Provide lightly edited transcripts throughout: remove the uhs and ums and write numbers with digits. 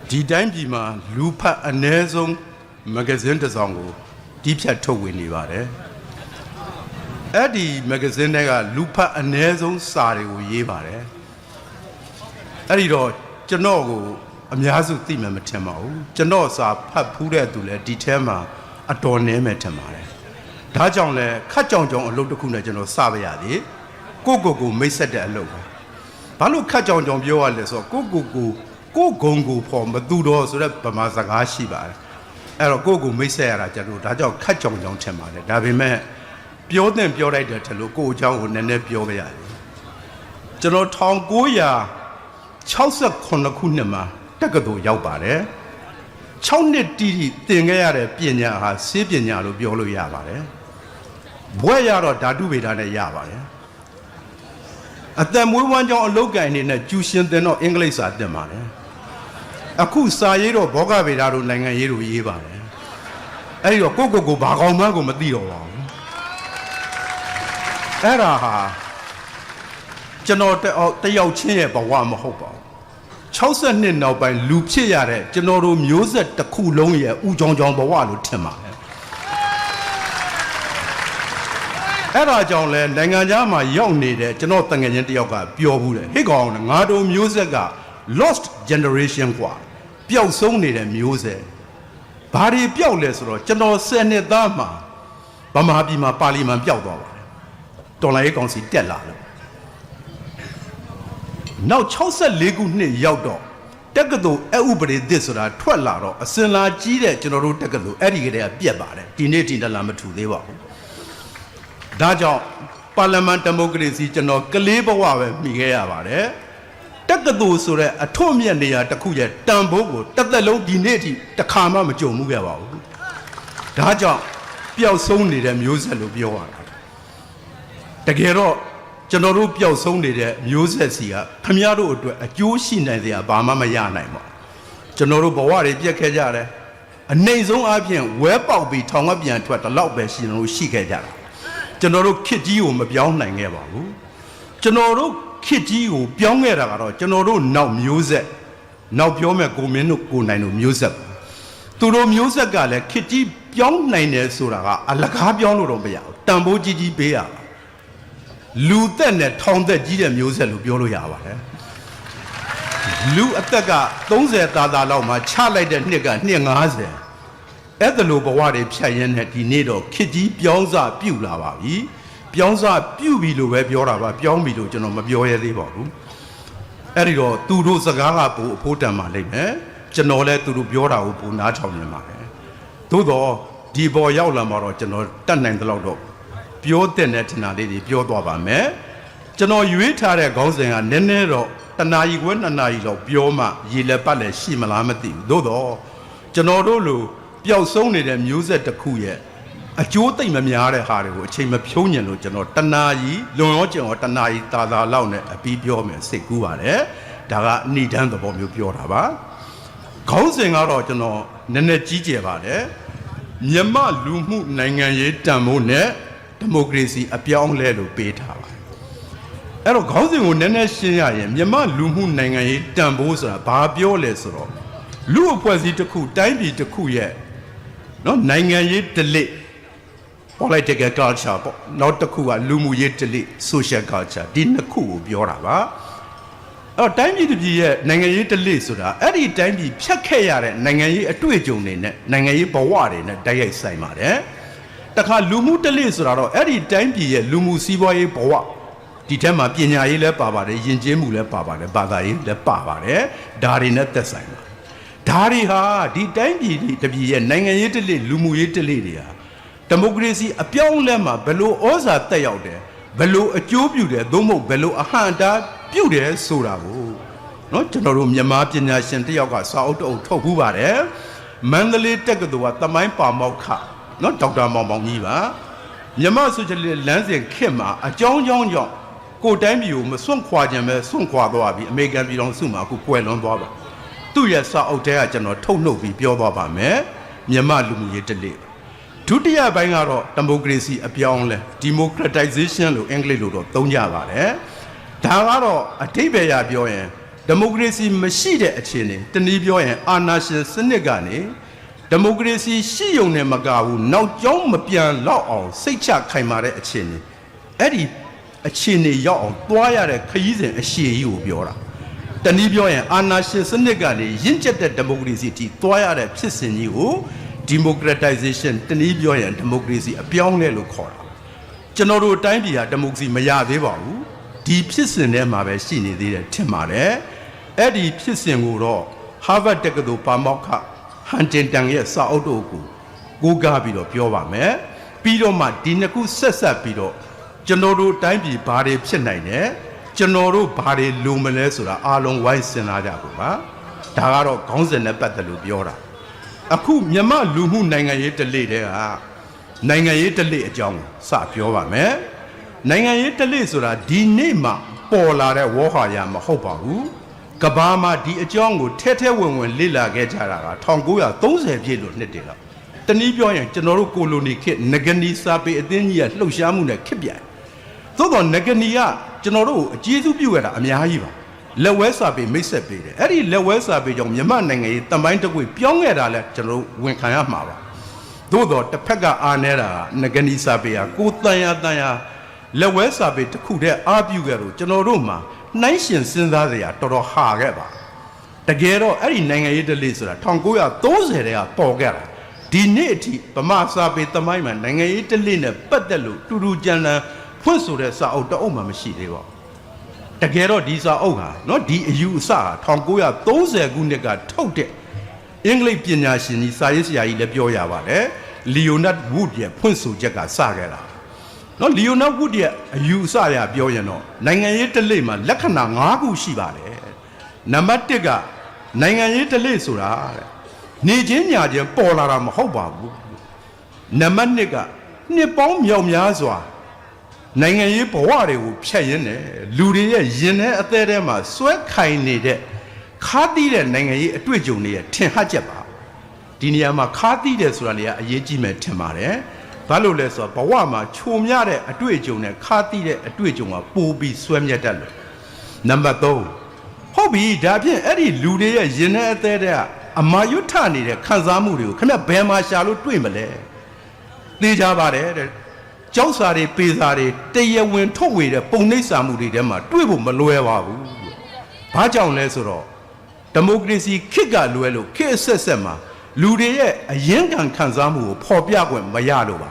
ဒီတိုင်းပြည်မှာလူဖတ်အ ਨੇ ဆုံးမဂ္ဂဇင်းတစ်စောင်ကိုတီးဖြတ်ထုတ်ဝေနေပါတယ်အဲ့ဒီမဂ္ဂဇင်းတွေကလူဖတ်အ ਨੇ ဆုံးစာတွေကိုရေးပါတယ်အဲ့ဒီတော့ကျွန်တော်ကိုအများစုသိမှမထင်ပါဘူးကျွန်တော်စာဖတ်ဖူးတဲ့သူလည်းဒီထဲမှာအတော်နည်းမယ်ထင်ပါတယ်ဒါကြောင့်လဲခက်ကြောင်ကြောင်အလုပ်တစ်ခုနဲ့ကျွန်တော်စပါရသည်ကိုမိတ်ဆက်တဲ့အလုပ်ပဲဘာလို့ခက်ကြောင်ကြောင်ပြောရလဲဆိုတော့ကိုဂုံကိုဖို့မသူတော်ဆိုတဲ့ဗမာစကားရှိပါတယ်အဲ့တော့ကိုမိတ်ဆက်ရတာကျွန်တော်ဒါကြောင့်ခက်ကြောင်ကြောင်ထင်ပါတယ်ဒါပေမဲ့ပြောတဲ့ပြောလိုက်တယ်ထင်လို့ကိုအကြောင်းကိုနည်းနည်းပြောပြရတယ်ကျွန်တော်1968ခုနှစ်မှာတက္ကသိုလ်ရောက်ပါတယ်6နှစ်တီးသင်ခဲ့ရတဲ့ပညာဟာဆေးပညာလို့ပြောလို့ရပါတယ်ဘွဲ့ရတော့ဓာတုဗေဒနဲ့ရပါတယ်အသက်မွေးဝမ်းကြောင်းအလုပ်ကိုင်နေနဲ့ကျူရှင်တင်တော့အင်္ဂလိပ်စာသင်ပါတယ်အခုစာရေးတော့ဘောဂဗေဒတို့နိုင်ငံရေးတို့ရေးပါတယ်အဲ့ဒီတော့ကိုဘာကောင်မှကိုမသိတော့ပါဘူးအဲ့ဒါဟာကျွန်တော်တယောက်ချင်းရဲ့ဘဝမဟုတ်ပါဘူး62နောက်ပိုင်းလူဖြစ်ရတဲ့ကျွန်တော်တို့မျိုးဆက်တစ်ခုလုံးရဲ့ဥကြောင်ကြောင်ဘဝလို့ထင်ပါတယ်အဲ့ဒါကြောင့်လဲနိုင်ငံခြားမှာရောက်နေတဲ့ကျွန်တော်တငယ်ချင်းတယောက်ကပြောဘူးတယ်ဟေ့ကောင်ငါတို့မျိုးဆက်က lost generation กว่าပျောက်ဆုံးနေတဲ့မျိုးဆက်ဘာတွေပျောက်လဲဆိုတော့ကျွန်တော်10နှစ်သားမှာဗမာပြည်မှာပါလီမန်ပျောက်သွားပါတယ်တော်လိုင်းကောင်စီတက်လာလို့နောက်64ခုနှစ်ရောက်တော့တက္ကသိုလ်အဥပဒေသစ်ဆိုတာထွက်လာတော့အစင်လာကြီးတဲ့ကျွန်တော်တို့တက္ကသိုလ်အဲ့ဒီကတည်းကပြက်ပါတယ်ဒီနေ့ထိတလာမထူသေးပါဘူးဒါကြောင့်ပါလီမန်ဒီမိုကရေစီကျွန်တော်ကလေးဘဝပဲမိခဲ့ရပါတယ်တက္ကသိုလ်ဆိုတဲ့အထွတ်အမြတ်နေရာတစ်ခုရဲ့တန်ဖိုးကိုတစ်သက်လုံးဒီနေ့ထိတစ်ခါမှမကြုံမှုခဲ့ပါဘူးဒါကြောင့်ပျောက်ဆုံးနေတဲ့မျိုးဆက်လို့ပြောရတာတကယ်တော့ကျွန်တော်တို့ပျောက်ဆုံးနေတဲ့မျိုးဆက်စီကခမရတို့အတွက်အကျိုးရှိနိုင်စရာဘာမှမရနိုင်ပါကျွန်တော်တို့ဘဝတွေပြက်ခဲ့ကြတယ်အနှိမ်ဆုံးအပြင်ဝဲပေါက်ပြီးထောင်ကပြန်ထွက်တလောက်ပဲရှင်တို့ရှိခဲ့ကြတာကျွန်တော်တို့ခစ်ကြီးကိုမပြောင်းနိုင်ခဲ့ပါဘူးကျွန်တော်တို့ခစ်ကြီးကိုပြောင်းခဲ့တာကတော့ကျွန်တော်တို့နောက်မျိုးဆက်နောက်ပြောမဲ့ကိုမင်းတို့ကိုနိုင်တို့မျိုးဆက်သူတို့မျိုးဆက်ကလည်းခစ်ကြီးပြောင်းနိုင်တယ်ဆိုတာကအလကားပြောင်းလို့တော့မရဘူးတန်ဖိုးကြီးပေးရပါလူသက်နဲ့ထောင်သက်ကြီးတဲ့မျိုးဆက်လို့ပြောလို့ရပါတယ်လူအသက်က30သာလောက်မှာချလိုက်တဲ့နှစ်ကနှစ်50အဲ့ဒါလိုဘဝတွေဖြတ်ရင်းနဲ့ဒီနေ့တော့ခစ်ကြီးပြောင်းစပြုတ်လာပါပြီပြောင်းစပြုတ်ပြီလို့ပဲပြောတာပါပြောင်းပြီလို့ကျွန်တော်မပြောရသေးပါဘူးအဲ့ဒီတော့သူတို့စကားကပိုအဖို့တန်ပါလိမ့်မယ်ကျွန်တော်လည်းသူတို့ပြောတာကိုပိုနားထောင်နေပါတယ်သို့တော့ဒီပေါ်ရောက်လာမှာတော့ကျွန်တော်တတ်နိုင်သလောက်တော့ပြောတဲ့နဲ့ထင်တာလေးတွေပြောသွားပါမယ်ကျွန်တော်ရွေးထားတဲ့ခေါင်းစဉ်ကနည်းနည်းတော့တနာရီခွဲ2နာရီလောက်ပြောမှရေလက်ပတ်လည်းရှိမလားမသိဘူးသို့တော့ကျွန်တော်တို့လိုပျောက်ဆုံးနေတဲ့မျိုးဆက်တစ်ခုရဲ့အကျိုးသိမ့်မများတဲ့ဟာတွေကိုအချိန်မဖြုံးညင်လို့ကျွန်တော်တနာရီလွန်ရောကျင်ရောတနာရီသာလောက်နဲ့အပြီးပြောမယ်စိတ်ကူးပါတယ်ဒါကအနိဒန်းသဘောမျိုးပြောတာပါခေါင်းစဉ်ကတော့ကျွန်တော်နည်းနည်းကြီးကျယ်ပါတယ်မြန်မာလူမှုနိုင်ငံရေးတန်ဖိုးနဲ့ဒီမိုကရေစီအပြောင်းလဲလို့ပေးထားပါတယ်အဲ့တော့ခေါင်းစဉ်ကိုနည်းနည်းရှင်းရရင်မြန်မာလူမှုနိုင်ငံရေးတန်ဖိုးဆိုတာဘာပြောလဲဆိုတော့လူအဖွဲ့အစည်းတစ်ခုတိုင်းပြည်တစ်ခုရဲ့နော်နိုင်ငံရေးဓလေ့ political culture ပေါ့နောက်တစ်ခုကလူမှုရေးဓလေ့ social culture ဒီနှစ်ခုကိုပြောတာပါအဲ့တော့တိုင်းပြည်တစ်ပြည်ရဲ့နိုင်ငံရေးဓလေ့ဆိုတာအဲ့ဒီတိုင်းပြည်ဖြတ်ခဲ့ရတဲ့နိုင်ငံရေးအတွေ့အကြုံတွေနဲ့နိုင်ငံရေးဘဝတွေနဲ့တိုက်ရိုက်ဆိုင်ပါတယ်တခါလူမှုဓလေ့ဆိုတာတော့အဲ့ဒီတိုင်းပြည်ရဲ့လူမှုစီးပွားရေးဘဝဒီထဲမှာပညာရေးလည်းပါပါတယ်ယဉ်ကျေးမှုလည်းပါပါတယ်ဘာသာရေးလည်းပါပါတယ်ဒါတွေနဲ့သက်ဆိုင်ပါဒါတွေဟာဒီတိုင်းပြည်တစ်ပြည်ရဲ့နိုင်ငံရေးဓလေ့လူမှုရေးဓလေ့တွေဟာဒီမိုကရေစီအပြောင်းအလဲမှာဘယ်လိုဩဇာတက်ရောက်တယ်ဘယ်လိုအကျိုးပြုတယ်သို့မဟုတ်ဘယ်လိုအဟန့်အတားပြုတယ်ဆိုတာကိုနော်ကျွန်တော်တို့မြန်မာပညာရှင်တယောက်ကစာအုပ်တစ်အုပ်ထုတ်ဖူးပါတယ်မန္တလေးတက္ကသိုလ်ကသမိုင်းပါမောက္ခနော်ဒေါက်တာမောင်ကြီးပါမြန်မာဆိုရှယ်လစ်လမ်းစဉ်ခေတ်မှာအကြောင်းကြောင့်ကိုတိုင်းပြည်ကိုမစွန့်ခွာခြင်းပဲစွန့်ခွာသွားပြီးအမေရိကန်ပြည်ထောင်စုမှာအခုကွယ်လွန်သွားပါသူ့ရဲ့စာအုပ်ထဲကကျွန်တော်ထုတ်နှုတ်ပြီးပြောသွားပါမယ်မြန်မာလူမှုရေးဓလေ့ဒုတိယပိုင်းကတော့ဒီမိုကရေစီအပြောင်းလဲ democratization လို့အင်္ဂလိပ်လိုတော့သုံးကြပါတယ်ဒါကတော့အဓိပ္ပာယ်ရပြောရင် ဒီမိုကရေစီမရှိတဲ့အခြေအနေတနည်းပြောရင်အာဏာရှင်စနစ်ကနေဒီမိုကရေစီရှိုံနဲ့မကဘူးနောက်ကျောင်းမပြန်တော့အောင်စိတ်ချခိုင်မာတဲ့အခြေအနေအဲ့ဒီအခြေအနေရောက်အောင်သွားရတဲ့ခရီးစဉ်အရှိကြီးကိုပြောတာတနည်းပြောရင်အာဏာရှင်စနစ်ကနေရင့်ကျက်တဲ့ဒီမိုကရေစီတီသွားရတဲ့ဖြစ်စဉ်ကြီးကို democratization တနည်းပြောရင်ဒီမိုကရေစီအပြောင်းလဲလို့ခေါ်တာကျွန်တော်တို့တိုင်းပြည်ဟာဒီမိုကရေစီမရသေးပါဘူးဒီဖြစ်စဉ်ထဲမှာပဲရှိနေသေးတယ်ထင်ပါတယ်အဲ့ဒီဖြစ်စဉ်ကိုတော့ Harvard တက္ကသိုလ်ပါမောက္ခ Huntington ရဲ့စာအုပ်တို့ကိုကားပြီးတော့ပြောပါမယ်ပြီးတော့မှဒီနှစ်ခုဆက်ပြီးတော့ကျွန်တော်တို့တိုင်းပြည်ဘာတွေဖြစ်နိုင်တယ်ကျွန်တော်တို့ဘာတွေလိုမလဲဆိုတာအားလုံးဝိုင်းစဉ်းစားကြဖို့ပါဒါကတော့ခေါင်းစဉ်နဲ့ပတ်သက်လို့ပြောတာအခုမြန်မာလူမှုနိုင်ငံရေးတလေတဲ့ဟာနိုင်ငံရေးတလေအကြောင်းစပြောပါမယ်နိုင်ငံရေးတလေဆိုတာဒီနေ့မှပေါ်လာတဲ့ဝေါ်ဟာရမဟုတ်ပါဘူးကဘာမှာဒီအကြောင်းကိုထဲဝင်လေ့လာခဲ့ကြတာက1930ပြည့်လို့နှစ်တည်းလောက်တနည်းပြောရင်ကျွန်တော်တို့ကိုလိုနီခေတ်ငကနီစာပေအသင်းကြီးကလှုပ်ရှားမှုနဲ့ခစ်ပြန်သို့တော့ငကနီကကျွန်တော်တို့ကိုအကျေးဇူးပြုခဲ့တာအများကြီးပါလက်ဝဲစာပေမိတ်ဆက်ပေးတယ်အဲ့ဒီလက်ဝဲစာပေကြောင့်မြန်မာနိုင်ငံရေးတမိုင်းတစ်ခုပြောင်းခဲ့တာလဲကျွန်တော်တို့ဝန်ခံရမှာပါသို့တော့တစ်ဖက်ကအားနေတာငကနီစာပေကကိုတန်ရလက်ဝဲစာပေတစ်ခုတည်းအားပြုခဲ့လို့ကျွန်တော်တို့မှာနှိုင်းရှင်စဉ်းစားစရာတော်တော်ဟာခဲ့ပါတကယ်တော့အဲ့ဒီနိုင်ငံရေးတလေဆိုတာ1930တည်းကပေါ်ခဲ့တာဒီနေ့အထိဗမာစာပေတမိုင်းမှာနိုင်ငံရေးတလေနဲ့ပတ်သက်လို့တူတူကြံတန်းဖွင့်ဆိုတဲ့စာအုပ်တအုပ်မှမရှိသေးပါဘူးတကယ်တော့ဒီစာအုပ်ဟာเนาะဒီအယူအဆဟာ1930ခုနှစ်ကထုတ်တဲ့အင်္ဂလိပ်ပညာရှင်ကြီးစာရေးဆရာကြီးလည်းပြောရပါတယ်လီယိုနတ်ဝုဒ်ရဲ့ဖွင့်ဆိုချက်ကစခဲ့တာနော်လီယိုနတ်ဝုဒ်ရဲ့အယူအဆအရပြောရင်တော့နိုင်ငံရေးတလေမှာလက္ခဏာ၅ခုရှိပါတယ်နံပါတ်1ကနိုင်ငံရေးတလေဆိုတာတဲ့နေချင်းညာချင်းပေါ်လာတာမဟုတ်ပါဘူးနံပါတ်2ကနှစ်ပေါင်းမြောက်များစွာနိုင်ငံရေးဘဝတွေကိုဖျက်ရင်းနဲ့လူတွေရဲ့ရင်ထဲအသေးထဲမှာစွဲခိုင်နေတဲ့ခါးသီးတဲ့နိုင်ငံရေးအတွေ့အကြုံတွေရဲ့ထင်ဟပ်ချက်ပါဒီနေရာမှာခါးသီးတယ်ဆိုတာလေအရေးကြီးမယ်ထင်ပါတယ်ဘာလို့လဲဆိုတော့ဘဝမှာခြုံမြတဲ့အတွေ့အကြုံနဲ့ခါးသီးတဲ့အတွေ့အကြုံကပိုပြီးဆွဲမြတ်တတ်လို့နံပါတ်3ဟုတ်ပြီဒါဖြင့်အဲ့ဒီလူတွေရဲ့ရင်ထဲအသေးတဲ့အမာရွတ်ထနေတဲ့ခံစားမှုတွေကိုခင်ဗျဘယ်မှာရှာလို့တွေ့မလဲသိကြပါတယ်တဲ့ကျောက်စာတွေပေစာတွေတရားဝင်ထုတ်ဝေတဲ့ပုံနှိပ်စာမှုတွေထဲမှာတွေ့ဖို့မလွယ်ပါဘူးဘာကြောင့်လဲဆိုတော့ဒီမိုကရေစီခေတ်ကလွယ်လို့ခေတ်ဆက်မှာလူတွေရဲ့အရင်ခံစားမှုကိုဖော်ပြခွင့်မရလို့ပါ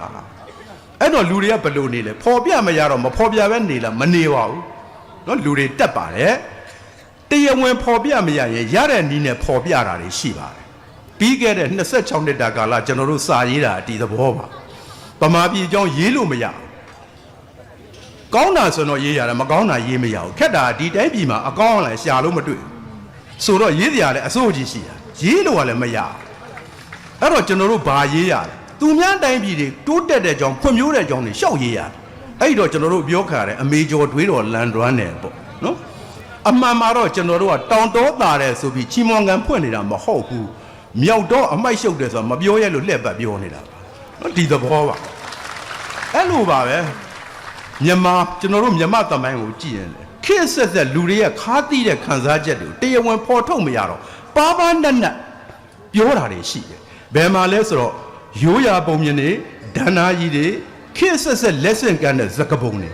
အဲ့တော့လူတွေကဘယ်လိုနေလဲဖော်ပြမရတော့မဖော်ပြပဲနေလားမနေပါဘူးเนาะလူတွေတက်ပါတယ်တရားဝင်ဖော်ပြမရရင်ရတဲ့နည်းနဲ့ဖော်ပြတာတွေရှိပါတယ်ပြီးခဲ့တဲ့26နှစ်တာကာလကျွန်တော်တို့စာရေးတာဒီသဘောပါဗမာပြည်အကြောင်းရေးလို့မရဘူးကောင်းတာဆိုတော့ရေးရတယ်မကောင်းတာရေးမရဘူးခက်တာဒီတိုင်းပြည်မှာအကောင်းလည်းရှာလို့မတွေ့ဆိုတော့ရေးစရာလည်းအစိုးကြီးရှိတာရေးလို့ကလည်းမရအဲ့တော့ကျွန်တော်တို့ဘာရေးရလဲသူများတိုင်းပြည်တွေတိုးတက်တဲ့အကြောင်းဖွံ့ဖြိုးတဲ့အကြောင်းတွေရှောက်ရေးရတယ်အဲ့တော့ကျွန်တော်တို့ပြောခါတယ်အမေကျော်တွေးတော်လန်ဒရန်တယ်ပေါ့နော်အမှန်မှာတော့ကျွန်တော်တို့ကတောင်တောတာတယ်ဆိုပြီးချီမွန်ကန်ဖွင့်နေတာမဟုတ်ဘူးမြောက်တော့အမိုက်ရှုပ်တယ်ဆိုတော့မပြောရလို့လှည့်ပတ်ပြောနေတာနော်ဒီသဘောပါအဲ့လိုပါပဲမြန်မာကျွန်တော်တို့မြန်မာသမိုင်းကိုကြည့်ရင်ခေတ်ဆက်လူတွေရဲ့ခါးသီးတဲ့ခံစားချက်တွေကိုတရားဝင်ဖော်ထုတ်မရတော့ပါပါနတ်နတ်ပြောတာတွေရှိတယ်ဘယ်မှာလဲဆိုတော့ရိုးရာပုံမြင်တွေဒဏ္ဍာကြီးတွေခေတ်ဆက်လက်ဆင့်ကမ်းတဲ့ဇကပုံတွေ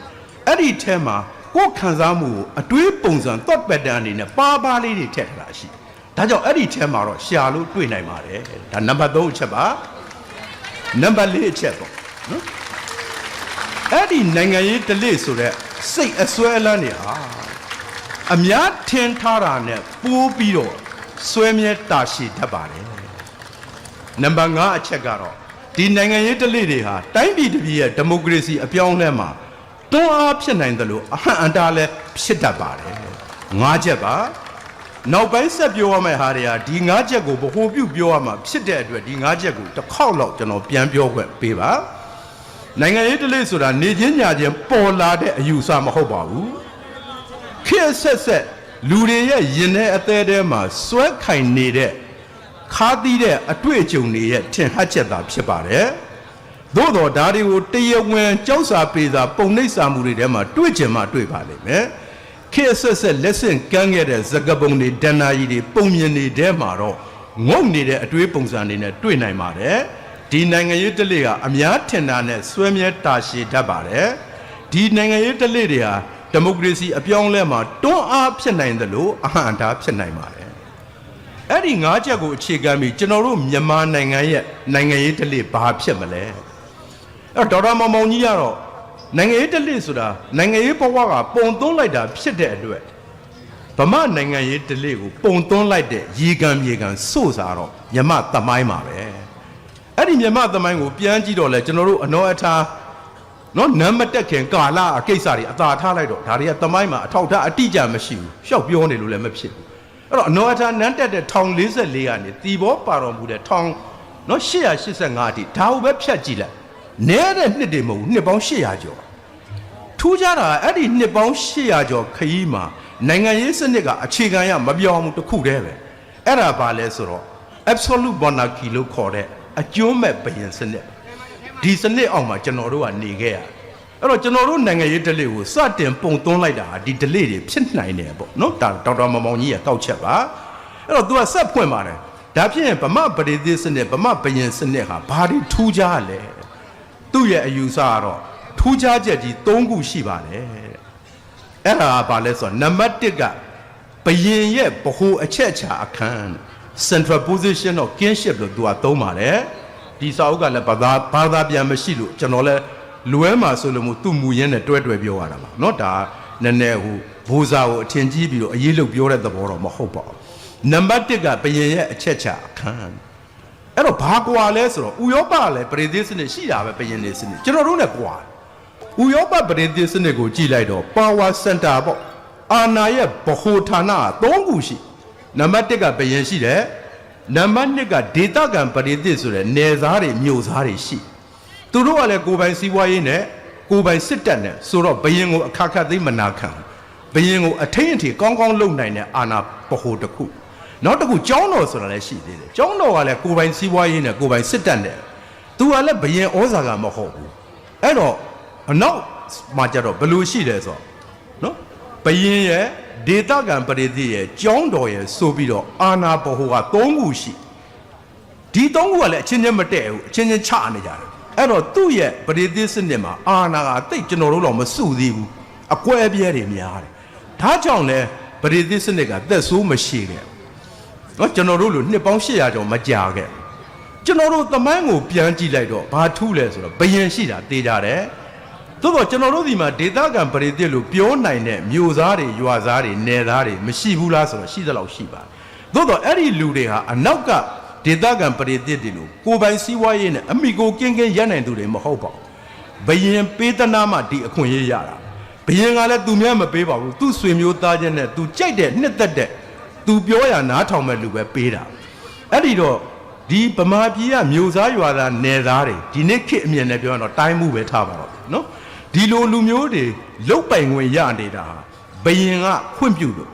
အဲ့ဒီထဲမှာကိုယ်ခံစားမှုကိုအတွေးပုံစံ thought pattern အနေနဲ့ပါပါလေးတွေထည့်ထားတာရှိဒါကြောင့်အဲ့ဒီထဲမှာတော့ရှာလို့တွေ့နိုင်ပါတယ်ဒါနံပါတ်3အချက်ပါနံပါတ်4အချက်ပေါ့နော်အဲ့ဒီနိုင်ငံရေးတလေဆိုတဲ့စိတ်အစွဲအလန်းတွေဟာအများထင်ထားတာနဲ့ပိုးပြီးတော့စွဲမြဲတာရှိတတ်ပါတယ်နံပါတ်5အချက်ကတော့ဒီနိုင်ငံရေးတလေတွေဟာတိုင်းပြည်တစ်ပြည်ရဲ့ဒီမိုကရေစီအပြောင်းအလဲမှာတွန်းအားဖြစ်နိုင်တယ်လို့အဟံအတားလည်းဖြစ်တတ်ပါတယ်5ချက်ပါနောက်ပိုင်းဆက်ပြောရမယ့်ဟာတွေဟာဒီ5ချက်ကိုဗဟိုပြုပြောရမှာဖြစ်တဲ့အတွက်ဒီ5ချက်ကိုတစ်ခေါက်လောက်ကျွန်တော်ပြန်ပြောခွင့်ပေးပါနိုင်ငံရေးတလေဆိုတာနေချင်းညာချင်းပေါ်လာတဲ့အယူအဆမဟုတ်ပါဘူးခေတ်ဆက်လူတွေရဲ့ရင်ထဲအသေးထဲမှာစွဲခိုင်နေတဲ့ခါးသီးတဲ့အတွေ့အကြုံတွေရဲ့ထင်ဟပ်ချက်သာဖြစ်ပါတယ်သို့တော်ဒါတွေကိုတရားဝင်ကြောက်စာပေစာပုံနှိပ်စာမှုတွေထဲမှာတွေ့ချင်မှတွေ့ပါလိမ့်မယ် ခေတ်ဆက်ဆက်လက်ဆင့်ကမ်းခဲ့တဲ့ဇကပုံတွေဒဏ္ဍာရီတွေပုံမြင်နေတဲ့မှာတော့ငုံနေတဲ့အတွေးပုံစံတွေနဲ့တွေ့နိုင်ပါတယ်ဒီနိုင်ငံရေးတလေကအများထင်တာနဲ့ဆွဲမြဲတာရှည်တတ်ပါတယ်ဒီနိုင်ငံရေးတလေတွေဟာဒီမိုကရေစီအပြောင်းလဲမှာတွန်းအားဖြစ်နိုင်တယ်လို့အဟံတာဖြစ်နိုင်ပါတယ်အဲ့ဒီ၅ချက်ကိုအခြေခံပြီးကျွန်တော်တို့မြန်မာနိုင်ငံရဲ့နိုင်ငံရေးတလေဘာဖြစ်မလဲအဲ့တော့ဒေါက်တာမောင်မောင်ကြီးကတော့နိုင်ငံရေးတလေဆိုတာနိုင်ငံရေးဘဝကပုံသွင်းလိုက်တာဖြစ်တဲ့အတွက်ဗမာနိုင်ငံရေးတလေကိုပုံသွင်းလိုက်တဲ့ရေကံမြေကံစိုးစားတော့မြမသမိုင်းပါပဲအဲ့ဒီမြမသမိုင်းကိုပြန်ကြည့်တော့လဲကျွန်တော်တို့အနောအထာနော်နမ်းမတက်ခင်ကာလအကိစ္စတွေအသာထားလိုက်တော့ဒါတွေကသမိုင်းမှာအထောက်ထားအတိအကျမရှိဘူးရှောက်ပြောနေလို့လည်းမဖြစ်ဘူးအဲ့တော့အနောအထာနန်းတက်တဲ့1044ကနေတီဘောပါတော်မူတဲ့1885အထိဒါကိုပဲဖြတ်ကြည့်လိုက်နဲတဲ့နှစ်တွေမဟုတ်ဘူးနှစ်ပေါင်း800ကျော်ထူးခြားတာအဲ့ဒီနှစ်ပေါင်း800ကျော်ခရီးမှာနိုင်ငံရေးစနစ်ကအခြေခံရမပြောင်းဘူးတစ်ခုတည်းပဲအဲ့ဒါဘာလဲဆိုတော့ absolute monarchy လို့ခေါ်တဲ့အကျိုးမဲ့ဘုရင်စနစ်ဒီစနစ်အောက်မှာကျွန်တော်တို့ကနေခဲ့ရအဲ့တော့ကျွန်တော်တို့နိုင်ငံရေးဓလေ့ကိုစတင်ပုံသွင်းလိုက်တာဒီဓလေ့တွေဖြစ်နိုင်တယ်ပေါ့နော်ဒါဒေါက်တာမောင်မောင်ကြီးရဲ့ကောက်ချက်ပါအဲ့တော့ तू ကဆက်ဖွင့်ပါတယ်ဒါဖြစ်ရင်ဗမာပရိသတ်စနစ်ဗမာဘုရင်စနစ်ဟာဘာတွေထူးခြားလဲသူ့ရဲ့အယူဆကတော့ထူးခြားချက်ကြီး၃ခုရှိပါတယ်အဲ့ဒါကဘာလဲဆိုတော့နံပါတ်1ကဘုရင်ရဲ့ဗဟိုအချက်အခြာအခန်း central position of kingship လို့ तू ကသုံးပါတယ်ဒီစာအုပ်ကလည်းဘာသာပြန်မရှိလို့ကျွန်တော်လည်းလွဲမှာဆိုလို့မို့သူ့မူရင်းနဲ့တွဲပြောရတာပါเนาะဒါနည်းနည်းဟိုဘိုးစာကိုအထင်ကြီးပြီးတော့အရေးလုပ်ပြောတဲ့သဘောတော့မဟုတ်ပါဘူးနံပါတ်1ကဘုရင်ရဲ့အချက်အခြာအခန်းအဲ့တော့ဘာကွာလဲဆိုတော့ဥရောပလည်းပရိသတ်စနစ်ရှိတာပဲဘုရင်နေစနစ်ကျွန်တော်တို့နဲ့ကွာဥရောပပရိသတ်စနစ်ကိုကြည့်လိုက်တော့ power center ပေါ့အာဏာရဲ့ဗဟိုဌာနက3ခုရှိနံပါတ်1ကဘုရင်ရှိတယ်နံပါတ်2ကဒေသခံပရိသတ်ဆိုတဲ့နယ်စားတွေမြို့စားတွေရှိသူတို့ကလည်းကိုယ်ပိုင်စီးပွားရေးနဲ့ကိုယ်ပိုင်စစ်တပ်နဲ့ဆိုတော့ဘုရင်ကိုအခါခါသိမနာခံဘုရင်ကိုအထိန်အထိကောင်းကောင်းလုပ်နိုင်တဲ့အာဏာဗဟိုတစ်ခုနောက်တစ်ခုကျောင်းတော်ဆိုတာလည်းရှိသေးတယ်ကျောင်းတော်ကလည်းကိုယ်ပိုင်စီးပွားရေးနဲ့ကိုယ်ပိုင်စစ်တပ်နဲ့သူကလည်းဘုရင်ဩဇာကမဟုတ်ဘူးအဲ့တော့အနောက်မှာကြတော့ဘယ်လိုရှိလဲဆိုတော့နော်ဘုရင်ရဲ့ဒေသခံပရိသတ်ရဲ့ကျောင်းတော်ရဲ့ဆိုပြီးတော့အာဏာဗဟိုက3ခုရှိဒီ3ခုကလည်းအချင်းချင်းမတည့်ဘူးအချင်းချင်းချနေကြတယ်အဲ့တော့သူ့ရဲ့ပရိသတ်စနစ်မှာအာဏာကတိတ်ကျွန်တော်တို့တော့မစုသေးဘူးအကွဲအပြဲတွေများတယ်ဒါကြောင့်လဲပရိသတ်စနစ်ကသက်ဆိုးမရှိခဲ့နော်ကျွန်တော်တို့လိုနှစ်ပေါင်း800ကျော်မကြာခဲ့ကျွန်တော်တို့သမိုင်းကိုပြန်ကြည့်လိုက်တော့ဘာထူးလဲဆိုတော့ဘယင်ရှိတာသိကြတယ်သို့တော့ကျွန်တော်တို့ဒီမှာဒေသခံပရိသတ်လို့ပြောနိုင်တဲ့မြို့သားတွေရွာသားတွေနယ်သားတွေမရှိဘူးလားဆိုတော့ရှိသလောက်ရှိပါတယ်သို့တော့အဲ့ဒီလူတွေဟာအနောက်ကဒေသခံပရိသတ်တွေလို့ကိုယ်ပိုင်စီးပွားရေးနဲ့အမိကိုကင်းကင်းရပ်နိုင်သူတွေမဟုတ်ပါဘူးဘယင်ပေးသနာမှဒီအခွင့်အရေးရတာဘယင်ကလည်းသူများမပေးပါဘူးသူ့ဆွေမျိုးသားချင်းနဲ့သူကြိုက်တဲ့နှစ်သက်တဲ့သူပြောရနားထောင်မဲ့လူပဲပေးတာအဲ့ဒီတော့ဒီဗမာပြည်ကမြို့သားရွာသားနယ်သားတွေဒီနေ့ခေတ်အမြင်နဲ့ပြောရင်တော့တိုင်းမှုပဲထားပါတော့နော်ဒီလိုလူမျိုးတွေလုတ်ပိုင်ဝင်ရနေတာဘယင်ကခွင့်ပြုလို့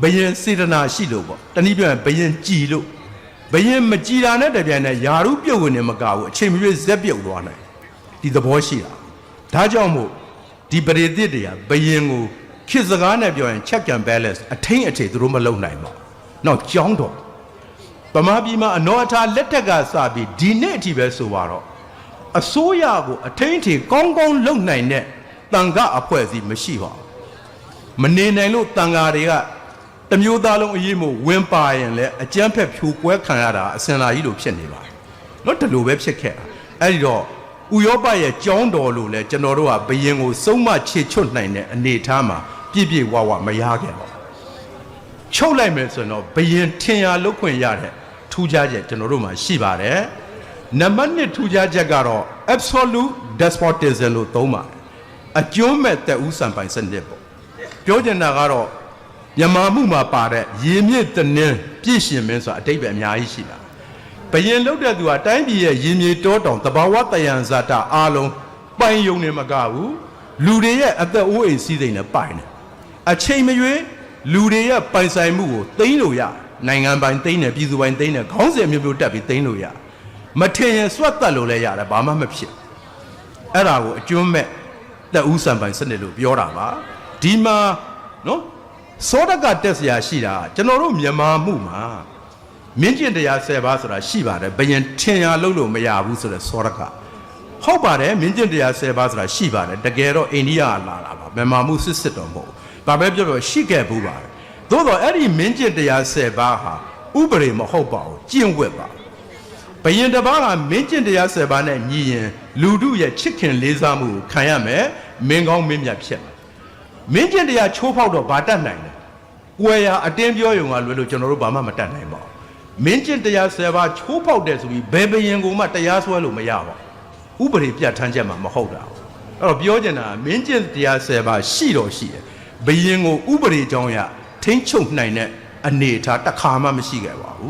ဘယင်စေတနာရှိလို့ပေါ့တနည်းပြောရင်ဘယင်ကြည်လို့ဘယင်မကြည်တာနဲ့တပြိုင်နက်ယာရုပြုတ်ဝင်နေမကဘူးအချိန်မရွေးဇက်ပြုတ်သွားနိုင်ဒီသဘောရှိတာဒါကြောင့်မို့ဒီပရိသတ်တွေကဘယင်ကိုခေတ်စကားနဲ့ပြောရင် check and balance အထိန်အထိန်သူတို့မလုပ်နိုင်ပါဘူးနောက်ကြောင်းတော်ဗမာပြည်မှာအနောအထာလက်ထက်ကစပြီးဒီနေ့အထိပဲဆိုတော့အစိုးရကိုအထိန်ထိန်ကောင်းကောင်းလုပ်နိုင်တဲ့တန်ခါအဖွဲ့အစည်းမရှိပါဘူးမနေနိုင်လို့တန်ခါတွေကတမျိုးသားလုံးအရေးမို့ဝင်ပါရင်လည်းအကြမ်းဖက်ဖြိုကွဲခံရတာအစင်လာကြီးလိုဖြစ်နေပါတယ်နော်ဒီလိုပဲဖြစ်ခဲ့တာအဲ့ဒီတော့ဥရောပရဲ့ကြောင်းတော်လို့လဲကျွန်တော်တို့ကဘယင်ကိုစုံမချေချွတ်နိုင်တဲ့အနေအထားမှာပြည့်ပြည့်ဝဝမရခဲ့ပါဘူးချုပ်လိုက်မယ်ဆိုတော့ဘယင်ထင်ရလုပ်ခွင့်ရတဲ့ထူးခြားချက်ကျွန်တော်တို့မှာရှိပါတယ်နံပါတ်1ထူးခြားချက်ကတော့ absolute despotism လို့သုံးပါတယ်အကျိုးမဲ့တဲ့ဥစံပိုင်စနစ်ပေါ့ပြောချင်တာကတော့မြန်မာမှုမှာပါတဲ့ရေမြင့်တနင်းပြည့်ရှင်မင်းဆိုတာအတိတ်ပဲအများကြီးရှိတာဘယင်လုတ်တဲ့သူကတိုင်းပြည်ရဲ့ရေမြေတောတောင်တဘာဝတယံဇာတာအားလုံးပိုင်ယုံနေမကဘူးလူတွေရဲ့အသက်အိုးအိမ်စည်းစိမ်နဲ့ပိုင်တယ်အချိန်မရွေးလူတွေရဲ့ပိုင်ဆိုင်မှုကိုသိမ်းလို့ရနိုင်ငံပိုင်သိမ်းတယ်ပြည်သူပိုင်သိမ်းတယ်ခေါင်းစဉ်မျိုးမျိုးတက်ပြီးသိမ်းလို့ရမထင်ရင်စွတ်တက်လို့လည်းရတယ်ဘာမှမဖြစ်အဲ့ဒါကိုအကျွမ်းမဲ့သက်ဦးစံပိုင်စနစ်လို့ပြောတာပါဒီမှာ နော်စောဒကတက်เสียရှိတာကျွန်တော်တို့မြန်မာမှုမှာမင်းကျင့်တရား10ပါးဆိုတာရှိပါတယ်ဘယင်ထင်ရလို့လို့မရဘူးဆိုတဲ့စောဒကဟုတ်ပါတယ်မင်းကျင့်တရား10ပါးဆိုတာရှိပါတယ်တကယ်တော့အိန္ဒိယကလာတာပါမြန်မာမှုစစ်တော်မဟုတ်ဒါပဲပြောပြောရှိခဲ့ဘူးပါတယ်သို့တော့အဲ့ဒီမင်းကျင့်တရား10ပါးဟာဥပဒေမဟုတ်ပါဘူးကျင့်ဝတ်ပါဘယင်တစ်ပါးကမင်းကျင့်တရား10ပါးနဲ့ညီရင်လူတို့ရဲ့ချစ်ခင်လေးစားမှုကိုခံရမယ်မင်းကောင်းမင်းမြတ်ဖြစ်မယ်မင်းကျင့်တရားချိုးဖောက်တော့ဘာတတ်နိုင်လဲကွယ်ရာအတင်းပြောရုံကလွယ်လို့ကျွန်တော်တို့ဘာမှမတတ်နိုင်ပါဘူးမင်းကျင့်တရား10ပါးချိုးဖောက်တယ်ဆိုပြီးဘယ်ဘယင်ကိုမှတရားစွဲလို့မရပါဘူးဥပဒေပြဋ္ဌာန်းချက်မှာမဟုတ်တာအဲ့တော့ပြောချင်တာမင်းကျင့်တရား10ပါးရှိတော့ရှိတယ်ဘယင်ကိုဥပဒေကြောင်းရထိန်းချုပ်နိုင်တဲ့အနေအထားတစ်ခါမှမရှိခဲ့ပါဘူ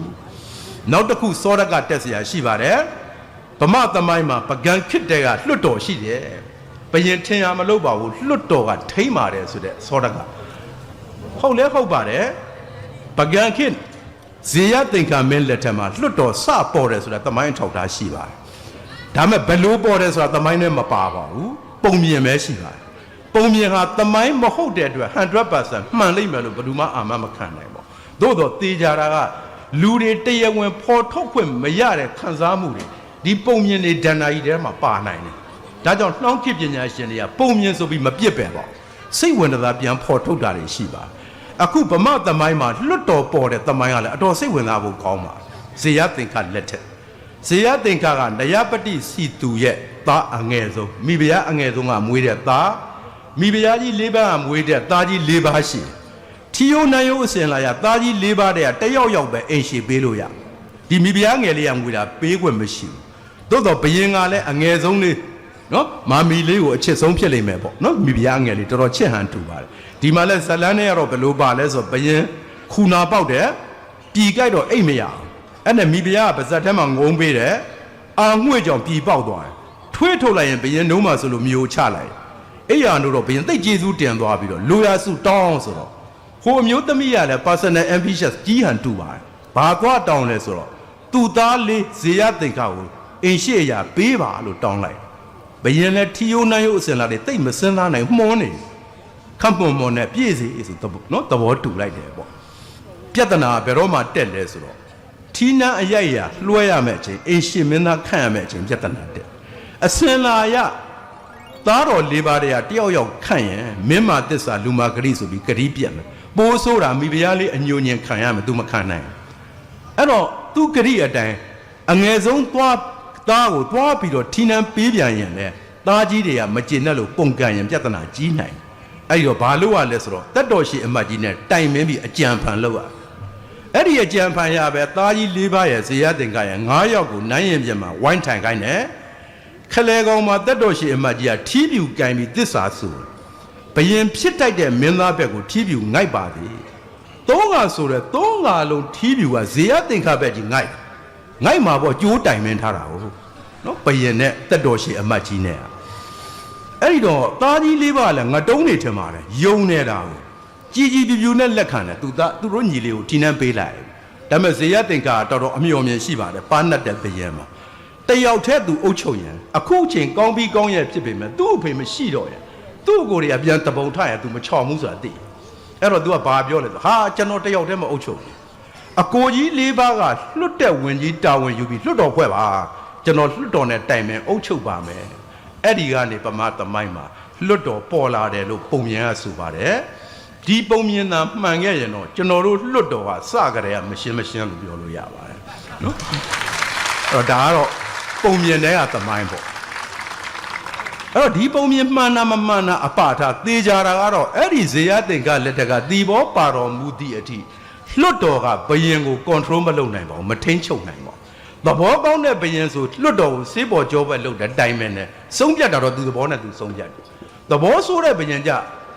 းနောက်တစ်ခုစောဒကတက်เสียရှိပါတယ်ဗမာသမိုင်းမှာပကံခစ်တဲ့ကလွတ်တော်ရှိတယ်ဘယင်ထင်ရမလို့ပါဘူးလွတ်တော်ကထိမ့်ပါတယ်ဆိုတဲ့စောဒကဟုတ်လဲဟုတ်ပါတယ်ပကံခစ်ဇေယသင်္ခါမင်းလက်ထက်မှာလွတ်တော်စပေါ်တယ်ဆိုတဲ့သမိုင်းထောက်ထားရှိပါတယ်ဒါမဲ့ဘယ်လိုပေါ်တယ်ဆိုတာသမိုင်းနဲ့မပါပါဘူးပုံမြင်ပဲရှိပါတယ်ပုံမြင်ဟာသမိုင်းမဟုတ်တဲ့အတွက် 100% မှန်လိမ့်မယ်လို့ဘယ်သူမှအာမမခံနိုင်ပါဘူးသို့တော့တေးကြတာကလူတွေတရားဝင်ဖော်ထုတ်ခွင့်မရတဲ့ခံစားမှုတွေဒီပုံမြင်တွေဒဏ္ဍာကြီးထဲမှာပါနိုင်တယ်ဒါကြောင့်နှောင်းခေတ်ပညာရှင်တွေကပုံမြင်ဆိုပြီးမပြစ်ပယ်ပါစိတ်ဝင်စားပြန်ဖော်ထုတ်တာတွေရှိပါအခုဗမာသမိုင်းမှာလွတ်တော်ပေါ်တဲ့သမိုင်းကလည်းအတော်စိတ်ဝင်စားဖို့ကောင်းပါဇေယသင်္ခါလက်ထက်ဇေယသင်္ခါကနယပတိစီသူရဲ့သားအငယ်ဆုံးမိဖုရားအငယ်ဆုံးကမွေးတဲ့သားမိဖုရားကြီး၄ပါးကမွေးတဲ့သားကြီး၄ပါးရှိထီယိုနိုင်ယိုအစဉ်လာရသားကြီး၄ပါးတည်းကတယောက်ယောက်ပဲအိမ်ရှိပေးလို့ရဒီမိဖုရားငယ်လေးကမွေးတာပေးခွင့်မရှိဘူးသို့တော့ဘယင်ကလည်းအငယ်ဆုံးလေးနော်မာမီလေးကိုအချစ်ဆုံးဖြစ်လိမ့်မယ်ပေါ့နော်မိဖုရားငယ်လေးတော်တော်ချစ်ဟန်တူပါတယ်ဒီမှာလဲဇလန်းနဲ့ကတော့ဘယ်လိုပါလဲဆိုဘယင်ခုနာပေါက်တယ်ပြည်ကြိုက်တော့အိတ်မရအောင်အဲ့နဲ့မိဖုရားကပါဇက်ထဲမှာငုံပေးတယ်အာငွေ့ကြောင့်ပြည်ပေါက်သွားတယ်ထွေးထုတ်လိုက်ရင်ဘယင်နှုံးမှာဆိုလို့မျိုးချလိုက်အိယာတို့တော့ဘယင်သိတ်ကျေးဇူးတင်သွားပြီးတော့လိုရာစုတောင်းဆိုတော့ဟိုအမျိုးသမီးရလဲ personal ambitious ကြီးဟန်တူပါတယ်ဘာသွားတောင်းလဲဆိုတော့သူ့သားလေးဇေယသင်္ခါကိုအင်ရှိအရာပေးပါလို့တောင်းလိုက်ဘယင်လည်းထီယိုနိုင်ယိုအစင်လာတွေတိတ်မစင်းသားနိုင်မှွန်းနေခပ်မွန်မွန်နဲ့ပြည့်စီဆိုနော်သဘောတူလိုက်တယ်ပေါ့ပြဿနာဘယ်တော့မှတက်လဲဆိုတော့ထီးနှံအရိုက်ရလွှဲရမယ့်အချိန်အင်ရှိမင်းသားခန့်ရမယ့်အချိန်ပြဿနာတက်အစင်လာရသားတော်၄ပါးတည်းကတယောက်ယောက်ခန့်ရင်မင်းမာတစ္ဆာလူမာဂရိဆိုပြီးဂရိပြက်မယ်ပိုးဆိုတာမိဖုရားလေးအညိုညင်ခံရမယ်သူမခံနိုင်အဲ့တော့သူဂရိအတိုင်းအငယ်ဆုံးသွားသားကိုသွားပြီးတော့ထီးနှံပေးပြန်ရင်လေသားကြီးတွေကမကျင်တဲ့လို့ပုံကန်ရင်ပြဿနာကြီးနိုင်အဲ့တော့ဘာလို့ ရလဲဆိုတော့တတ်တော်ရှိအမတ်ကြီးနဲ့တိုင်မင်းပြီးအကြံဖန်လုပ်ရအဲ့ဒီအကြံဖန်ရပဲသားကြီး၄ပါးရဲ့ဇေယသင်္ခါရဲ့9ယောက်ကိုနိုင်ရင်ပြမှာဝိုင်းထိုင်ခိုင်းတယ်ခလဲကောင်မှာတတ်တော်ရှိအမတ်ကြီးကထီးပြူကင်ပြီးတစ္ဆာဆိုဘယင်ဖြစ်တိုက်တဲ့မင်းသားဘက်ကိုထီးပြူငိုက်ပါသည်သုံးငါဆိုတဲ့သုံးငါလုံးထီးပြူကဇေယသင်္ခါဘက်ကြီးငိုက်မှာပေါ့ကြိုးတိုင်မင်းထားတာဟုတ်နော်ဘယင်နဲ့တတ်တော်ရှိအမတ်ကြီးနဲ့အဲ့ဒီတော့သားကြီး၄ပါးလည်းငတုံးနေထင်ပါတယ်ယုံနေတာကိုကြီးကြီးပြူပြူနဲ့လက်ခံတယ်သူတို့ညီလေးကိုထီနှံပေးလိုက်ဒါပေမဲ့ဇေယသင်္ခါတော်တော်အမျှော်မြင်ရှိပါတယ်ပါနတ်တဲ့ဘယင်မှာတယောက်တည်းသူအုပ်ချုပ်ရင်အခုချိန်ကောင်းပြီးကောင်းရဲ့ဖြစ်ပေမဲ့သူ့အဖေမရှိတော့ရင်သူ့ကိုယ်တွေကပြန်တပုံထရရင်သူမချော်ဘူးဆိုတာသိအဲ့တော့ तू ကဘာပြောလဲဆိုဟာကျွန်တော်တယောက်တည်းမအုပ်ချုပ်အကိုကြီး၄ပါးကလွတ်တဲ့ဝင်ကြီးတာဝန်ယူပြီးလွတ်တော်ဖွဲ့ပါကျွန်တော်လွတ်တော်နဲ့တိုင်မယ်အုပ်ချုပ်ပါမယ်အဲ့ဒီကနေပမာသမိုင်းမှာလွတ်တော်ပေါ်လာတယ်လို့ပုံမြင်ရဆိုပါတယ်ဒီပုံမြင်တာမှန်ခဲ့ရင်တော့ကျွန်တော်တို့လွတ်တော်ကစကြတဲ့မရှင်းလို့ပြောလို့ရပါတယ်နော်အဲ့တော့ဒါကတော့ပုံမြင်တဲ့ကသမိုင်းပေါ့အဲ့တော့ဒီပုံမြင်မှန်တာမမှန်တာအပထားသေချာတာကတော့အဲ့ဒီဇေယသင်္ခါလက်ထက်ကတီဘောပါတော်မူသည့်အထိလွတ်တော်ကဘယင်ကို control မလုပ်နိုင်ပါဘူးမထိန်းချုပ်နိုင်ပါဘူးသဘောကောင်းတဲ့ဘယင်ဆိုလွတ်တော်ကိုစေးပေါ်ကြောဘက်လုပ်တဲ့တိုင်မင်းနဲ့ဆုံးဖြတ်တာတော့သူသဘောနဲ့သူဆုံးဖြတ်တယ်သဘောဆိုးတဲ့ဘယင်က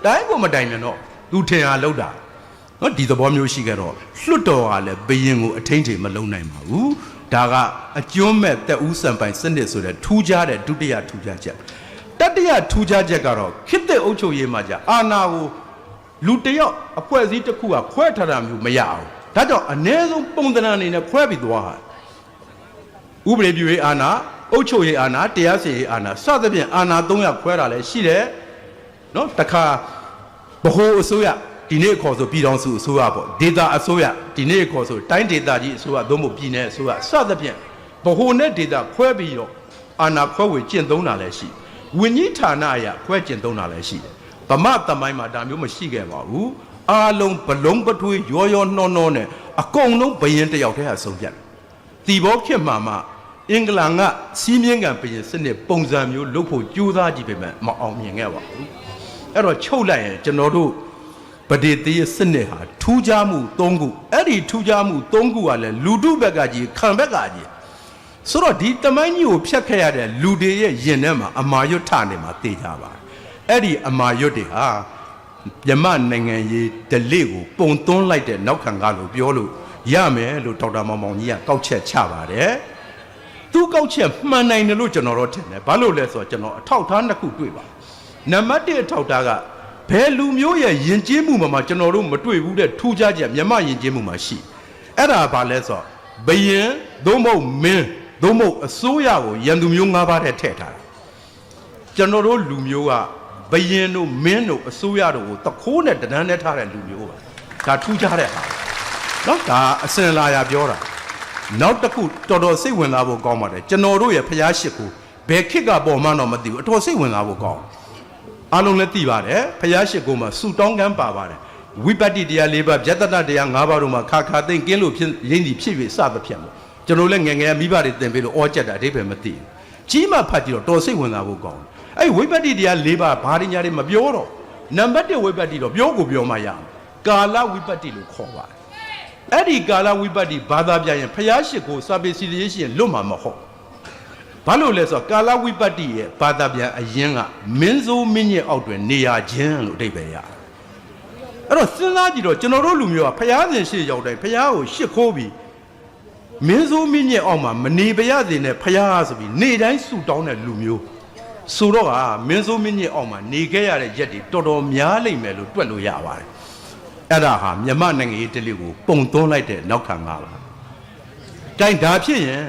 ြတိုင်းကိုမတိုင်မြန်တော့သူထင်အားလုပ်တာနော်ဒီသဘောမျိုးရှိကြတော့လွတ်တော်ကလည်းဘယင်ကိုအထိန်းထိန်မလုပ်နိုင်ပါဘူးဒါကအကျွမ်းမဲ့တက်ဦးစံပိုင်စနစ်ဆိုတဲ့ထူးခြားတဲ့ဒုတိယထူးခြားချက်တတိယထူးခြားချက်ကတော့ခေတ်သစ်အုပ်ချုပ်ရေးမှာじゃအာဏာကိုလူတယောက်အဖွဲ့အစည်းတစ်ခုကခွဲထားတာမျိုးမရအောင်ဒါကြောင့်အ ਨੇ ဆုံးပုံသဏ္ဍာန်အနေနဲ့ခွဲပြီးသွားတာဥပဒေပြုရေးအာဏာအုပ်ချုပ်ရေးအာဏာတရားစီရင်ရေးအာဏာစသဖြင့်အာဏာ၃ရပ်ခွဲတာလည်းရှိတယ်နော်တခါဗဟိုအစိုးရ ဒီနေ့ခေါ်ဆိုပြည်တော်စုအစိုးရပေါ့ဒေတာအစိုးရဒီနေ့ခေါ်ဆိုတိုင်းဒေတာကြီးအစိုးရသို့မဟုတ်ပြည်နယ်အစိုးရစသဖြင့်ဗဟိုနဲ့ဒေတာခွဲပြီးတော့အာဏာခွဲဝေကျင့်သုံးတာလည်းရှိဝင်းကြီးဌာနအရာခွဲကျင့်သုံးတာလည်းရှိတယ်ဗမာသမိုင်းမှာဒါမျိုးမရှိခဲ့ပါဘူးအားလုံးဘလုံးပထွေးရောရောနှောနှောနဲ့အကုန်လုံးဘယင်တယောက်တည်းဟာဆုံးဖြတ်တယ်တီဘောခေတ်မှာမှအင်္ဂလန်ကစီးမြင့်ကံဘယင်စနစ်ပုံစံမျိုးလုပ်ဖို့ကြိုးစားကြည့်ပေမဲ့မအောင်မြင်ခဲ့ပါဘူးအဲ့တော့ချုပ်လိုက်ရင်ကျွန်တော်တို့ပဒေသရဲ့စနစ်ဟာထူးခြားမှု၃ခုအဲ့ဒီထူးခြားမှု၃ခုကလည်းလူထုဘက်ကကြီးခံဘက်ကကြီးဆိုတော့ဒီတမိုင်းကြီးကိုဖျက်ခဲ့ရတဲ့လူတွေရဲ့ယင်ထဲမှာအမာရွတ်ထနေမှာသိကြပါအဲ့ဒီအမာရွတ်တွေဟာမြမနိုင်ငံရေးဒလိကိုပုံသွန်းလိုက်တဲ့နောက်ခံကားလို့ပြောလို့ရမယ်လို့ဒေါက်တာမောင်မောင်ကြီးကကောက်ချက်ချပါတယ်သူကောက်ချက်မှန်နိုင်တယ်လို့ကျွန်တော်တို့ထင်တယ်ဘာလို့လဲဆိုတော့ကျွန်တော်အထောက်ထားနှစ်ခုတွေ့ပါနံပါတ်1အထောက်ထားကဘယ်လူမျိုးရဲ့ယဉ်ကျေးမှုမှာကျွန်တော်တို့မတွေ့ဘူးတဲ့ထူးခြားချက်မြမယဉ်ကျေးမှုမှာရှိအဲ့ဒါဘာလဲဆိုတော့ဘယင်သို့မဟုတ်မင်းသို့မဟုတ်အစိုးရကိုရန်သူမျိုး၅ပါးတဲ့ထည့်ထားတာကျွန်တော်တို့လူမျိုးကဘယင်တို့မင်းတို့အစိုးရတို့ကိုတခိုးနဲ့တန်းနဲ့ထားတဲ့လူမျိုးပါဒါထူးခြားတဲ့ဟာနော်ဒါအစင်လာရပြောတာနောက်တစ်ခုတော်တော်စိတ်ဝင်စားဖို့ကောင်းပါတယ်ကျွန်တော်တို့ရဲ့ဖျားရှိကိုဘယ်ခေတ်ကပေါ်မှတော့မသိဘူးအတော်စိတ်ဝင်စားဖို့ကောင်းအားလုံးလည်းသိပါတယ်ဖျားရှိကိုမှာစူတောင်းကမ်းပါပါတယ်ဝိပတ္တိတရား၄ပါးဗျတ္တနာတရား၅ပါးတို့မှာခါခါသိမ့်ကင်းလို့ဖြစ်ရင်းဒီဖြစ်ပြီးစသဖြင့်ပေါ့ကျွန်တော်လည်းငယ်ငယ်မိဘတွေသင်ပေးလို့အောကြက်တာအဓိပ္ပာယ်မသိဘူးကြီးမှဖတ်ကြည့်တော့တော်စိတ်ဝင်စားဖို့ကောင်းအဲ့ဝိပတ္တိတရား၄ပါးဘာတွေညာတွေမပြောတော့နံပါတ်1ဝိပတ္တိတော့ပြောကိုပြောမှရအောင်ကာလဝိပတ္တိလို့ခေါ်ပါတယ်အဲ့ဒီကာလဝိပတ္တိဘာသာပြန်ရင်ဖျားရှိကိုစာပေစီလေးရှိရင်လွတ်မှာမဟုတ်ဘာလို့လဲဆိုတော့ကာလဝိပတ္တိရဲ့ဘာသာပြန်အရင်ကမင်းစိုးမင်းကြီးအောက်တွင်နေရခြင်းလို့အဓိပ္ပာယ်ရတယ်အဲ့တော့စဉ်းစားကြည့်တော့ကျွန်တော်တို့လူမျိုးကဖျားစဉ်ရှိရောက်တိုင်းဖျားကိုရှစ်ခိုးပြီးမင်းစိုးမင်းကြီးအောက်မှာမနေပါရစေနဲ့ဖျားဆိုပြီးနေတိုင်းဆူတောင်းတဲ့လူမျိုးဆိုတော့ကမင်းစိုးမင်းကြီးအောက်မှာနေခဲ့ရတဲ့ရက်တွေတော်တော်များလိမ့်မယ်လို့တွက်လို့ရပါတယ်အဲ့ဒါဟာမြမနိုင်ငံရေးတလိကိုပုံသွန်းလိုက်တဲ့နောက်ခံကားပါတိုင်ဒါဖြစ်ရင်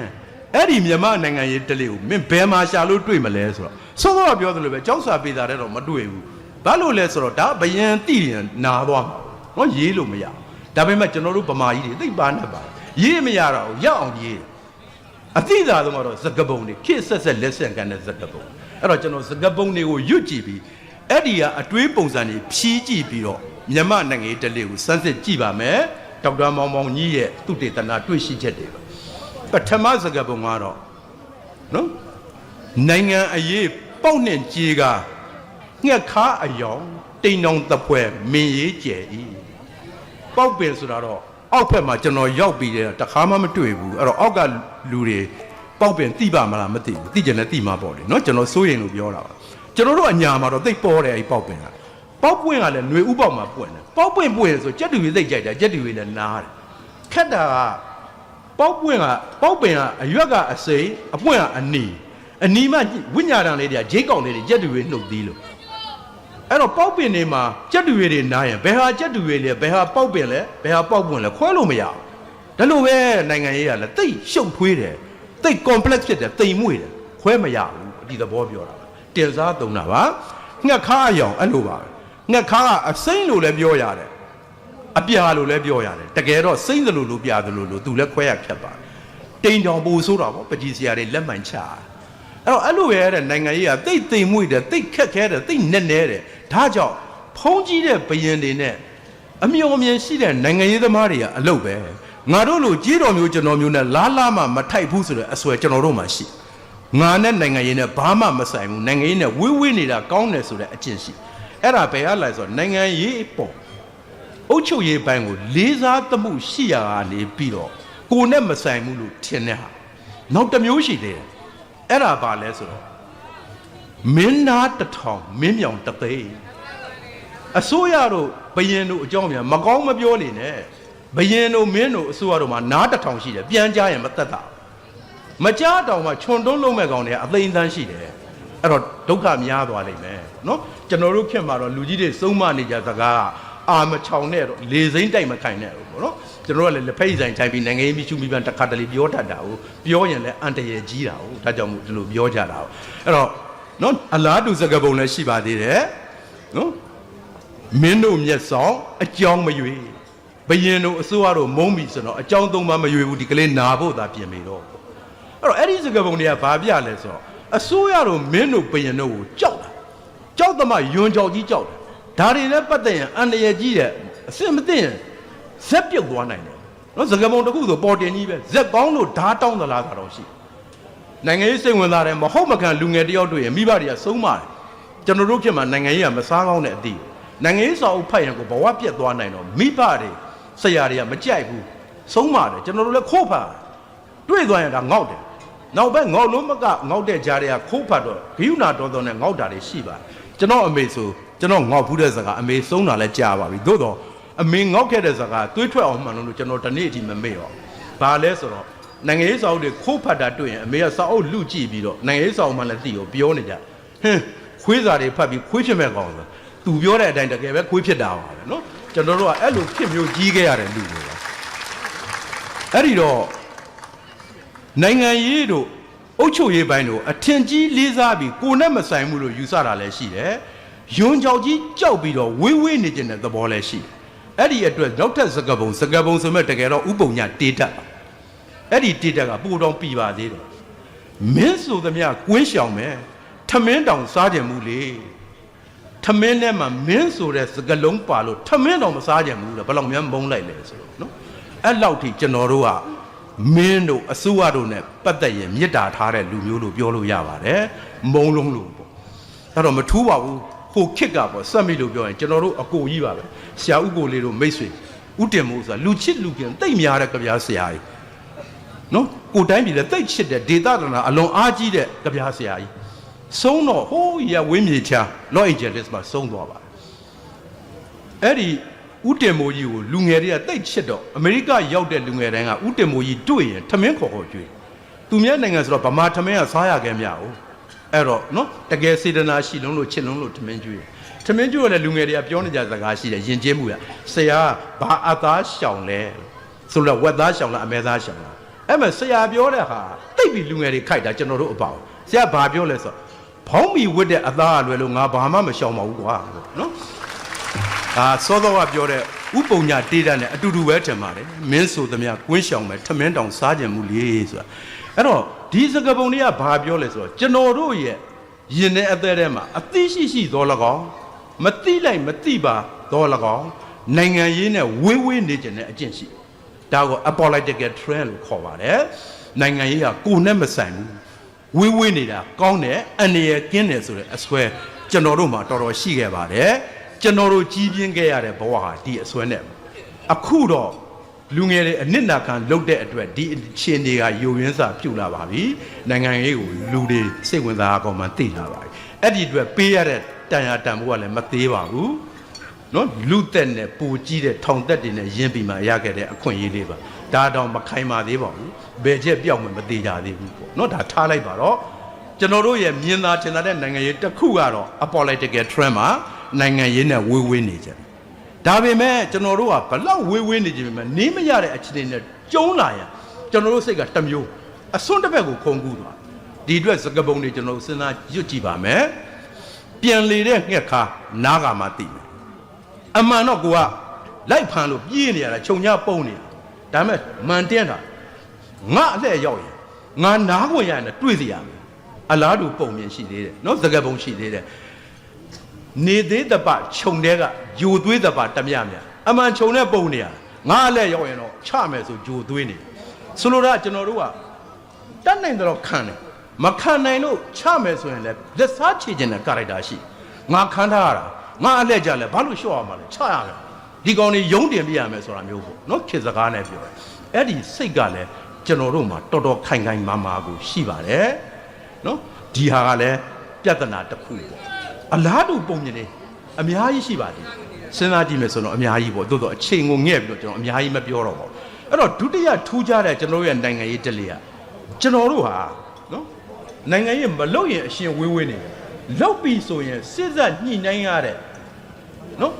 အဲ့ဒီမြမနိုင်ငံရေးတလိကိုမင်းဘယ်မှာရှာလို့တွေ့မလဲဆိုတော့စောစောပြောသလိုပဲကြောက်စာပေးတာတဲ့တော့မတွေ့ဘူးဘာလို့လဲဆိုတော့ဒါဘယံတိရင်နာသွားမှာနော်ရေးလို့မရဒါပေမဲ့ကျွန်တော်တို့ဗမာကြီးတွေသိပါနဲ့ပါရေးမရတော့ရအောင်ရေးအသိသာဆုံးကတော့စကပုံတွေခေတ်ဆက်ဆက်လက်ဆင့်ကန်တဲ့စကပုံအဲ့တော့ကျွန်တော်စကပုံတွေကိုရွတ်ကြည့်ပြီးအဲ့ဒီကအတွေးပုံစံတွေဖြီးကြည့်ပြီးတော့မြမနိုင်ငံရေးတလေးကိုစမ်းစစ်ကြည့်ပါမယ်ဒေါက်တာမောင်မောင်ကြီးရဲ့သူတေသနာတွေ့ရှိချက်တွေပထမစကားပုံကတော့နော်နိုင်ငံအရေးပေါက်နဲ့ကြေးကငှက်ခါအယောင်တိမ်တောင်တပွဲမင်းရေးကျယ်ဤပေါက်ပင်ဆိုတာတော့အောက်ဖက်မှာကျွန်တော်ရောက်ပြီးတဲ့တခါမှမတွေ့ဘူးအဲ့တော့အောက်ကလူတွေပေါက်ပင်သိပါမလားမသိဘူးသိကြတယ်သိမှာပေါ့လေနော်ကျွန်တော်စိုးရင်လို့ပြောတာပါကျွန်တော်တို့အညာမှာတော့သိပေါ်တယ်အဲ့ပေါက်ပင်ကပေါက်ပွင့်ကလည်းຫນွေဥပေါက်မှာပွင့်တယ်ပေါက်ပွင့်ပွင့်ဆိုကြက်တူရေးသိကြိုက်တယ်ကြက်တူရေးလည်းနားတယ်ခက်တာကပေါက်ပွင့်ကပေါက်ပင်ကအရွက်ကအစိမ်းအပွင့်ကအနီအနီမှဝိညာဏလေးတွေကဂျိတ်ကောင်လေးတွေကြက်တူရေးနှုတ်သီးလို့အဲ့တော့ပေါက်ပင်တွေမှာကြက်တူရေးတွေနားရင်ဘယ်ဟာကြက်တူရေးလဲဘယ်ဟာပေါက်ပင်လဲဘယ်ဟာပေါက်ပွင့်လဲခွဲလို့မရဘူးဒါလို့ပဲနိုင်ငံရေးကလည်းတိတ်ရှုပ်ထွေးတယ်တိတ် complex ဖြစ်တယ်တိမ်မွေ့တယ်ခွဲမရဘူးဒီသဘောပြောတာပါတင်စားသုံးတာပါငှက်ခါအယောင်အဲ့လိုပါငှက်ခါကအစိမ့်လို့လည်းပြောရတယ်အပြာလို့လည်းပြောရတယ်တကယ်တော့စိမ့်သလိုလိုပြာသလိုလိုသူလည်းခွဲရဖြတ်ပါတိမ်တောင်ပူဆိုးတာပေါ့ပကြီးစရာတွေလက်မှန်ချအဲ့တော့အဲ့လိုရဲ့နိုင်ငံရေးကတိတ်တိမ်မွေ့တယ်တိတ်ခက်ခဲတယ်တိတ်နဲ့နဲတယ်ဒါကြောင့်ဖုံးကြီးတဲ့ဘယင်တွေနဲ့အမျော်အမြင်ရှိတဲ့နိုင်ငံရေးသမားတွေကအလုပ်ပဲငါတို့လိုကြီးတော်မျိုးကျွန်တော်မျိုးနဲ့လားလားမှမထိုက်ဘူးဆိုတဲ့အစွဲကျွန်တော်တို့မှရှိငါနဲ့နိုင်ငံရေးနဲ့ဘာမှမဆိုင်ဘူးနိုင်ငံရေးနဲ့ဝေးဝေးနေတာကောင်းတယ်ဆိုတဲ့အကျင့်ရှိအဲ့ဒါဘယ်ရလိုက်ဆိုတော့နိုင်ငံရေးပေါ့အုပ်ချုပ်ရေးပိုင်းကိုလေးစားသမှုရှိရတာနေပြီးတော့ကိုနဲ့မဆိုင်ဘူးလို့ထင်တဲ့ဟာနောက်တစ်မျိုးရှိသေးတယ်အဲ့ဒါဘာလဲဆိုတော့မင်းသားတစ်ထောင်မင်းမြောင်တစ်သိန်းအစိုးရတို့ဘယင်တို့အကြောင်းများမကောင်းမပြောနေနဲ့ဘယင်တို့မင်းတို့အစိုးရတို့မှာနားတစ်ထောင်ရှိတယ်ပြန်ကြားရင်မသက်တာမကြားတောင်မှခြုံတုံးလုံးမဲ့ကောင်တွေအသိန်းသန်းရှိတယ်အဲ့တော့ဒုက္ခများသွားလိမ့်မယ်နော်ကျွန်တော်တို့ခင်မှာတော့လူကြီးတွေစုံမနေကြစကားအာမချောင်နဲ့တော့လေစိမ့်တိုက်မခိုင်နဲ့ပေါ့နော်ကျွန်တော်ကလည်းလက်ဖက်ဆိုင်ထိုင်ပြီးနိုင်ငံရေးမိရှုမိပန်းတစ်ခါတလေပြောတတ်တာကိုပြောရင်လည်းအန်တရယ်ကြီးတာကိုဒါကြောင့်မို့ဒီလိုပြောကြတာကိုအဲ့တော့နော်အလားတူစကားပုံလည်းရှိပါသေးတယ်နော် မင်းတို့မျက်စောင်းအကြောင်းမရွေဘယင်တို့အစိုးရတို့မုန်းပြီဆိုတော့အကြောင်းသုံးပါမရွေဘူးဒီကလေးနာဖို့သာပြင်ပြီတော့အဲ့ဒီစကားပုံတွေကဘာပြလဲဆိုတော့အစိုးရတို့မင်းတို့ဘယင်တို့ကိုကြောက်တာကြောက်သမားယွန်းကြောက်ကြီးကြောက်တယ်ဒါတွေနဲ့ပတ်သက်ရင်အန္တရာယ်ကြီးတဲ့အစစ်မသိရင်ဇက်ပြုတ်သွားနိုင်တယ်နော်စကားပုံတစ်ခုဆိုပေါ်တင်ကြီးပဲဇက်ကောင်းလို့ဓာတ်တောင်းသလားကတော့ရှိနိုင်ငံရေးစိတ်ဝင်စားတယ်မဟုတ်မကန်လူငယ်တယောက်တွေ့ရင်မိဘတွေကဆုံးမတယ်ကျွန်တော်တို့ခေတ်မှာနိုင်ငံရေးကမစားကောင်းတဲ့အသည့်နိုင်ငံရေးစာအုပ်ဖတ်ရင်ကိုဘဝပြတ်သွားနိုင်တော့မိဘတွေဆရာတွေကမကြိုက်ဘူးဆုံးမတယ်ကျွန်တော်တို့လည်းခိုးဖတ်တွေ့သွားရင်ဒါငေါက်တယ်နောက်ဘက်ငေါက်လုံးမကငေါက်တဲ့ကြားတွေကခိုးဖတ်တော့ဂိယူနာတော်တော်နဲ့ငေါက်တာတွေရှိပါတယ်ကျွန်တော်အမေဆိုကျွန်တော်ငေါက်ဘူးတဲ့စကားအမေဆုံးတာလည်းကြားပါပြီသို့တော့အမေငေါက်ခဲ့တဲ့စကားတွေးထွက်အောင်မှန်လို့ကျွန်တော်တနေ့အထိမမေ့တော့ဘာလဲဆိုတော့နိုင်ငံရေးစာအုပ်တွေခိုးဖတ်တာတွေ့ရင်အမေကစာအုပ်လူကြည့်ပြီးတော့နိုင်ငံရေးစာအုပ်မှလည်းသိကိုပြောနေကြဟင်းခွေးစာတွေဖတ်ပြီးခွေးဖြစ်မဲ့ကောင်ဆိုသူပြောတဲ့အတိုင်းတကယ်ပဲခွေးဖြစ်တာပါပဲနော်ကျွန်တော်တို့ကအဲ့လိုဖြစ်မျိုးကြီးခဲ့ရတဲ့လူတွေပါအဲ့ဒီတော့နိုင်ငံရေးတို့အုပ်ချုပ်ရေးပိုင်းတို့အထင်ကြီးလေးစားပြီးကိုနဲ့မဆိုင်မှုလို့ယူဆတာလည်းရှိတယ်ယွန်းကြောက်ကြီးကြောက်ပြီးတော့ဝေးဝေးနေခြင်းတဲ့သဘောလည်းရှိတယ်အဲ့ဒီအတွက်နောက်ထပ်စကားပုံဆိုမဲ့တကယ်တော့ဥပုံညာတေးတတ်ပါအဲ့ဒီတေးတက်ကပိုတော့ပြပါသေးတယ်မင်းဆိုသမျှကွင်းရှောင်မယ်ထမင်းတောင်စားကြမှုလေထမင်းထဲမှာမင်းဆိုတဲ့စကလုံးပါလို့ထမင်းတောင်မစားကြဘူးလေဘယ်လောက်များမုန်းလိုက်လဲဆိုတော့နော်အဲ့လောက်ထိကျွန်တော်တို့ကမင်းတို့အစိုးရတို့နဲ့ပတ်သက်ရင်မေတ္တာထားတဲ့လူမျိုးလို့ပြောလို့ရပါတယ်မုန်းလုံးလို့ပေါ့အဲ့တော့မထူးပါဘူးဟိုခစ်ကပေါ့စက်မိလို့ပြောရင်ကျွန်တော်တို့အကိုကြီးပါပဲဆရာဥကိုလေးတို့မိတ်ဆွေဥတင်မိုးဆိုတာလူချစ်လူခင်တိတ်များတဲ့ကြပြားဆရာကြီးနော်ကိုတိုင်းပြည်လည်းတိတ်ချစ်တဲ့ဒေသတနာအလွန်အားကြီးတဲ့ကြပြားဆရာကြီးဆုံးတော့ဟိုးရဝင်းမြေချာလော့အင်ဂျယ်လစ်မှာဆုံးသွားပါတယ်အဲ့ဒီဥတင်မိုးကြီးကိုလူငယ်တွေကတိတ်ချစ်တော့အမေရိကရောက်တဲ့လူငယ်တိုင်းကဥတင်မိုးကြီးတွေ့ရင်ထမင်းခေါ်ကြွေးသူများနိုင်ငံဆိုတော့ဗမာထမင်းကစားရခဲ့မရဘူးအဲ့တော့နော်တကယ်စေတနာရှိလုံးလို့ချစ်လုံးလို့ထမင်းကြွေးထမင်းကြွေးလည်းလူငယ်တွေကပြောနေကြစကားရှိတယ်ယဉ်ကျေးမှုရဆရာဘာအသားရှောင်လဲဆိုတော့ဝက်သားရှောင်လားအမဲသားရှောင်လားအဲ့မဲ့ဆရာပြောတဲ့ဟာတိတ်ပြီးလူငယ်တွေခိုက်တာကျွန်တော်တို့အပေါ့ဆရာဘာပြောလဲဆိုဖောင်းမီဝတ်တဲ့အသားအလွယ်လို့ငါဘာမှမရှောင်ပါဘူးကွာနော်စောစောကပြောတဲ့ဥပုံညာတေးတတ်နဲ့အတူတူပဲထင်ပါတယ်မင်းဆိုသမျှကွင်းရှောင်မယ်ထမင်းတောင်စားကြမှုလေဆိုတာအဲ့တော့ဒီစကားပုံတွေကဘာပြောလဲဆိုတော့ကျွန်တော်တို့ရဲ့ရင်ထဲအသေးထဲမှာအသိရှိသော၎င်းမသိလိုက်မသိပါသော၎င်းနိုင်ငံရေးနဲ့ဝေးဝေးနေကြတဲ့အကျင့်ရှိဒါကို apolitical trend လို့ခေါ်ပါတယ်နိုင်ငံရေးကကိုယ်နဲ့မဆိုင်ဘူးဝေးနေတာကောင်းတယ်အန္တရာယ်ကင်းတယ်ဆိုတဲ့အစွဲကျွန်တော်တို့မှာတော်တော်ရှိခဲ့ပါတယ်ကျွန်တော်တို့ကြီးပြင်းခဲ့ရတဲ့ဘဝဟာဒီအစွဲနဲ့အခုတော့လူငယ်တွေအနစ်နာခံလုပ်တဲ့အတွက်ဒီအခြေအနေကယိုရင်းစာပြုတ်လာပါပြီနိုင်ငံရေးကိုလူတွေစိတ်ဝင်စားအောင်မှသိလာပါပြီအဲ့ဒီအတွက်ပေးရတဲ့တန်ရာတန်ဖို့ကလည်းမသေးပါဘူးနော်လူသက်နဲ့ပူကြီးတဲ့ထောင်သက်တွေနဲ့ရင်းပြီးမှရခဲ့တဲ့အခွင့်အရေးလေးပါဒါတော့မခိုင်ပါသေးပါဘူးဘယ်ချက်ပြောက်မှမသေးကြသေးဘူးပေါ့နော်ဒါထားလိုက်ပါတော့ကျွန်တော်တို့ရဲ့မြင်သာထင်သာတဲ့နိုင်ငံရေးတစ်ခုကတော့ apolitical trend မှာနိုင်ငံရေးနဲ့ဝေးဝေးနေကြတယ်ဒါပေမဲ့ကျွန်တော်တို့ကဘလောက်ဝေးဝေးနေကြပြီမဲ့နေမရတဲ့အခြေအနေနဲ့ကျုံးလာရင်ကျွန်တော်တို့စိတ်ကတစ်မျိုးအစွန်းတစ်ဘက်ကိုခုန်ကူးသွားဒီအတွက်စကပုံတွေကျွန်တော်စဉ်းစားရွတ်ကြည့်ပါမယ်ပြန်လေတဲ့ငှက်ခါနားကမှသိမယ်အမှန်တော့ကိုကလိုက်ဖမ်းလို့ပြေးနေရတာခြုံညပုံးနေတာဒါပေမဲ့မန်တင်းတာငါအလှည့်ရောက်ရင်ငါနားဝင်ရရင်တွေ့စီရမယ်အလားတူပုံမြင်ရှိသေးတယ်နော်စကပုံရှိသေးတယ်နေသေးတပခြုံတဲ့ကဂျိုသွေးတပတမြမြအမှန်ခြုံတဲ့ပုံနေရငါအလှည့်ရောက်ရင်တော့ချမယ်ဆိုဂျိုသွေးနေဆိုလိုတာကျွန်တော်တို့ကတတ်နိုင်တော့ခံတယ်မခံနိုင်လို့ချမယ်ဆိုရင်လည်းလက်စားချေခြင်းတဲ့ character ရှိငါခံထားရတာငါအလှည့်ကြလဲဘာလို့လျှော့ရမှာလဲချရမယ်ဒီကောင်တွေယုံတင်ပြရမယ်ဆိုတာမျိုးပေါ့နော်ခေတ်စကားနဲ့ပြောတယ်အဲ့ဒီစိတ်ကလည်းကျွန်တော်တို့မှာတော်တော်ခိုင်ခိုင်မာမာကိုရှိပါတယ်နော်ဒီဟာကလည်းပြဿနာတစ်ခုပေါ့အလားတူပုံမြင်နေအများကြီးရှိပါတယ်စဉ်းစားကြည့်မယ်ဆိုတော့အများကြီးပေါ့တိုးတော့အချိန်ကိုငဲ့ပြီးတော့ကျွန်တော်အများကြီးမပြောတော့ပါဘူးအဲ့တော့ဒုတိယထူးခြားတဲ့ကျွန်တော်ရဲ့နိုင်ငံရေးတက်လေကကျွန်တော်တို့ဟာနော်နိုင်ငံရေးမလုပ်ရင်အရှင်ဝေးဝေးနေတယ်လုပ်ပြီဆိုရင်စစ်ဆက်ညှိနှိုင်းရတဲ့နော်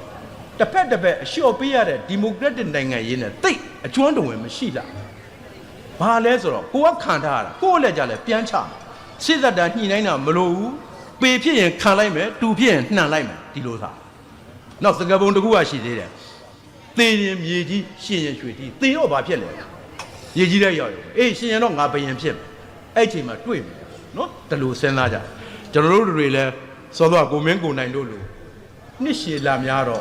တစ်ဖက်တစ်ဖက်အလျှော့ပေးရတဲ့ဒီမိုကရက်တစ်နိုင်ငံရေးနဲ့တိတ်အကျွမ်းတဝင်မရှိလားဘာလဲဆိုတော့ကိုကခံထားရတာကိုယ့်လက်ကြလဲပြန်ချစစ်သက်တာညှိနှိုင်းတာမလို့ဘူးပေဖြစ်ရင်ခံလိုက်မယ်တူဖြစ်ရင်နှံလိုက်မယ်ဒီလိုသာ နောက်စကပုံတကူကရှိသေးတယ်သေရင်မြေကြီးရှင်ရင်ရွှေကြီးသေတော့ဘာဖြစ်လဲမြေကြီးတဲ့ရောက်အေးရှင်ရင်တော့ငါဘယင်ဖြစ်အဲ့ချိန်မှာတွေ့ပြီနော်တလူစဉ်းစားကြကျွန်တော်တို့တွေလည်းစောတော့ကိုမင်းကိုနိုင်တို့လူနှစ်ရှည်လာများတော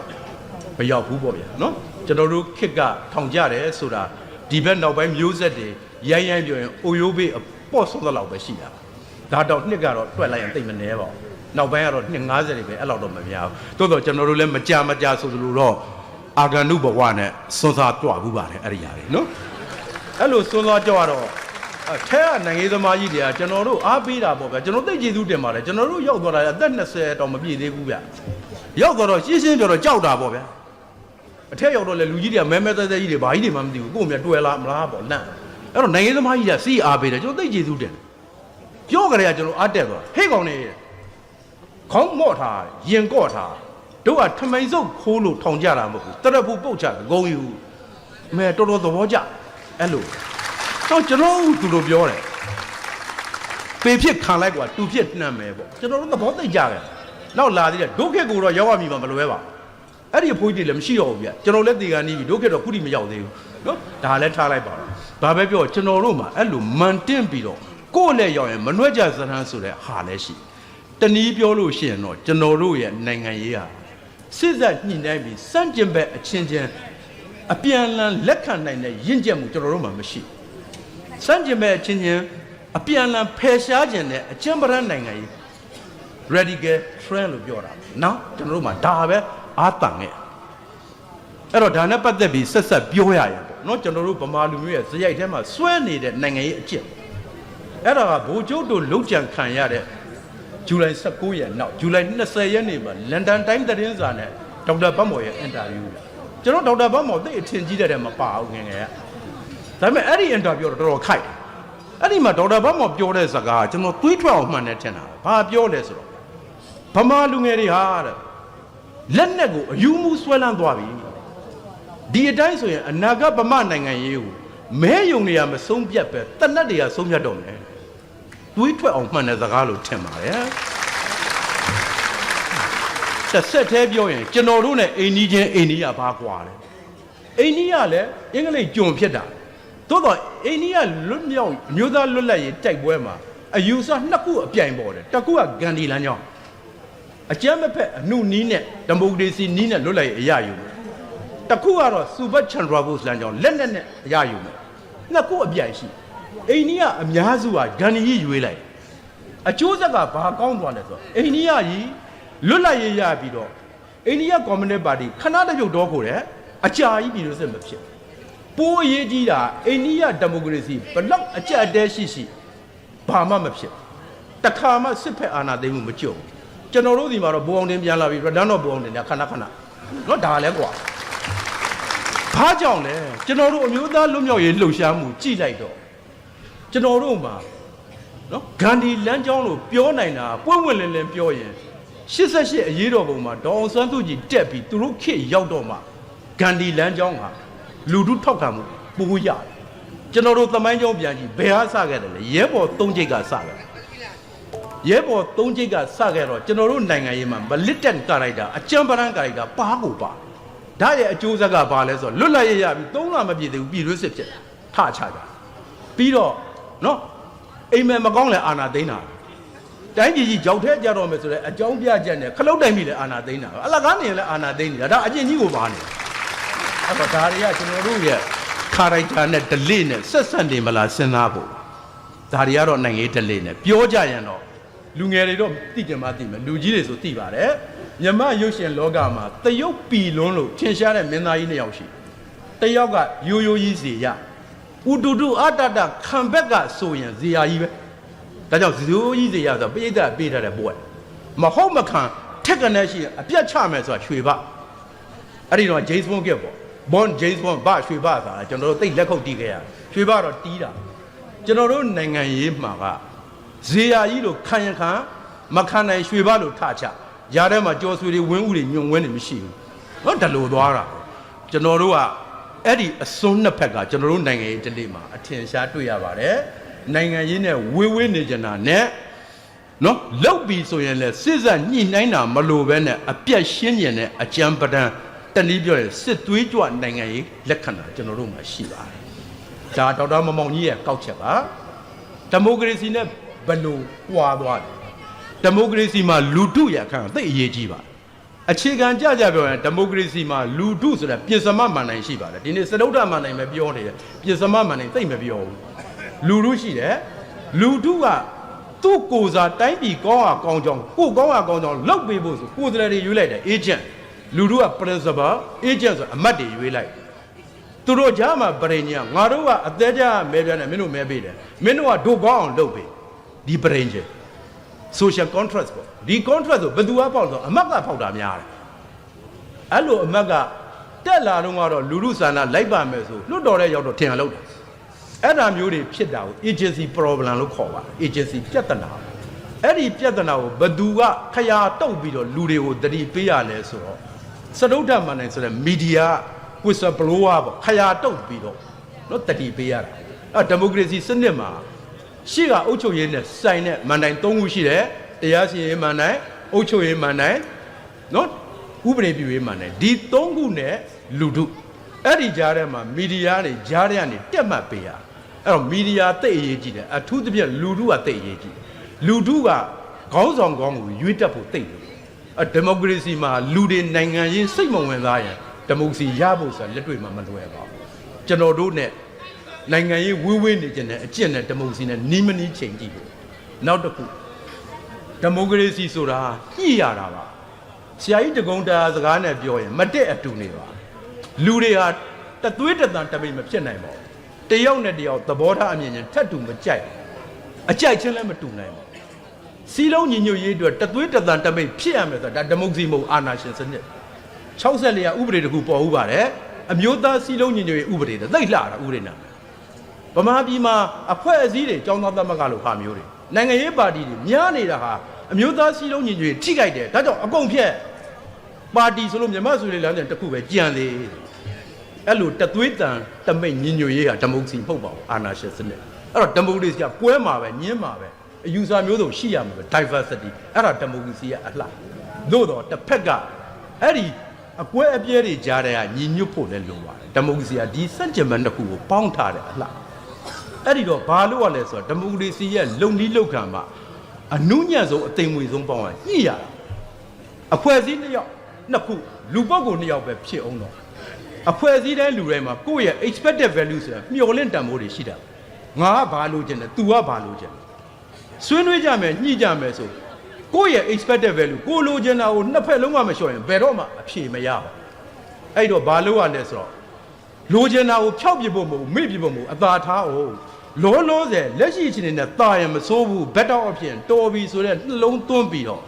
့မရောက်ဘူးပေါ့ဗျာနော်ကျွန်တော်တို့ခစ်ကထောင်ကြတယ်ဆိုတာဒီဘက်နောက်ပိုင်းမျိုးဆက်တွေရိုင်းရိုင်းပြောရင်အိုယိုးဘေးအပေါ့ဆုံးတဲ့လောက်ပဲရှိတာဒါတော့နှစ်ကတော့တွက်လိုက်ရင်တိတ်မနှဲပါဘူးနောက်ပိုင်းကတော့နှစ်90တွေပဲအဲ့လောက်တော့မများဘူးတိုးတော့ကျွန်တော်တို့လည်းမကြဆိုသလိုတော့အာဂန္ဓုဘဝနဲ့စွန်းစားကြွဘူးပါတယ်အဲ့ဒီຢာတွေနော်အဲ့လိုစွန်းစားကြွတော့အထက်ကနိုင်ငံသမားကြီးတွေကကျွန်တော်တို့အားပေးတာပေါ့ဗျာကျွန်တော်သိကျေးဇူးတင်ပါတယ်ကျွန်တော်တို့ရောက်သွားတာအသက်20တောင်မပြည့်သေးဘူးဗျရောက်တော့ရှင်းပြောတော့ကြောက်တာပေါ့ဗျာအထက်ရောက်တော့လေလူကြီးတွေကမဲမဲသက်သက်ကြီးတွေဘာကြီးတွေမှမသိဘူးကိုယ်မြတ်တွေ့လားမလားပေါ့လန့်အဲ့တော့နိုင်ငံသမားကြီးကစီးအားပေးတယ်ကျွန်တော်သိကျေးဇူးတင်ပြောကြတယ်ကျွန်တော်အားတက်သွားဟဲ့ကောင်နေခေါင်းမော့ထားရင်ကော့ထားတို့ကထမိန်စုပ်ခိုးလို့ထောင်ကြတာမဟုတ်ဘူးတရက်ဖို့ပုတ်ချဂုံယူမဲတော်တော်သဘောကျအဲ့လိုတော့ကျွန်တော်သူတို့ပြောတယ်ပေဖြစ်ခံလိုက်ကွာတူဖြစ်နှံ့မယ်ပေါ့ကျွန်တော်တို့သဘောသိကြတယ်နောက်လာသေးတယ်ဒုက္ခကိုတော့ရောက်ရမည်မလွယ်ပါအဲ့ဒီအဖိုးကြီးလည်းမရှိတော့ဘူးဗျကျွန်တော်လည်းတေကန်နေပြီဒုက္ခတော့ခုထိမရောက်သေးဘူးနော်ဒါလည်းထားလိုက်ပါတော့ဘာပဲပြောကျွန်တော်တို့မှာအဲ့လိုမန်တင့်ပြီးတော့ကိုယ့်လည်းရောက်ရင်မနှွက်ကြစရန်ဆိုတဲ့ဟာလည်းရှိတနည်းပြောလို့ရှိရင်တော့ကျွန်တော်တို့ရဲ့နိုင်ငံရေးဟာစစ်ဆက်ညှိနှိုင်းပြီးစန့်ကျင်ဘက်အချင်းချင်းအပြန်အလှန်လက်ခံနိုင်တဲ့ရင့်ကျက်မှုကျွန်တော်တို့မှာမရှိစန့်ကျင်ဘက်အချင်းချင်းအပြန်အလှန်ဖယ်ရှားခြင်းနဲ့အကျဉ်းပရနိုင်ငံရေး radical trend လို့ပြောတာနော်ကျွန်တော်တို့မှာဒါပဲအားတန်ခဲ့အဲ့တော့ဒါနဲ့ပတ်သက်ပြီးဆက်ပြောရရင်ပေါ့နော်ကျွန်တော်တို့ဗမာလူမျိုးရဲ့ဇယိုက်ထဲမှာစွဲနေတဲ့နိုင်ငံရေးအကျင့်အဲ့ဒါကဗိုလ်ချုပ်တို့လုံခြံခံရတဲ့ဇူလိုင်19ရက်နောက်ဇူလိုင်20ရက်နေ့မှာလန်ဒန်တိုင်းသတင်းစာနဲ့ဒေါက်တာဘတ်မော်ရဲ့အင်တာဗျူးကျွန်တော်ဒေါက်တာဘတ်မော်သိအထင်ကြီးတဲ့မပါဘူးငယ်ငယ်ကဒါပေမဲ့အဲ့ဒီအင်တာဗျူးတော့တော်တော်ခိုက်အဲ့ဒီမှာဒေါက်တာဘတ်မော်ပြောတဲ့စကားကျွန်တော်တွေးထွက်အောင်မှန်တယ်ထင်တာဘာပြောလဲဆိုတော့ဗမာလူငယ်တွေဟာတဲ့လက်နဲ့ကိုအယူမူဆွဲလန်းသွားပြီဒီအတိုင်းဆိုရင်အနာဂတ်ဗမာနိုင်ငံရေးကိုမဲယုံတွေကမဆုံးပြတ်ပဲတနတ်တွေကဆုံးဖြတ်တော့မယ်တွေးထွက်အောင်မှန်တဲ့စကားလို့ထင်ပါတယ်တစ်ဆက်တည်းပြောရင်ကျွန်တော်တို့ ਨੇ အိန္ဒိချင်းအိန္ဒိယဘာကွာလဲအိန္ဒိယလည်းအင်္ဂလိပ်ကျွန်ဖြစ်တာသို့တော့အိန္ဒိယလွတ်မြောက်မျိုးသားလွတ်လပ်ရေးတိုက်ပွဲမှာအယူဆနှစ်ခုအပြိုင်ပေါ်တယ်တစ်ခုကဂန္ဒီလမ်းကြောင်းအကျမ်းမဖက်အနုနီးနဲ့ဒီမိုကရေစီနီးနဲ့လွတ်လပ်ရေးအရယူမယ်တစ်ခုကတော့စူဘတ်ချန်ဒရာဘုတ်လမ်းကြောင်းလက်နဲ့အရယူမယ်နှစ်ခုအပြိုင်ရှိအိန္ဒိယအများစုကဂန္ဒီကြီးရွေးလိုက်အကျိုးဆက်ကဘာကောင်းသွားလဲဆိုတော့အိန္ဒိယကြီးလွတ်လပ်ရေးရပြီးတော့အိန္ဒိယကွန်မြူနစ်ပါတီခဏတပြုတ်တော့ကိုတဲ့အကြာကြီးပြည်လို့စစ်မဖြစ်ပိုးအရေးကြီးတာအိန္ဒိယဒီမိုကရေစီဘလောက်အကျက်အတဲရှိဘာမှမဖြစ်တခါမှစစ်ဖက်အာဏာသိမ်းမှုမကြုံကျွန်တော်တို့ဒီမှာတော့ဘူအောင်တင်ပြန်လာပြီးရဒန်းတော်ဘူအောင်တင်ကခဏနော်ဒါလည်းကွာဘာကြောင့်လဲကျွန်တော်တို့အမျိုးသားလွတ်မြောက်ရေးလှုပ်ရှားမှုကြည့်လိုက်တော့ကျွန်တော်တို့မှာနော်ဂန္ဒီလမ်းကြောင်းလို့ပြောနိုင်တာပွင့်ပွင့်လင်းလင်းပြောရင်88အရေးတော်ပုံမှာဒေါအောင်ဆန်းစုကြည်တက်ပြီးသူတို့ခေတ်ရောက်တော့မှဂန္ဒီလမ်းကြောင်းဟာလူထုထောက်ခံမှုပိုးရတယ်ကျွန်တော်တို့သမိုင်းကြောင်းပြန်ကြည့်ဘယ်ဟာစခဲ့တယ်လဲရဲဘော်3ချိတ်ကစခဲ့တယ်ရဲဘော်3ချိတ်ကစခဲ့တော့ကျွန်တော်တို့နိုင်ငံရေးမှာမလစ်တက်ကာရိုက်တာအကြံပရန်ကာရိုက်တာပါကိုပါဒါရဲ့အကျိုးဆက်ကဘာလဲဆိုတော့လွတ်လပ်ရေးရပြီး3လမပြည့်သေးဘူးပြည်တွင်းစစ်ဖြစ်ထချကြပြီးတော့နော်အိမ်မက်မကောင်းလဲအာဏာသိမ်းတာတိုင်းပြည်ကြီးကြောက်ထဲကြတော့မယ်ဆိုတော့အကြောင်းပြချက်နဲ့ခလုတ်တိုင်ပြီလဲအာဏာသိမ်းတာအလကားနေလဲအာဏာသိမ်းနေတာဒါအကျင့်ကြီးကိုပါနေအဲ့တော့ဒါတွေကကျွန်တော်တို့ရဲ့ခါရိုက်တာနဲ့ delay နဲ့ဆက်ဆက်နေမလားစဉ်းစားဖို့ဒါတွေကတော့နိုင်ငံရေး delay နဲ့ပြောကြရင်တော့လူငယ်တွေတော့သိကြမှသိမယ်လူကြီးတွေဆိုသိပါတယ်မြမရုပ်ရှင်လောကမှာတရုတ်ပီလွန်းလို့ထင်ရှားတဲ့မင်းသားကြီး2ယောက်ရှိတယောက်ကရိုးရိုးကြီးစီရဥတူတူအတတခံဘက်ကဆိုရင်ဇေယျကြီးပဲဒါကြောင့်ဇီယိုကြီးဇေယျဆိုပိဋကပေးထားတဲ့ပွဲမဟုတ်မခံထက်ကနေရှိရင်အပြတ်ချမယ်ဆိုတာရွှေဘအဲ့ဒီတော့ James Bond ကပေါ့ Bond James Bond ဘာရွှေဘဆိုတာကျွန်တော်တို့သိလက်ခုပ်တီးခဲ့ရရွှေဘတော့တီးတာကျွန်တော်တို့နိုင်ငံရေးမှာကဇေယျကြီးလို့ခံရခံမခံနိုင်ရွှေဘလို့ထချຢာထဲမှာကြော်ဆွေတွေဝင်းဥတွေညွန့်ဝင်းတွေမရှိဘူးဟောဒါလိုသွားတာကျွန်တော်တို့ကအဲ့ဒီအစွန်းနှစ်ဖက်ကကျွန်တော်တို့နိုင်ငံရေးတလေးမှာအထင်ရှားတွေ့ရပါတယ်နိုင်ငံရေးနဲ့ဝေးနေကြတာနဲ့ နော်လောက်ပြီဆိုရင်လေစစ်ဆက်ညှိနှိုင်းတာမလိုပဲနဲ့အပြတ်ရှင်းကျင်တဲ့အကြံပဒံတနည်းပြောရင်စစ်သွေးကြွနိုင်ငံရေးလက္ခဏာကျွန်တော်တို့မှာရှိပါတယ်ဒါဒေါက်တာမောင်မောင်ကြီးရဲ့ကောက်ချက်ပါဒီမိုကရေစီနဲ့ဘယ်လိုကွာသွားလဲဒီမိုကရေစီမှာလူထုရအခန်းသိအရေးကြီးပါအခြေခံကြကြပြောရင်ဒီမိုကရေစီမှာလူထုဆိုတာပြင်စမမှန်နိုင်ရှိပါတယ်ဒီနေ့စတုဒ္ဓမှန်နိုင်ပဲပြောနေတယ်ပြင်စမမှန်နိုင်သိမပြောဘူးလူထုရှိတယ်လူထုကသူ့ကိုယ်စားတိုင်းပြည်ကောင်းအောင်ကောင်းကြောင်းကိုကောင်းအောင်ကောင်းကြောင်းလောက်ပေးဖို့ဆိုကိုယ်စားလှယ်တွေရွေးလိုက်တယ် agent လူထုက principal agent ဆိုအမတ်တွေရွေးလိုက်သူတို့ကြားမှာပရိညာငါတို့ကအသေးကြမဲပြတယ်မင်းတို့မဲပေးတယ်မင်းတို့ကဒုကောင်းအောင်လုပ်ပေးဒီပရိညာ social contract ပေါ့ဒီ contract ဆိုဘယ်သူကပေါက်ဆိုအမတ်ကပေါက်တာများတယ်အဲ့လိုအမတ်ကတက်လာတော့ကတော့လူထုဆန္ဒလိုက်ပါမယ်ဆိုလွတ်တော်တဲ့ရောက်တော့ထင်အောင်လုပ်တယ်အဲ့ဒါမျိုးတွေဖြစ်တာကို agency problem လို့ခေါ်ပါတယ် agency ပြဿနာအဲ့ဒီပြဿနာကိုဘယ်သူကခရာတုတ်ပြီးတော့လူတွေကိုတတိပေးရလဲဆိုတော့စတုဒ္ဓမှန်နိုင်ဆိုတဲ့ media whistleblower ပေါ့ခရာတုတ်ပြီးတော့နော်တတိပေးရတာအဲ့ဒီမိုကရေစီစနစ်မှာရှေ့ကအုပ်ချုပ်ရေးနဲ့ဆိုင်တဲ့မန်တိုင်း၃ခုရှိတယ်တရားစီရင်မန်တိုင်းအုပ်ချုပ်ရေးမန်တိုင်းနော်ဥပဒေပြုရေးမန်တိုင်းဒီ၃ခုနဲ့လူထုအဲ့ဒီကြားထဲမှာမီဒီယာတွေကြားထဲကနေတက်မှတ်ပေးရအဲ့တော့မီဒီယာသိအရေးကြီးတယ်အထူးသဖြင့်လူထုကသိအရေးကြီးတယ်လူထုကခေါင်းဆောင်ကောင်းကိုရွေးတက်ဖို့သိတယ်ဒီမိုကရေစီမှာလူတွေနိုင်ငံရေးစိတ်မဝင်စားရင်ဒီမိုကရေစီရဖို့ဆိုတာလက်တွေ့မှာမလွယ်ပါဘူးကျွန်တော်တို့ ਨੇ နိုင်ငံရေးဝေးဝေးနေကြတဲ့အကျင့်နဲ့ဒီမိုကရေစီနဲ့နီးမနီးချိန်ကြည့်လို့နောက်တစ်ခုဒီမိုကရေစီဆိုတာညှိရတာပါဆရာကြီးတကုံတာစကားနဲ့ပြောရင်မတက်အတူနေပါလူတွေဟာတသွေးတသံတပိတ်မဖြစ်နိုင်ပါဘူးတယောက်နဲ့တယောက်သဘောထားအမြင်ချင်းထပ်တူမကြိုက်အကြိုက်ချင်းလည်းမတူနိုင်ပါဘူးစီလုံးညီညွတ်ရေးအတွက်တသွေးတသံတပိတ်ဖြစ်ရမယ်ဆိုတာဒါဒီမိုကရေစီမဟုတ်အာဏာရှင်စနစ်64ရာဥပဒေတခုပေါ်ဥပါတယ်အမျိုးသားစီလုံးညီညွတ်ရေးဥပဒေတဲ့သိလှတာဥပဒေနာဗမာပြည်မှာအဖွဲ့အစည်းတွေចောင်းသားသမဂ္ဂလို့ဟာမျိုးတွေနိုင်ငံရေးပါတီတွေများနေတာဟာအမျိုးသားစီလုံးညီညွတ်ရေးထိခိုက်တယ်ဒါကြောင့်အကုန်ဖြက်ပါတီဆိုလို့မြန်မာဆိုလေလမ်းတဲ့တစ်ခုပဲကြံလေအဲ့လိုတသွေးတန်တမိတ်ညီညွတ်ရေးဟာဒီမိုကရေစီမဟုတ်ပါဘူးအာဏာရှင်စနစ်အဲ့တော့ဒီမိုကရေစီကကွဲမှာပဲညင်းမှာပဲအယူဆမျိုးစုံရှိရမှာပဲ diversity အဲ့ဒါဒီမိုကရေစီရဲ့အလှသို့တော့တစ်ဖက်ကအဲ့ဒီအကွဲအပြဲတွေကြားတဲ့ကညီညွတ်ဖို့လည်းလိုပါတယ်ဒီမိုကရေစီကဒီစန့်ကျင်ဘက်တစ်ခုကိုပေါင်းထားတဲ့အလှအဲ့ဒီတော့ဘာလို့ရလဲဆိုတော့ဒီမိုကရေစီရဲ့လုံနည်းလုံခံမှာအနုညံ့ဆုံးအသိမွေဆုံးပေါင်းရညှိရတာအဖွဲ့အစည်းတစ်ယောက်နှစ်ခုလူပုဂ္ဂိုလ်နှစ်ယောက်ပဲဖြစ်အောင်တော့အဖွဲ့အစည်းတိုင်းလူတိုင်းမှာကိုယ့်ရဲ့ expected value ဆိုတာမျှော်လင့်တန်ဖိုးတွေရှိတာငါကဘာလို့ကျင်တယ် तू ကဘာလို့ကျင်ဆွေးနွေးကြမယ်ညှိကြမယ်ဆိုကိုယ့်ရဲ့ expected value ကိုလိုချင်တာကိုနှစ်ဖက်လုံးကမလျှော့ရင်ဘယ်တော့မှအဖြေမရဘူးအဲ့တော့ဘာလို့ရလဲဆိုတော့လိုချင်တာကိုဖျောက်ပြဖို့မဟုတ်မေ့ပြဖို့မဟုတ်အသာထားအောင်လောလောဆယ်လက်ရှိချင်းနဲ့တာရင်မစိုးဘူး better option တော်ပြီဆိုတဲ့နှလုံးသွင်းပြီးတော့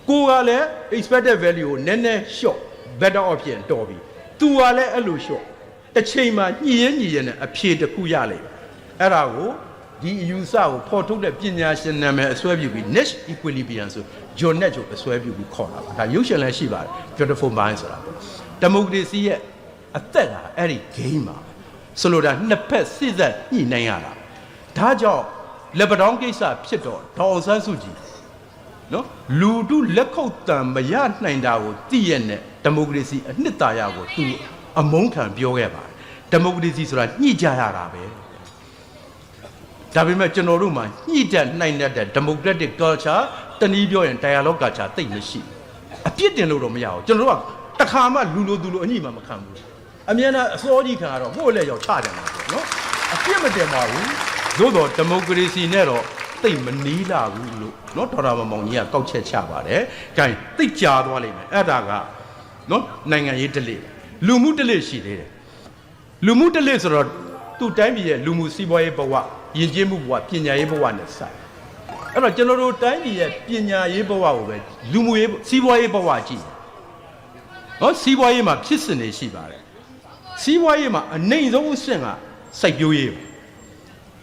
ကိုကလည်း expected value ကိုနည်းနည်းလျှော့ better option တော်ပြီ तू ကလည်းအဲ့လိုလျှော့တစ်ချိန်မှာညှိရင်နဲ့အဖြေတစ်ခုရလိမ့်မယ်အဲ့ဒါကိုဒီအယူဆကိုဖော်ထုတ်တဲ့ပညာရှင်နာမည်အစွဲပြုပြီး niche equilibrium ဆို John Nash ကိုအစွဲပြုပြီးခေါ်တာပါဒါရုပ်ရှင်လည်းရှိပါတယ် beautiful mind ဆိုတာဒီမိုကရေစီရဲ့အသက်ကအဲ့ဒီ game မှာဆိုလိုတာနှစ်ဖက်စစ်သက်ညှိနှိုင်းရတာဒါကြောင့်လက်ပတောင်းကိစ္စဖြစ်တော့ဒေါ်အောင်ဆန်းစုကြည်နော်လူတုလက်ခုပ်တံမရနိုင်တာကိုသိရတဲ့ဒီမိုကရေစီအနှစ်သာရကိုသူအမုန်းခံပြောခဲ့ပါတယ်ဒီမိုကရေစီဆိုတာညှိကြရတာပဲဒါပေမဲ့ကျွန်တော်တို့မှာညှိတက်နိုင်တဲ့ democratic culture တနည်းပြောရင် dialogue culture တိတ်မရှိအပြစ်တင်လို့တော့မရဘူးကျွန်တော်တို့ကတခါမှလူလိုသူလိုအညှိမှမခံဘူးအမြဲတမ်းအစောကြီးခံရတော့ကိုယ့်လက်ရောက်ချတယ်မှာပေါ့နော်အပြစ်မတင်ပါဘူးသို့တော့ဒီမိုကရေစီနဲ့တော့တိတ်မနီးလာဘူးလို့နော်ဒေါက်တာမောင်ကြီးကကောက်ချက်ချပါတယ်။ဒါတိတ်ကြာသွားလိမ့်မယ်အဲ့ဒါကနော်နိုင်ငံရေးတလိလူမှုတလိရှိသေးတယ်လူမှုတလိဆိုတော့သူ့တိုင်းပြည်ရဲ့လူမှုစီးပွားရေးဘဝယဉ်ကျေးမှုဘဝပညာရေးဘဝနဲ့ဆိုင်အဲ့တော့ကျွန်တော်တို့တိုင်းပြည်ရဲ့ပညာရေးဘဝကိုပဲလူမှုရေးစီးပွားရေးဘဝကြည့်နော်စီးပွားရေးမှာဖြစ်စဉ်တွေရှိပါတယ်စီးပွားရေးမှာအနိုင်ဆုံးအဆင့်ကစိုက်ပျိုးရေး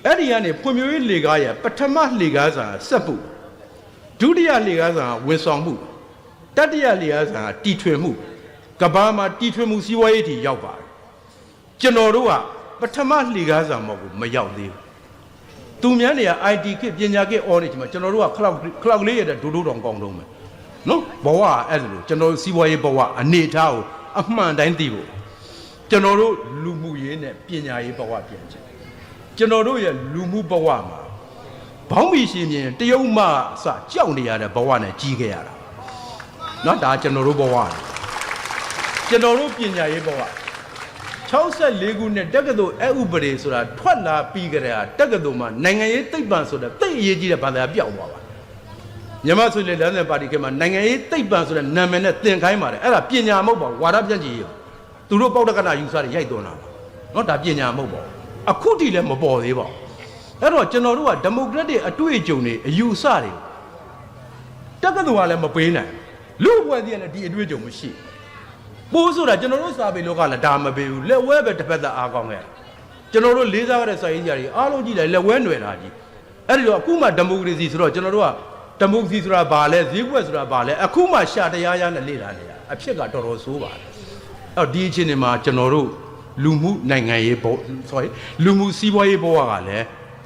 အဲ့ဒီကနေဖွံ့ဖြိုးရေးလေကားရဲ့ပထမလေကားစာစက်ဖို့ဒုတိယလေကားစာဝန်ဆောင်မှုတတိယလေကားစာတီထွင်မှုကဘာမှာတီထွင်မှုစီးပွားရေးတွေရောက်ပါတယ်ကျွန်တော်တို့ကပထမလေကားစာမဟုတ်ဘူးမရောက်သေးဘူး သူများနေရ IT ခေတ်ပညာခေတ် on နေချင်မှာကျွန်တော်တို့က cloud လေးရတဲ့ဒိုးတောင်ကောင်းတော့မယ်နော်ဘဝအဲ့လိုကျွန်တော်စီးပွားရေးဘဝအနေထားကိုအမှန်တိုင်းသိဖို့ကျွန်တော်တို့လူမှုရေးနဲ့ပညာရေးဘဝပြန်ချင်ကျွန်တော်တို့ရဲ့လူမှုဘဝမှာဘောင်းမီရှင်မြင်တရုတ်မှအစကြောက်နေရတဲ့ဘဝနဲ့ကြီးခဲ့ရတာနော်ဒါကျွန်တော်တို့ဘဝကျွန်တော်တို့ပညာရေးဘဝ64ခုနဲ့တက္ကသိုလ်အဥပဒေဆိုတာထွက်လာပြီးကြတဲ့တက္ကသိုလ်မှာနိုင်ငံရေးသိပ္ပံဆိုတာသိအရေးကြီးတဲ့ဘာသာပြောက်သွားပါမြန်မာဆိုလေလမ်းစဉ်ပါတီကမှာနိုင်ငံရေးသိပ္ပံဆိုတဲ့နာမည်နဲ့သင်ခိုင်းပါတယ်အဲ့ဒါပညာမဟုတ်ပါဘူးဝါဒပြန့်ကြီးသူတို့ပေါက်တက္ကနာယူဆတွေရိုက်သွန်းလာတာနော်ဒါပညာမဟုတ်ပါဘူးအခုထိလည်းမပေါ်သေးပါဘူးအဲ့တော့ကျွန်တော်တို့ကဒီမိုကရက်တစ်အတွေ့အကြုံတွေအယူဆတွေတက္ကသိုလ်ကလည်းမပေးနိုင်လူ့ဘဝတည်းကလည်းဒီအတွေ့အကြုံမရှိပိုးဆိုတာကျွန်တော်တို့စာပေလောကလည်းဒါမပေးဘူးလက်ဝဲပဲတစ်ဖက်သက်အားကောင်းခဲ့ကျွန်တော်တို့လေးစားရတဲ့စာရေးကြတွေအားလုံးကြည့်လိုက်လက်ဝဲຫນွယ်တာကြီးအဲ့ဒီတော့အခုမှဒီမိုကရေစီဆိုတော့ကျွန်တော်တို့ကဒီမိုကရေစီဆိုတာဘာလဲဈေးကွက်ဆိုတာဘာလဲအခုမှရှာတရားရနဲ့လေ့လာနေတာအဖြစ်ကတော်တော်ဆိုးပါတယ်အဲ့တော့ဒီအချိန်တွေမှာကျွန်တော်တို့လူမှုနိုင်ငံရေးဘော sorry လူမှုစီးပွားရေးဘောကလည်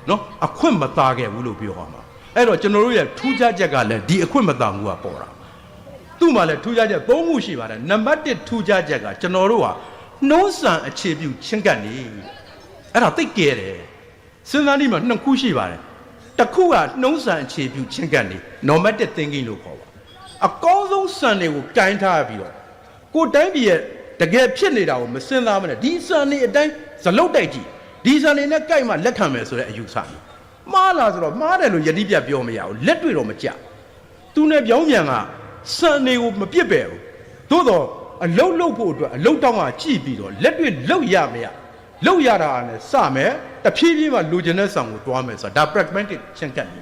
းနော်အခွင့်မသားခဲ့ဘူးလို့ပြောရမှာအဲ့တော့ကျွန်တော်တို့ရဲ့ထူးခြားချက်ကလည်းဒီအခွင့်မသားမှုကပေါ်တာသူ့မှာလည်းထူးခြားချက်၃ခုရှိပါတယ်နံပါတ်1ထူးခြားချက်ကကျွန်တော်တို့ကနှုံးဆန်အခြေပြုချင်းကပ်နေအဲ့ဒါသိကြတယ်စဉ်းစားနေမှာ2ခုရှိပါတယ်တစ်ခုကနှုံးဆန်အခြေပြုချင်းကပ်နေ normative thinking လို့ခေါ်ပါအကောင်းဆုံးစံတွေကိုကင်ထားပြီးတော့ကိုတိုင်းပြည်ရဲ့တကယ်ဖြစ်နေတာကိုမစဉ်းစားမနဲ့ဒီစံနေအတိုင်းဇလုတ်တိုက်ကြည့်ဒီစံနေနဲ့ကြိုက်မှလက်ခံမယ်ဆိုတဲ့အယူဆမှားလားဆိုတော့မှားတယ်လို့ယတိပြပြောမရဘူးလက်တွေ့တော့မကြသူနဲ့ပြောင်းပြန်ကစံနေကိုမပြစ်ပဲဘူးသို့တော့အလုတ်လုတ်ဖို့အတွက်အလုတ်တောင်းကကြည့်ပြီးတော့လက်တွေ့လုတ်ရမရလုတ်ရတာနဲ့စမယ်တဖြည်းဖြည်းမှလူကျင်တဲ့ဆောင်ကိုတွားမယ်ဆိုတာဒါ pragmatic ချင်းကပ်နေ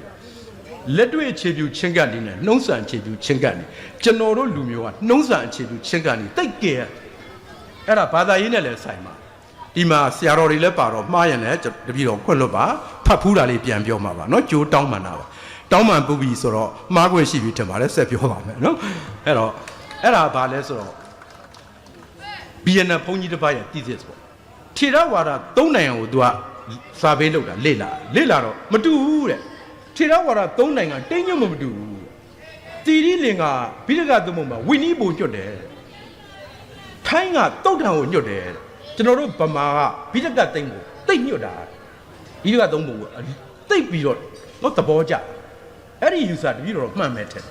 လက်တွေ့အခြေပြုချင်းကပ်နေနဲ့နှုံးဆန်အခြေပြုချင်းကပ်နေကျွန်တော်တို့လူမျိုးကနှုံးဆန်အခြေပြုချင်းကပ်နေတိတ်ကြဲအဲ့ဒါဘာသာရေးနဲ့လည်းဆိုင်ပါဒီမှာဆရာတော်တွေလည်းပါတော့မှားရင်လည်းတပည့်တော်ခွင့်လွတ်ပါဖတ်ဖူးတာလေးပြန်ပြောမှာပါเนาะကြိုးတောင်းမှန်တာပါတောင်းမှန်ပုပြီဆိုတော့မှားခွင့်ရှိပြီထင်ပါတယ်ဆက်ပြောပါမယ်เนาะအဲ့တော့အဲ့ဒါဘာလဲဆိုတော့ဘီယန်နာဘုန်းကြီးတစ်ပါးရဲ့ thesis ပေါ့ထေရဝါဒ၃နိုင်ငံကိုသူကစာပေးလုပ်တာလေ့လာတော့မတူဘူးတဲ့ထေရဝါဒ၃နိုင်ငံတိတ်ညွတ်မတူဘူးတီရီလင်ကဘိဒကသမုံမှာဝိနည်းပုံကျွတ်တယ်ထိုင်းကတုတ်ထံကိုညွတ်တယ်ကျွန်တော်တို့ဗမာကဘိဒကသိမ့်ကိုတိတ်ညွတ်တာဘိဒကသုံးပုံကိုတိတ်ပြီးတော့တော့သဘောကျအဲ့ဒီယူဆတပည့်တော်မှန်မယ်တဲ့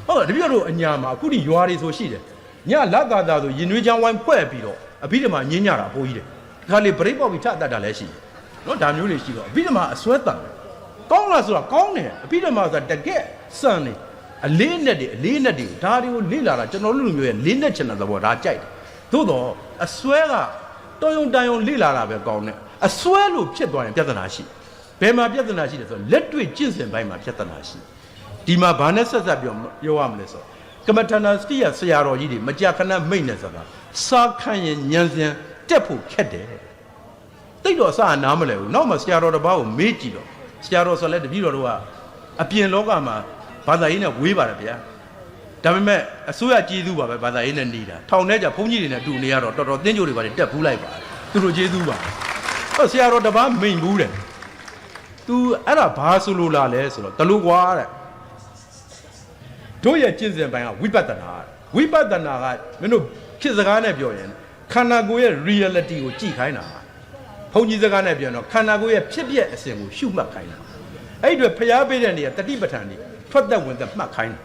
ဟုတ်တယ်တပည့်တော်အညာမှာအခုဒီရွာတွေဆိုရှိတယ်ညလက်သာသာဆိုရင်နွေးချမ်းဝိုင်းဖွဲ့ပြီးတော့အဘိဓမ္မာညင်းညတာပိုးကြီးတယ်ဒီခါလေးပရိပောက်ပြီးထတတ်တာလည်းရှိတယ်နော်ဒါမျိုးတွေရှိတော့အဘိဓမ္မာအစွဲတန်တယ်ကောင်းလားဆိုတာကောင်းတယ်အဘိဓမ္မာဆိုတာတကယ်စံနေအလေးနဲ့တွေဒါတွေကိုလေ့လာတာကျွန်တော်လူမျိုးရဲ့လေးနဲ့ချင်တဲ့သဘောဒါကြိုက်တယ်သို့တော့အစွဲကတော်ယုံတန်ယုံလေ့လာတာပဲကောင်းတယ်အစွဲလို့ဖြစ်သွားရင်ပြဿနာရှိဘယ်မှာပြဿနာရှိတယ်ဆိုတော့လက်တွေ့ကျင့်စဉ်ပိုင်းမှာပြဿနာရှိဒီမှာဘာနဲ့ဆက်ပြောရမလဲဆိုတော့ကမ္မထနာစတိယဆရာတော်ကြီးတွေမကြာခဏမိတ်နေဆိုတာစာခံရင်ဉာဏ်စဉ်တက်ဖို့ခက်တယ်တိတ်တော့အစနားမလဲဘူးနောက်မှဆရာတော်တစ်ပါးကိုမေးကြည့်တော့ဆရာတော်ဆိုလဲတပည့်တော်တို့ကအပြင်လောကမှာဘာသာရေးနဲ့ဝေးပါတယ်ဗျာဒါပေမဲ့အစိုးရကျေးဇူးပါပဲဘာသာရေးနဲ့နေတာထောင်ထဲကျဘုန်းကြီးတွေနဲ့တူနေရတော့တော်တော်သင်္ကြန်တွေပါတယ်တက်ဘူးလိုက်ပါသူတို့ကျေးဇူးပါဟောဆရာတော်တစ်ပါးမိန်ဘူးတယ်သူအဲ့ဒါဘာဆိုလို့လားလဲဆိုတော့တလူကွာတဲ့တို့ရဲ့ကျင့်စဉ်ပိုင်းကဝိပဿနာကမင်းတို့ခေတ်စကားနဲ့ပြောရင်ခန္ဓာကိုယ်ရဲ့ reality ကိုကြည့်ခိုင်းတာဘုန်းကြီးစကားနဲ့ပြောတော့ခန္ဓာကိုယ်ရဲ့ဖြစ်ပျက်အစဉ်ကိုရှုမှတ်ခိုင်းတာအဲ့ဒီအတွက်ဖျားပေးတဲ့နေရာတတိပဋ္ဌာန်ကြီးထွက်သက်ဝင်သက်မှတ်ခိုင်းတာ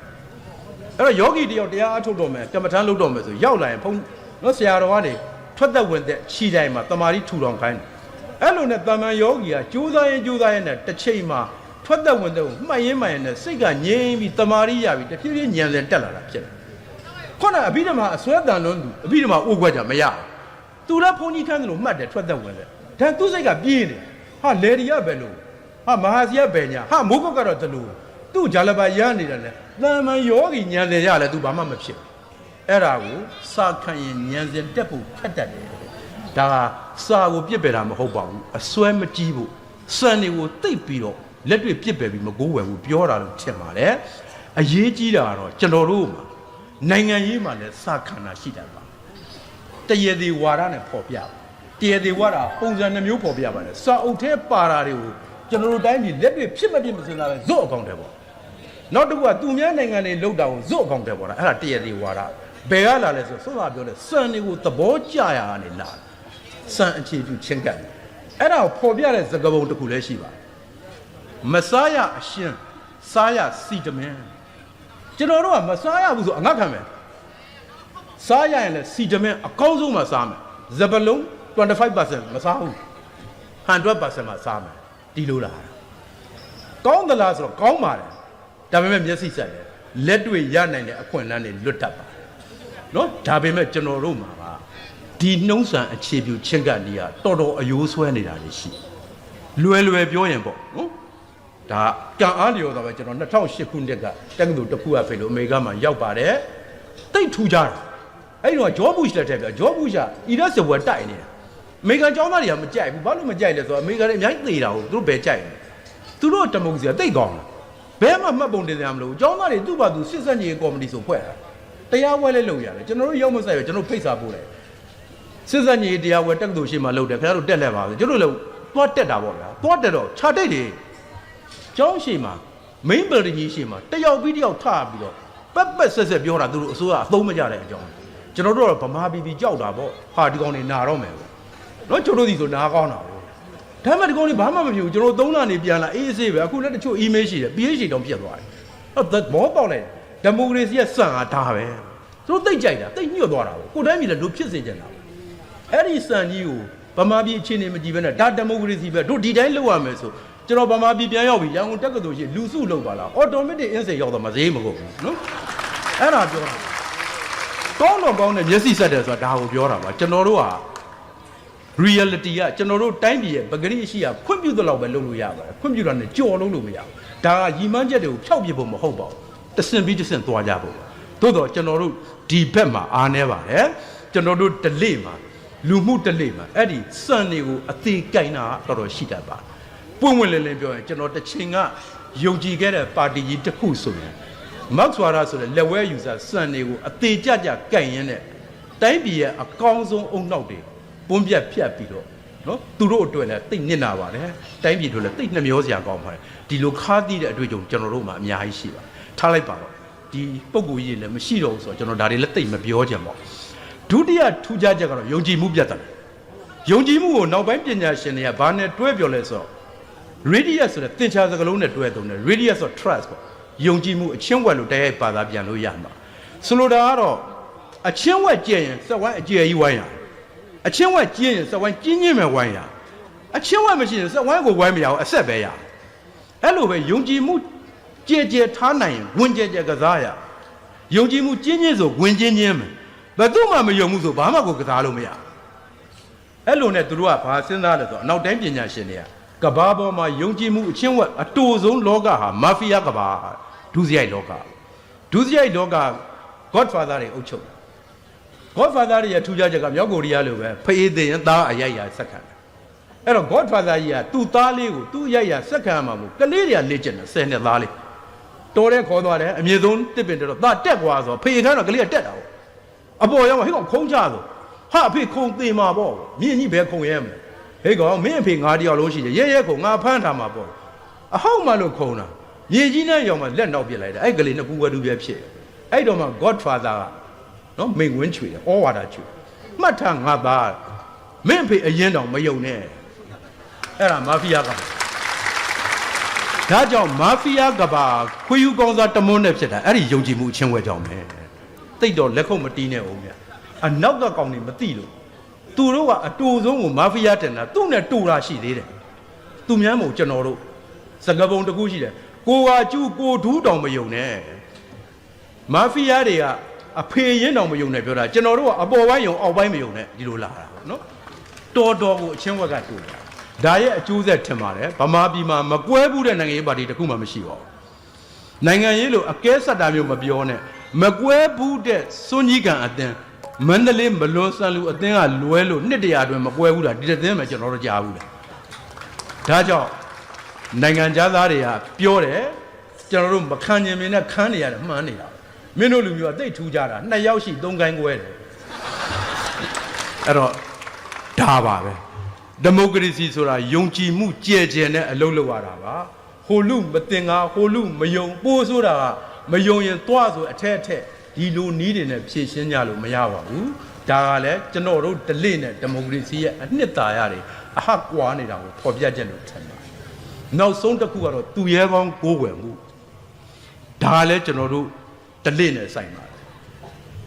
အဲ့တော့ယောဂီတယောက်တရားအထုတ်တော့မယ်ကမ္မထမ်းလုပ်တော့မယ်ဆိုရောက်လာရင်ဘုန်းနော်ဆရာတော်ကနေထွက်သက်ဝင်သက်ခြိတိုင်းမှာတမာတိထူထောင်ခိုင်းတယ်အဲ့လိုနဲ့တမန်ယောဂီကကြိုးစားရင်နဲ့တစ်ချိန်မှာထွက်သက်ဝင်သက်ကိုမှတ်ရင်နဲ့စိတ်ကငြိမ်းပြီးတမာတိရပြီးတဖြည်းဖြည်းဉာဏ်စဉ်တက်လာတာဖြစ်တယ်ခုနအဘိဓမ္မာအစွဲတန်လွန်းသူအဘိဓမ္မာဥကွက်ကြမရသူလည်းဘုန်းကြီးခန်းသလိုမှတ်တယ်ထွက်သက်ဝင်သက်ဒါသူစိတ်ကပြေးနေဟာလေရီရပဲလို့ဟာမဟာစီရပဲညာဟာမိုးကုတ်ကတော့တလူသူ့ဂျာလဘရနေတာလေတမန်ယောဂီဉာဏ်စဉ်ရလဲသူဘာမှမဖြစ်အဲ့ဒါကိုစာခံရင်ဉာဏ်စဉ်တက်ဖို့ခက်တတ်တယ်ဒါကစာကိုပြစ်ပယ်တာမဟုတ်ပါဘူးအစွဲမကြီးဖို့စံတွေကိုတိတ်ပြီးတော့လက်တွေ့ပြစ်ပယ်ပြီးမကိုးဝယ်ဘူးပြောတာလို့ထင်ပါတယ်အရေးကြီးတာကတော့ကျွန်တော်တို့မှာနိုင်ငံရေးမှာလည်းစာခံတာရှိတတ်ပါတရေသေးဝါဒနဲ့ပေါ်ပြတရေသေးဝါဒပုံစံနှမျိုးပေါ်ပြပါတယ်စာအုပ်ထဲပါတာတွေကို ကျွန်တော်တို့တိုင်းပြည်လက်တွေဖြစ်မဖြစ်မစင်လာပဲဇွတ်အကောင့်တယ်ပေါ့နောက်တစ်ခုကသူများနိုင်ငံတွေလောက်တာကိုဇွတ်အကောင့်တယ်ပေါ့လားအဲ့ဒါတရသေးဝါဒဘယ်ကလာလဲဆိုဆွမ်းသာပြောတယ်စံတွေကိုသဘောကျရာကနေလာစံအခြေပြုချင်းကပ်အဲ့ဒါကိုပေါ်ပြတဲ့သကပုံတစ်ခုလည်းရှိပါမစားရအရှင်စားရစီတမင်းကျွန်တော်တို့ကမစားရဘူးဆိုအငတ်ခံမယ်စားရရင်လည်းစီတမင်းအကောင်းဆုံးမှစားမယ်ဇပလုံး 25% မစားဘူး 100% မှစားမယ်ဒီလိုလားကောင်းသလားဆိုတော့ကောင်းပါတယ်ဒါပေမဲ့မျက်စိဆက်တယ်လက်တွေ့ရနိုင်တဲ့အခွင့်အလမ်းတွေလွတ်တတ်ပါတယ်နော်ဒါပေမဲ့ကျွန်တော်တို့မှာပါဒီနှုံးဆန်အခြေပြုချင်းကနေရတော်တော်အယိုးဆွဲနေတာတွေရှိလွယ်ပြောရင်ပေါ့နော်ဒါကံအားလျော်တော့ပဲကျွန်တော်2008ခုနှစ်ကတက္ကသိုလ်တစ်ခုကဖေလို့အမေရိကမှာရောက်ပါတယ်တိတ်ထူကြတာအဲ့တော့ဂျော့ဘူရှ်လက်ထက်ပြဂျော့ဘူရှ်ကအီရတ်စစ်ပွဲတိုက်နေတာအမေရိကန်ကျောင်းသားတွေကမကြိုက်ဘူးဘာလို့မကြိုက်လဲဆိုတော့အမေရိကန်တွေအများကြီးသေတာကိုသူတို့ဘယ်ကြိုက်လဲသူတို့တမုံစီကတိတ်ကောင်းတယ်ဘယ်မှမှတ်ပုံတင်ရမလို့ကျောင်းသားတွေသူ့ဘာသူစစ်စက်ကြီးကော်မတီဆိုဖွဲ့တာတရားဝဲလဲလုပ်ရတယ်ကျွန်တော်တို့ရောက်မဆိုင်ရကျွန်တော်ဖိတ်စာပို့တယ်စစ်စက်ကြီးတရားဝဲတက္ကသိုလ်ရှိမှလုပ်တယ်ခင်ဗျားတို့တက်လက်ပါဆိုကျွန်တော်တို့သွားတက်တာပေါ့ဗျာသွားတက်တော့ခြာတိတ်တွေကျောင်းရှိမှာ main building ကြီးရှိမှာတယောက်ပြီးတယောက်ထပြီးတော့ပက်ဆက်ပြောတာသူတို့အစိုးရအသုံးမကြတဲ့အကြောင်းကျွန်တော်တို့တော့ဗမာပြည်ပြည်ကြောက်တာပေါ့ဟာဒီကောင်တွေနာတော့မယ်ပေါ့နော်ကျွန်တော်တို့ဒီဆိုနာကောင်းတာပေါ့ဒါမှဒီကောင်တွေဘာမှမဖြစ်ဘူးကျွန်တော်3လနေပြန်လာအေးအေးပဲအခုလည်းတချို့ email ရှိတယ် PH တောင်ပြတ်သွားတယ်ဟုတ်မောပေါက်လိုက်ဒီမိုကရေစီကစံအားဒါပဲသူတို့သိကြိုက်တာသိညှို့သွားတာပေါ့ကိုတိုင်းပြည်လည်းတို့ဖြစ်စေချင်တာအဲ့ဒီစံကြီးကိုဗမာပြည်အခြေအနေမကြည့်ဘဲနဲ့ဒါဒီမိုကရေစီပဲတို့ဒီတိုင်းလုပ်ရမယ်ဆိုကျွန်တော်ဗမာပြည်ပြန်ရောက်ပြီရန်ကုန်တက္ကသိုလ်ရှိလူစုလုပ်ပါလား automatic insert ရောက်တော့မသေးမဟုတ်ဘူးနော်အဲ့ဒါပြောတာကောင်းတော့ကောင်းတဲ့မျက်စိဆက်တယ်ဆိုတာဒါကိုပြောတာပါကျွန်တော်တို့က reality ကကျွန်တော်တို့တိုင်းပြည်ရဲ့ပဂရိရှိရခွင့်ပြုသလောက်ပဲလုပ်လို့ရပါတယ်ခွင့်ပြုတာနဲ့ကြော်လုံးလို့မရဘူးဒါကရီမန်းချက်တွေကိုဖျောက်ပြဖို့မဟုတ်ပါဘူးတဆင့်ပြီးတဆင့်သွားကြဖို့သို့တော့ကျွန်တော်တို့ဒီဘက်မှာအားနေပါတယ်ကျွန်တော်တို့delay မှာလူမှုdelay မှာအဲ့ဒီစံတွေကိုအသေးကြိုင်တာတော်တော်ရှိတတ်ပါပွင့်ဝင်လင်းလင်းပြောရင်ကျွန်တော်တစ်ချိန်ကယုံကြည်ခဲ့တဲ့ပါတီကြီးတစ်ခုဆိုရင်မတ်ဆွာရာဆိုတဲ့လက်ဝဲယူဆစံတွေကိုအသေးကြကြကြိုင်ရင်းနဲ့တိုင်းပြည်ရဲ့အကောင်းဆုံးအုံနောက်တွေပွန်းပြတ်ဖြတ်ပြီးတော့နော်သူတို့အတွက်လည်းတိတ်နစ်နာပါတယ်တိုင်းပြည်တို့လည်းတိတ်နှမျောစရာကောင်းပါတယ်ဒီလိုခါးသီးတဲ့အတွေ့အကြုံကျွန်တော်တို့မှာအများကြီးရှိပါထားလိုက်ပါတော့ဒီပုံကိုကြီးလည်းမရှိတော့ဘူးဆိုတော့ကျွန်တော်ဒါတွေလည်းတိတ်မပြောချင်ပါဘူးဒုတိယထူးခြားချက်ကတော့ယုံကြည်မှုပြတ်တယ်ယုံကြည်မှုကိုနောက်ပိုင်းပညာရှင်တွေကဘာနဲ့တွဲပြောလဲဆိုတော့ radius ဆိုတဲ့သင်္ချာစကားလုံးနဲ့တွဲသုံးတယ် radius ဆို trust ပေါ့ယုံကြည်မှုအချင်းဝက်လို့တကယ်ပါတာပြန်လို့ရမှာဆိုလိုတာကတော့အချင်းဝက်ကျင့်ရင်စက်ဝိုင်းအကျယ်ကြီးဝိုင်းရအချင်းဝက်ကျင့်ရင်စက်ဝိုင်းကျင်းချင်းပဲဝိုင်းရအချင်းဝက်မရှိရင်စက်ဝိုင်းကိုဝိုင်းမရအောင်အဆက်ပဲရအဲ့လိုပဲယုံကြည်မှုကြည်ကြဲထားနိုင်ရင်ဝင်ကြဲကြဲကစားရယုံကြည်မှုကျင်းချင်းဆိုဝင်ချင်းချင်းပဲဘယ်သူမှမယုံမှုဆိုဘာမှကိုကစားလို့မရအဲ့လိုနဲ့သူတို့ကဘာစဉ်းစားလဲဆိုတော့အနောက်တိုင်းပညာရှင်တွေကကဘာပေါ်မှာယုံကြည်မှုအချင်းဝက်အတူဆုံးလောကဟာမာဖီးယားကဘာဒုစရိုက်လောကဒုစရိုက်လောက Godfather တွေအုပ်ချုပ် Godfather တွေရဲ့ထူးခြားချက်ကမြောက်ကိုရီးယားလိုပဲဖအေးသိရင်သားအရိုက်ရာဆက်ခံတယ်အဲ့တော့ Godfather ကြီးကသူ့သားလေးကိုသူ့ရိုက်ရာဆက်ခံမှာမဟုတ်ကလေးတွေကလေ့ကျင့်တယ်10နှစ်သားလေးတော်တဲ့ခေါ်သွားတယ်အမြင့်ဆုံးတစ်ပင်တော့သားတက်သွားဆိုဖေခန်းတော့ကလေးကတက်တာပေါ့အပေါ်ရောက်ဟဲ့ကောင်ခုံးချဆိုဟာအဖေခုံသေးမှာပေါ့မြင့်ကြီးပဲခုံရဲမယ်ဟဲ့ကောင်မင်းအဖေငါတယောက်လုံးရှိတယ်ရဲခုံငါဖမ်းထားမှာပေါ့အဟောက်မှလို့ခုံတာမြေကြီးနဲ့ရောင်မှလက်နောက်ပြစ်လိုက်တယ်အဲ့ကလေးနှစ်ကူဝဲတူပြဖြစ်အဲ့တော့မှ Godfather ကနော်မိန်ဝင်းချွေတယ်ဩဝါဒချွေမှတ်ထားငါသားမင်းအဖေအရင်တောင်မယုံနဲ့အဲ့ဒါမာဖီးယားကဒါကြောင့်မာဖီးယားကဘာခွေးယူကောင်းစားတမွန်းနဲ့ဖြစ်တာအဲ့ဒီယုံကြည်မှုအချင်းဝဲကြောင့်ပဲတိတ်တော့လက်ခုပ်မတီးနဲ့အောင်မြအနောက်ကကောင်တွေမသိလို့သူတို့ကအတူဆုံးကိုမာဖီးယားတင်တာသူ့နဲ့တူတာရှိသေးတယ်သူများမို့ကျွန်တော်တို့စကပုံတစ်ခုရှိတယ်ကိုဝါကျူးကိုဒူးတောင်မယုံနဲ့မာဖီးယားတွေကအဖေရင်တောင်မယုံနဲ့ပြောတာကျွန်တော်တို့ကအပေါ်ပိုင်းယုံအောက်ပိုင်းမယုံနဲ့ဒီလိုလာတာနော်တော်တော်ကိုအချင်းဝက်ကတူတယ်ဒါရဲ့အကျိုးဆက်ထင်ပါတယ်ဗမာပြည်မှာမကွဲဘူးတဲ့နိုင်ငံရေးပါတီတစ်ခုမှမရှိပါဘူးနိုင်ငံရေးလို့အကဲဆက်တာမျိုးမပြောနဲ့မကွဲဘူးတဲ့စွန်းကြီးကံအသင်းမန္တလေးမလွန်ဆန်လူအသင်းကလွဲလို့နှစ်တရာအတွင်းမကွဲဘူးလားဒီတဲ့သင်းမှာကျွန်တော်တို့ကြားဘူးလေဒါကြောင့်နိုင်ငံသားတွေကပြောတယ်ကျွန်တော်တို့မခံကျင်မင်းနဲ့ခန်းနေရတယ်မှန်းနေတာမင်းတို့လူမျိုးကတိတ်ထူးကြတာ2ယောက်ရှိ3ကိုင်းကွဲတယ်အဲ့တော့ဒါပါပဲ ဒီမိုကရေစီဆိုတာယုံကြည်မှုကြဲကြဲနဲ့အလုပ်လုပ်ရတာပါဟိုလူမတင်ငါဟိုလူမယုံပိုးဆိုတာကမယုံရင်သွားဆိုအထက်အထက်ဒီလိုနီးတွေနဲ့ဖြည့်ရှင်းကြလို့မရပါဘူးဒါကလည်းကျွန်တော်တို့ဒလိနဲ့ဒီမိုကရေစီရဲ့အနှစ်သာရတွေအဟကွာနေတာကိုဖော်ပြချက်လို့ထင်ပါတယ်နောက်ဆုံးတစ်ခုကတော့သူရဲကောင်းကိုးကွယ်မှုဒါကလည်းကျွန်တော်တို့ဒလိနဲ့ဆိုင်ပါတယ်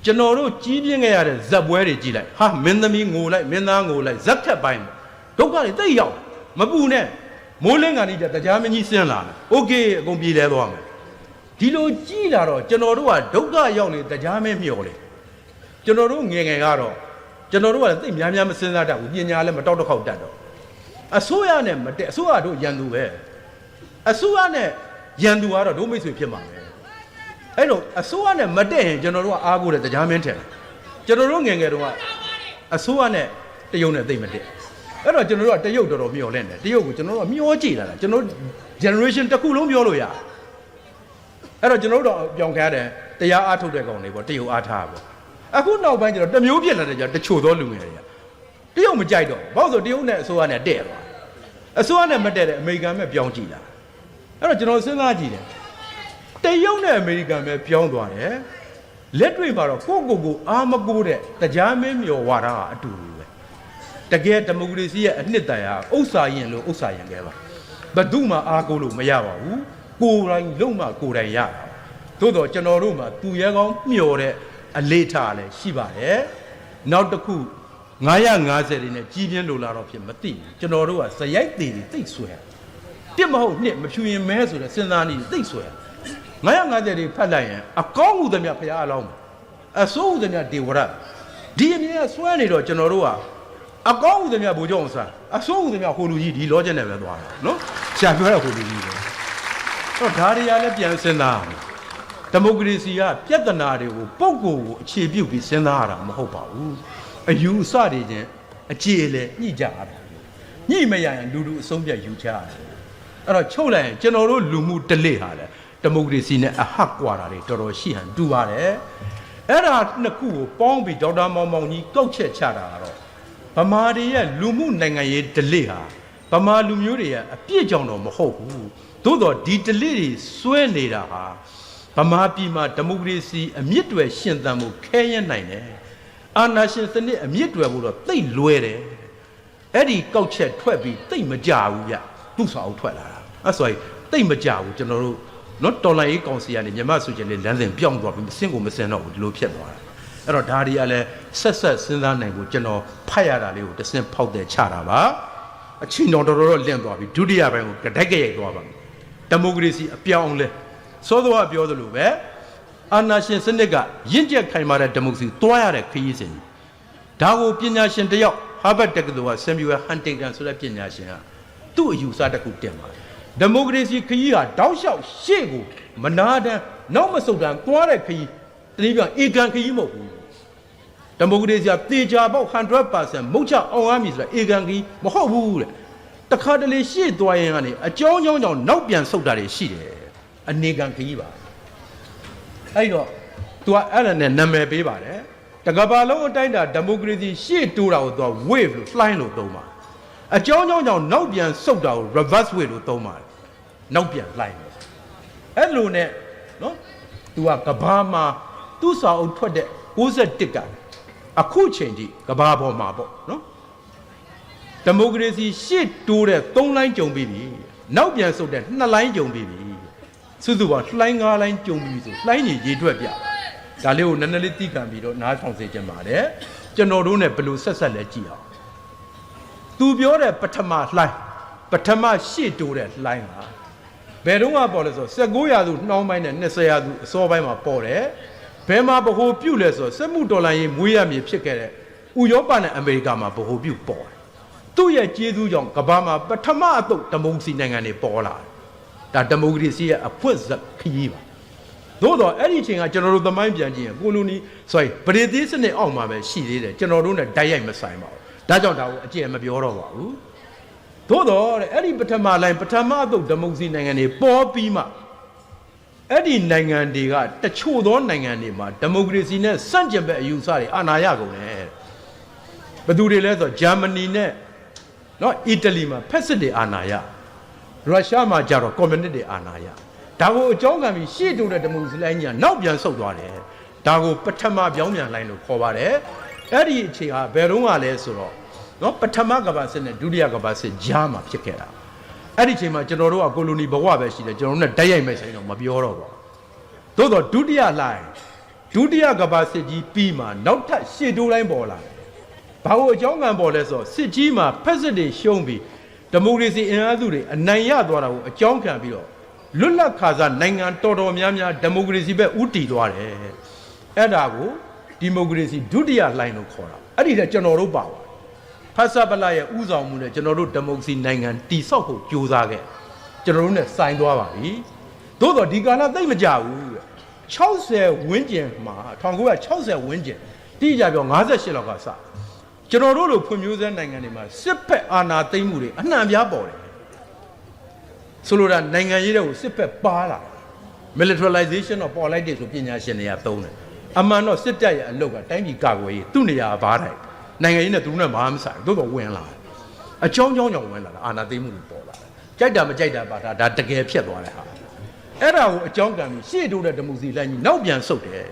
ကျွန်တော်တို့ကြီးပြင်းခဲ့ရတဲ့ဇက်ပွဲတွေကြည့်လိုက်ဟာမင်းသမီးငိုလိုက်မင်းသားငိုလိုက်ဇက်ထက်ပိုင်းဒုက္ခတွေသိရောက်မပူနဲ့မိုးလင်းကန်ကြီးကြတရားမကြီးဆင်းလာတယ်โอเคအကုန်ပြည်လဲသွားမယ်ဒီလိုကြည်လာတော့ကျွန်တော်တို့ကဒုက္ခရောက်နေတရားမင်းမျော်လေကျွန်တော်တို့ငယ်ငယ်ကတော့ကျွန်တော်တို့ကသိများများမစဉ်းစားတတ်ဘူးပညာလည်းမတောက်တစ်ခေါက်တတ်တော့အစိုးရနဲ့မတက်အစိုးရတို့ရန်သူပဲအစိုးရနဲ့ရန်သူကတော့ဒုမိတ်ဆွေဖြစ်မှာပဲအဲ့တော့အစိုးရနဲ့မတက်ရင်ကျွန်တော်တို့ကအားကိုးတဲ့တရားမင်းထင်ကျွန်တော်တို့ငယ်ငယ်တုန်းကအစိုးရနဲ့တရုတ်နဲ့သိမတက်အဲ့တော့ကျွန်တော်တို့ကတရုတ်တော်တော်မျောလင့်တယ်တရုတ်ကိုကျွန်တော်တို့ကမျောကြည့်လာတာကျွန်တော် generation တစ်ခုလုံးပြောလို့ရအဲ့တော့ကျွန်တော်တို့ပြောင်းခါတယ်တရားအားထုတ်တဲ့ကောင်တွေပေါ့တရုတ်အားထားပေါ့အခုနောက်ပိုင်းကျတော့တမျိုးပြစ်လာတဲ့ကြတချို့သောလူငယ်တွေကတရုတ်မကြိုက်တော့ဘာလို့ဆိုတရုတ်နဲ့အစိုးရနဲ့တဲ့သွားအစိုးရနဲ့မတဲ့တဲ့အမေရိကန်ပဲပြောင်းကြည့်လာအဲ့တော့ကျွန်တော်စဉ်းစားကြည့်တယ်တရုတ်နဲ့အမေရိကန်ပဲပြောင်းသွားတယ်လက်တွေ့မှာတော့ကိုအားမကိုးတဲ့တရားမင်းမျော်ဝါဒကအတူတူပဲတကယ်ဒီမိုကရေစီရဲ့အနှစ်တရားဥစ္စာရင်လို့ဥစ္စာရင်ခဲ့ပါဘယ်သူမှအားကိုးလို့မရပါဘူးကိုယ်တိုင်လုံးမှကိုယ်တိုင်ရတာသို့တော့ကျွန်တော်တို့မှာသူရဲကောင်းမျော်တဲ့အလေးထားလည်းရှိပါတယ်နောက်တစ်ခု950တွေနဲ့ကြီးပြင်းလိုလာတော့ဖြစ်မသိဘူးကျွန်တော်တို့ကဇယိုက်သေးတွေသိဆွဲတစ်မဟုတ်နှစ်မဖြူရင်မဲဆိုတဲ့စဉ်းစားနည်းသိဆွဲ950တွေဖတ်လိုက်ရင်အကောင်းမှုသမျှဘုရားအလောင်းအဆိုးမှုသမျှဒေဝရဒီအမြင်ကဆွဲနေတော့ကျွန်တော်တို့ကအကောင်းမှုသမျှဘူကြောင့်စားအဆိုးမှုသမျှဟိုလူကြီးဒီလောကျက်နဲ့ပဲသွားတာနော်ရှာပြောရဟိုလူကြီးပဲတော့ဒါတွေကလည်းပြန်စဉ်းစားအောင်ဒီမိုကရေစီကပြဿနာတွေကိုပုဂ္ဂိုလ်ကိုအခြေပြုပြီးစဉ်းစားရတာမဟုတ်ပါဘူးအယူအဆတွေချင်းအခြေလေညှိကြရတယ်ညှိမရရင်လူအဆုံးပြတ်ယူချရတယ်အဲ့တော့ချုပ်လိုက်ရင်ကျွန်တော်တို့လူမှုတလိဟာလေဒီမိုကရေစီနဲ့အဟကွာတာတွေတော်တော်ရှိဟန်တူပါတယ်အဲ့ဒါနှစ်ခုကိုပေါင်းပြီးဒေါက်တာမောင်မောင်ကြီးကောက်ချက်ချတာကတော့ဗမာတွေရဲ့လူမှုနိုင်ငံရေးဒလိဟာဗမာလူမျိုးတွေရဲ့အပြစ်ကြောင့်တော့မဟုတ်ဘူးသို့တော့ဒီဒလိတွေစွဲနေတာဟာဗမာပြည်မှာဒီမိုကရေစီအမြင့်တွေရှင်သန်မှုခဲရနိုင်တယ်အာဏာရှင်စနစ်အမြင့်တွေဖို့တော့သိလွယ်တယ်အဲ့ဒီကောက်ချက်ထွက်ပြီးသိမကြဘူးဗျသူ့စာအုပ်ထွက်လာတာအဲ့ဆိုရင်သိမကြဘူးကျွန်တော်တို့နော်တော်လိုင်းရေးကောင်စီကနေမြမဆိုချင်လေလမ်းစဉ်ပြောင်းသွားပြီးမစင်ကိုမစင်တော့ဘူးဒီလိုဖြစ်သွားတာအဲ့တော့ဒါတွေကလည်းဆက်စဉ်းစားနိုင်ဖို့ကျွန်တော်ဖတ်ရတာလေးကိုတစ်စင်းဖောက်တဲ့ချတာပါအချင်းတော်တော်လင့်သွားပြီဒုတိယပိုင်းကိုတိုက်ကြရိုက်သွားပါမယ်ဒီမိုကရေစီအပြောင်းလဲစောစောကပြောသလိုပဲအာဏာရှင်စနစ်ကရင့်ကျက်ခိုင်မာတဲ့ဒီမိုကရေစီတွားရတဲ့ခရီးစဉ်ဒါကိုပညာရှင်တယောက်ဟာဗတ်တက္ကသိုလ်ကဆမ်မြူအယ်ဟန်တင်တန်ဆိုတဲ့ပညာရှင်ကသူ့အယူဆတစ်ခုတင်ပါတယ်ဒီမိုကရေစီခရီးဟာတောက်လျှောက်ရှေ့ကိုမနာတမ်းနောက်မဆုတ်တမ်းတွားတဲ့ခရီးတနည်းပြောအေကန်ခရီးမဟုတ်ဘူးဒီမိုကရေစီကတေချာပေါက် 100% မုတ်ချအောင်ရမည်ဆိုတာအေကန်ခရီးမဟုတ်ဘူးတဲ့တခါတလေရှေ့သွားရင်ကနေအကြောင်းကြောင့်နောက်ပြန်ဆုတ်တာတွေရှိတယ်အနေကံခရီးပါအဲ့တော့ तू အဲ့ဒါနဲ့နာမည်ပေးပါတယ်တကဘာလုံးအတိုင်းတာဒီမိုကရေစီရှေ့တိုးတာကို तू wave လို့ fly လို့သုံးပါအကြောင်းကြောင့်နောက်ပြန်ဆုတ်တာကို reverse wave လို့သုံးပါတယ်နောက်ပြန်လိုက်တယ်အဲ့လိုနဲ့နော် तू ကဘာမှာသူ့စာအုပ်ထွက်တဲ့61ကအခုချိန်ကြီးကဘာပေါ်မှာပေါ့နော်ဒီမိုကရေစီရှေ့တိုးတဲ့3လိုင်းကြုံပြီးပြီနောက်ပြန်ဆုတ်တဲ့2လိုင်းကြုံပြီးပြီစုစုပေါင်းလှိုင်း9လိုင်းကြုံပြီးဆိုလှိုင်းကြီးရေထွက်ပြဒါလေးကိုနည်းနည်းလေးသိခံပြီးတော့နားထောင်စေချင်ပါတယ်ကျွန်တော်တို့ ਨੇ ဘယ်လိုဆက်လဲကြည့်အောင်သူပြောတဲ့ပထမလှိုင်းပထမရှေ့တိုးတဲ့လှိုင်းဟာဘယ်တော့မှပေါ်လဲဆို19ရာစုနှောင်းပိုင်းနဲ့20ရာစုအစောပိုင်းမှာပေါ်တယ်ဘယ်မှာဗဟိုပြုလဲဆိုစက်မှုတော်လှန်ရေးမွေးရမြေဖြစ်ခဲ့တဲ့ဥရောပနဲ့အမေရိကမှာဗဟိုပြုပေါ်တယ်သူ့ရဲ့ကျေးဇူးကြောင့်ကမ္ဘာမှာပထမအသုတ်ဒီမိုကရေစီနိုင်ငံတွေပေါ်လာတယ်ဒါဒီမိုကရေစီရဲ့အဖွင့်ခရီးပါသို့တော့အဲ့ဒီအချိန်ကကျွန်တော်တို့သမိုင်းပြန်ကြည့်ရင်ကိုလိုနီဗြိတိစနစ်အောက်မှာပဲရှိသေးတယ်ကျွန်တော်တို့ ਨੇ တိုက်ရိုက်မဆိုင်ပါဘူးဒါကြောင့်ဒါကိုအကျယ်မပြောတော့ပါဘူးသို့တော့အဲ့ဒီပထမလိုင်းပထမအသုတ်ဒီမိုကရေစီနိုင်ငံတွေပေါ်ပြီးမှအဲ့ဒီနိုင်ငံတွေကတချို့သောနိုင်ငံတွေမှာဒီမိုကရေစီနဲ့စန့်ကျင်ဘက်အယူဆတွေအာဏာရကုန်တယ်ဘယ်သူတွေလဲဆိုဂျာမနီနဲ့ နော်အီတလီမှာဖက်စစ်တွေအာဏာရရုရှားမှာကြတော့ကွန်မြူနစ်တွေအာဏာရဒါကိုအကြောင်းခံပြီးရှေ့တိုးတဲ့ဒီမိုကရေစီလိုင်းကြီးကနောက်ပြန်ဆုတ်သွားတယ်ဒါကိုပထမပြောင်းပြန်လိုင်းလို့ခေါ်ပါတယ်အဲ့ဒီအချိန်ဟာဘယ်တော့မှလဲဆိုတော့နော်ပထမကမ္ဘာစစ်နဲ့ဒုတိယကမ္ဘာစစ်ကြားမှာဖြစ်ခဲ့တာအဲ့ဒီအချိန်မှာကျွန်တော်တို့ကကိုလိုနီဘဝပဲရှိတယ်ကျွန်တော်တို့နဲ့တိုက်ရိုက်မဲ့ဆိုင်တော့မပြောတော့ပါသို့တော့ဒုတိယလိုင်းဒုတိယကမ္ဘာစစ်ကြီးပြီးမှနောက်ထပ်ရှေ့တိုးလိုင်းပေါ်လာဘာလို့အကြောင်းခံပေါ်လဲဆိုတော့စစ်ကြီးမှာဖက်စစ်တွေရှုံးပြီးဒီမိုကရေစီအင်အားစုတွေအနိုင်ရသွားတာကိုအကြောင်းခံပြီးတော့လွတ်လပ်ခါစားနိုင်ငံတော်တော်များများဒီမိုကရေစီဘက်ဥတည်သွားတယ်အဲ့ဒါကိုဒီမိုကရေစီဒုတိယလှိုင်းလို့ခေါ်တာအဲ့ဒီတည်းကျွန်တော်တို့ပါဖတ်စာပလရဲ့ဥဆောင်မှုနဲ့ကျွန်တော်တို့ဒီမိုကရေစီနိုင်ငံတည်ဆောက်ဖို့ကြိုးစားခဲ့ကျွန်တော်တို့နဲ့ဆိုင်သွားပါပြီသို့တော့ဒီကာလသိမ့်မကြဘူး60ဝန်းကျင်မှာ1960ဝန်းကျင်တိကျပြော58လောက်ကစကျွန်တော်တို့လိုဖွံ့ဖြိုးဆဲနိုင်ငံတွေမှာစစ်ဖက်အာဏာသိမ်းမှုတွေအနှံ့ပြားပေါ်တယ်ဆိုလိုတာနိုင်ငံရေးတွေကိုစစ်ဖက်ပါလာ militarization တော့ပေါ်လိုက်တယ်ဆိုပညာရှင်တွေကသုံးတယ်အမှန်တော့စစ်တပ်ရဲ့အလုပ်ကတိုင်းပြည်ကာကွယ်ရေးသူ့နေရာဘားတိုင်းနိုင်ငံရေးနဲ့သူနဲ့မဟာမဆိုင်သို့တော့ဝင်လာတယ်အကြောင်းကြောင့်ဝင်လာတာအာဏာသိမ်းမှုတွေပေါ်လာတယ်ကြိုက်တာမကြိုက်တာပါဒါတကယ်ဖြစ်သွားတဲ့ဟာအဲ့ဒါကိုအကြောင်းကံပြီးရှေ့တိုးတဲ့ဒီမိုကရေစီလိုင်းကြီးနောက်ပြန်ဆုတ်တယ်